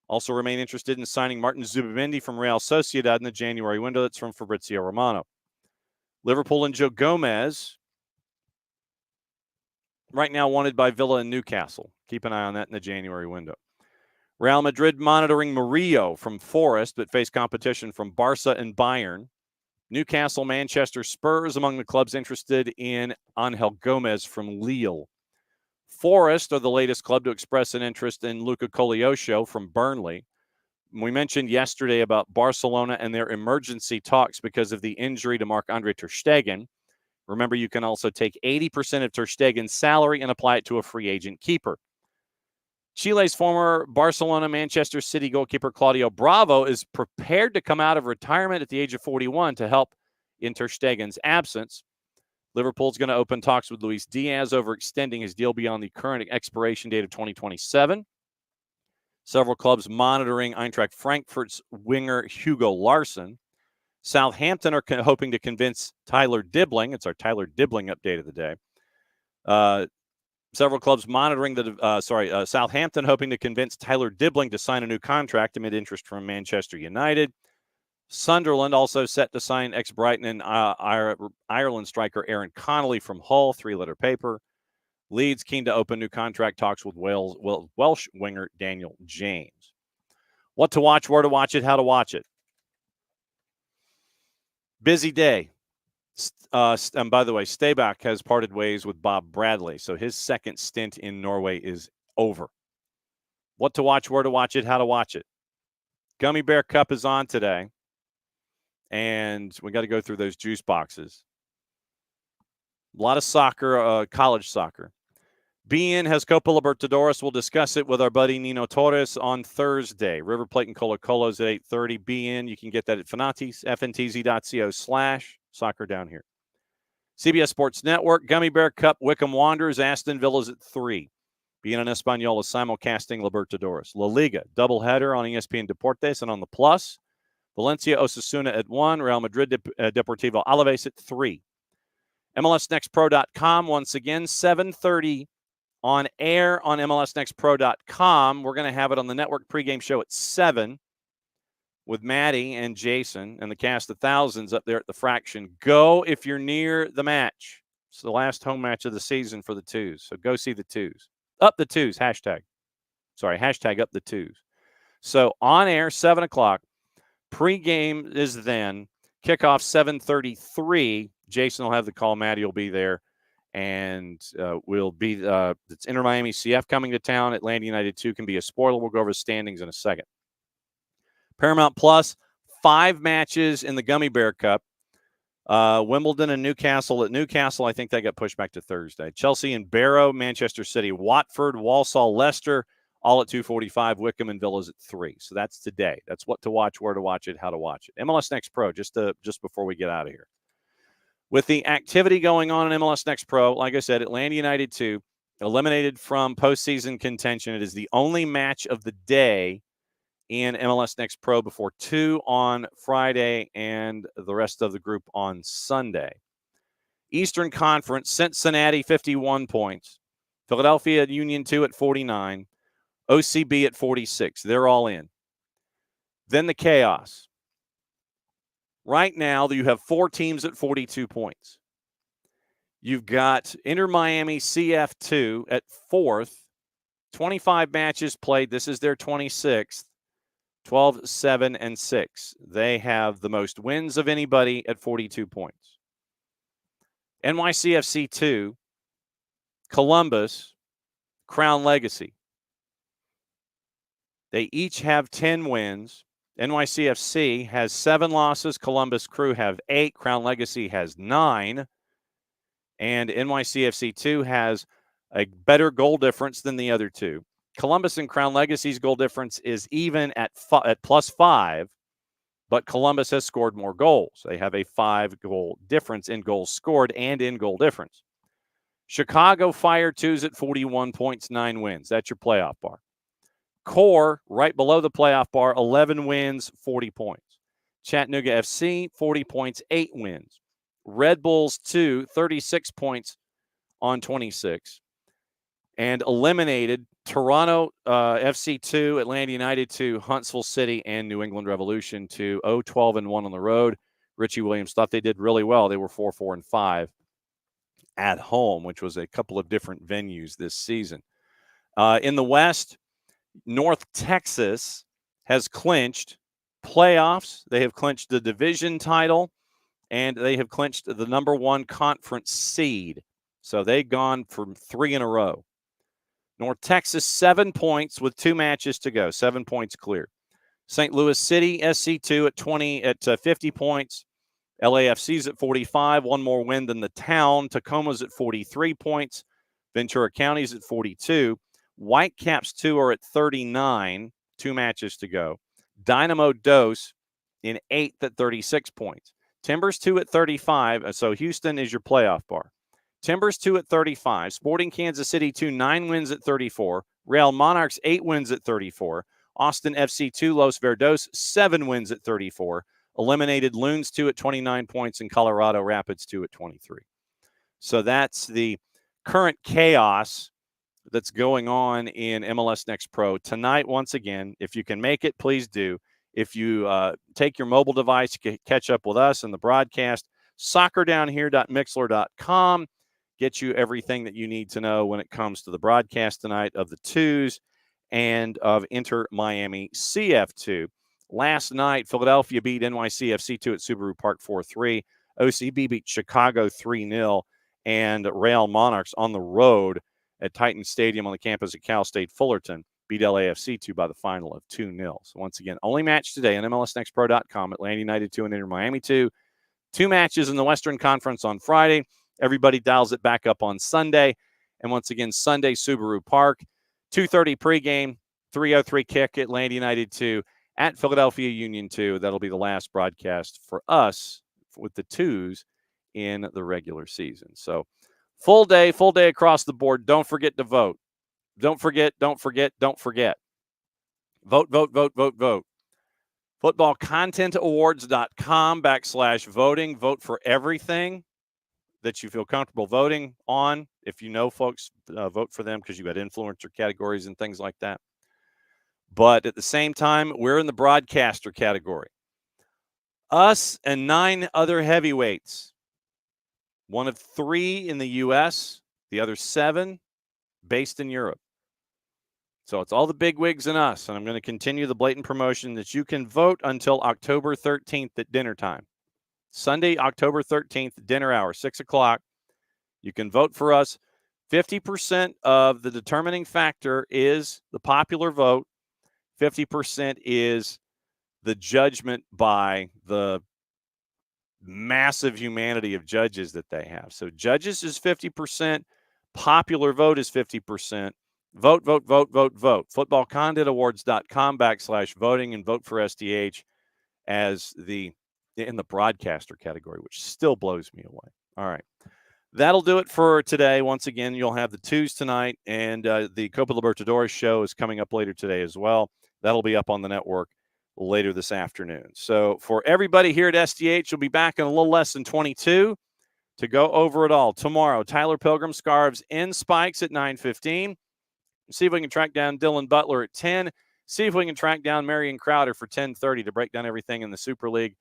Also remain interested in signing Martin Zubimendi from Real Sociedad in the January window. That's from Fabrizio Romano. Liverpool and Joe Gomez, right now wanted by Villa and Newcastle. Keep an eye on that in the January window. Real Madrid monitoring Murillo from Forest, but face competition from Barca and Bayern. Newcastle, Manchester, Spurs among the clubs interested in Angel Gomez from Lille. Forest are the latest club to express an interest in Luca Koleosho from Burnley. We mentioned yesterday about Barcelona and their emergency talks because of the injury to Marc-Andre ter Stegen. Remember, you can also take 80% of Ter Stegen's salary and apply it to a free agent keeper. Chile's former Barcelona, Manchester City goalkeeper Claudio Bravo is prepared to come out of retirement at the age of 41 to help in Ter Stegen's absence. Liverpool's going to open talks with Luis Diaz over extending his deal beyond the current expiration date of 2027. Several clubs monitoring Eintracht Frankfurt's winger Hugo Larsson. Southampton are hoping to convince Tyler Dibbling. It's our Tyler Dibbling update of the day. Several clubs monitoring Southampton hoping to convince Tyler Dibbling to sign a new contract amid interest from Manchester United. Sunderland also set to sign ex-Brighton and Ireland striker Aaron Connolly from Hull, three-letter paper. Leeds keen to open new contract talks with Welsh winger Daniel James. What to watch, where to watch it, how to watch it. Busy day. And by the way, Stabæk has parted ways with Bob Bradley, so his second stint in Norway is over. What to watch, where to watch it, how to watch it. Gummy Bear Cup is on today, and we got to go through those juice boxes. A lot of soccer, college soccer. BN has Copa Libertadores. We'll discuss it with our buddy Nino Torres on Thursday. River Plate and Colo-Colo's at 8:30. BN, you can get that at fntz.co/soccer down here. CBS Sports Network, Gummy Bear Cup, Wickham Wanderers, Aston Villa's at 3. BN en Español is simulcasting Libertadores. La Liga, doubleheader on ESPN Deportes and on the Plus. Valencia Osasuna at 1. Real Madrid Deportivo Alaves at 3. MLSNextPro.com, once again, 7:30 on air on MLSNextPro.com. We're going to have it on the network pregame show at 7 with Maddie and Jason and the cast of thousands up there at the Fraction. Go if you're near the match. It's the last home match of the season for the Twos, so go see the Twos. Up the Twos, hashtag up the Twos. So on air, 7 o'clock. Pregame is then. Kickoff 7:33. Jason will have the call. Maddie will be there. And we'll be it's Inter Miami CF coming to town. Atlanta United 2 can be a spoiler. We'll go over the standings in a second. Paramount Plus, 5 matches in the Gummy Bear Cup. Wimbledon and Newcastle. At Newcastle, I think they got pushed back to Thursday. Chelsea and Barrow, Manchester City, Watford, Walsall, Leicester, all at 2:45. Wickham and Villas at 3. So that's today. That's what to watch, where to watch it, how to watch it. MLS Next Pro, just before we get out of here. With the activity going on in MLS Next Pro, like I said, Atlanta United 2, eliminated from postseason contention. It is the only match of the day in MLS Next Pro before 2 on Friday and the rest of the group on Sunday. Eastern Conference, Cincinnati, 51 points. Philadelphia Union 2 at 49. OCB at 46. They're all in. Then the chaos. Right now, you have 4 teams at 42 points. You've got Inter Miami CF2 at 4th. 25 matches played. This is their 26th. 12, 7, and 6. They have the most wins of anybody at 42 points. NYCFC 2, Columbus, Crown Legacy. They each have 10 wins. NYCFC has 7 losses. Columbus Crew have 8. Crown Legacy has 9. And NYCFC 2 has a better goal difference than the other two. Columbus and Crown Legacy's goal difference is even at +5, but Columbus has scored more goals. They have a 5-goal difference in goals scored and in goal difference. Chicago Fire 2's at 41 points, 9 wins. That's your playoff bar. Core, right below the playoff bar, 11 wins, 40 points. Chattanooga FC, 40 points, 8 wins. Red Bulls 2, 36 points on 26. And eliminated Toronto FC 2, Atlanta United 2, Huntsville City, and New England Revolution 2, 0-12-1 on the road. Richie Williams thought they did really well. They were 4-4-5 at home, which was a couple of different venues this season. In the West, North Texas has clinched playoffs. They have clinched the division title, and they have clinched the number 1 conference seed. So they've gone from 3 in a row. North Texas, 7 points with 2 matches to go. 7 points clear. St. Louis City, SC2 at 50 points. LAFC's at 45, one more win than the Town. Tacoma's at 43 points. Ventura County's at 42. Whitecaps 2 are at 39, 2 matches to go. Dynamo Dos in 8th at 36 points. Timbers 2 at 35, so Houston is your playoff bar. Timbers 2 at 35. Sporting Kansas City 2, 9 wins at 34. Real Monarchs 8 wins at 34. Austin FC 2, Los Verdos 7 wins at 34. Eliminated Loons 2 at 29 points and Colorado Rapids 2 at 23. So that's the current chaos that's going on in MLS Next Pro. Tonight, once again, if you can make it, please do. If you take your mobile device, catch up with us and the broadcast, soccerdownhere.mixler.com. Get you everything that you need to know when it comes to the broadcast tonight of the twos and of Inter Miami CF2. Last night, Philadelphia beat NYCFC2 at Subaru Park 4-3. OCB beat Chicago 3-0. And Real Monarchs on the road at Titan Stadium on the campus at Cal State Fullerton beat LAFC2 by the final of 2-0. So once again, only match today on MLSNextPro.com. Atlanta United 2 and Inter Miami 2. 2 matches in the Western Conference on Friday. Everybody dials it back up on Sunday. And once again, Sunday, Subaru Park. 2:30 pregame, 3:03 kick, Atlanta United 2 at Philadelphia Union 2. That'll be the last broadcast for us with the twos in the regular season. So full day across the board. Don't forget to vote. Don't forget. Vote. Footballcontentawards.com/voting. Vote for everything that you feel comfortable voting on. If you know folks, vote for them because you got influencer categories and things like that. But at the same time, we're in the broadcaster category. Us and 9 other heavyweights. One of 3 in the U.S., the other 7 based in Europe. So it's all the bigwigs and us, and I'm going to continue the blatant promotion that you can vote until October 13th at dinner time. Sunday, October 13th, dinner hour, 6 o'clock. You can vote for us. 50% of the determining factor is the popular vote. 50% is the judgment by the massive humanity of judges that they have. So judges is 50%. Popular vote is 50%. Vote. Footballcontentawards.com/voting and vote for SDH as in the broadcaster category, which still blows me away. All right. That'll do it for today. Once again, you'll have the twos tonight, and the Copa Libertadores show is coming up later today as well. That'll be up on the network later this afternoon. So for everybody here at SDH, you'll be back in a little less than 22 to go over it all. Tomorrow, Tyler Pilgrim Scarves in Spikes at 9:15. See if we can track down Dylan Butler at 10. See if we can track down Marion Crowder for 10:30 to break down everything in the Super League,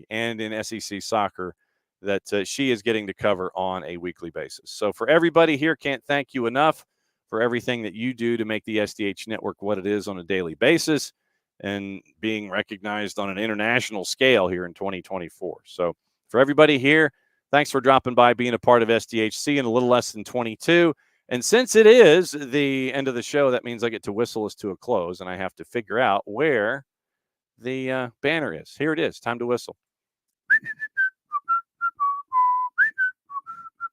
and in SEC soccer that she is getting to cover on a weekly basis. So for everybody here, can't thank you enough for everything that you do to make the SDH network what it is on a daily basis and being recognized on an international scale here in 2024. So for everybody here, thanks for dropping by, being a part of SDHC in a little less than 22. And since it is the end of the show, that means I get to whistle us to a close, and I have to figure out where the banner is. Here it is. Time to whistle.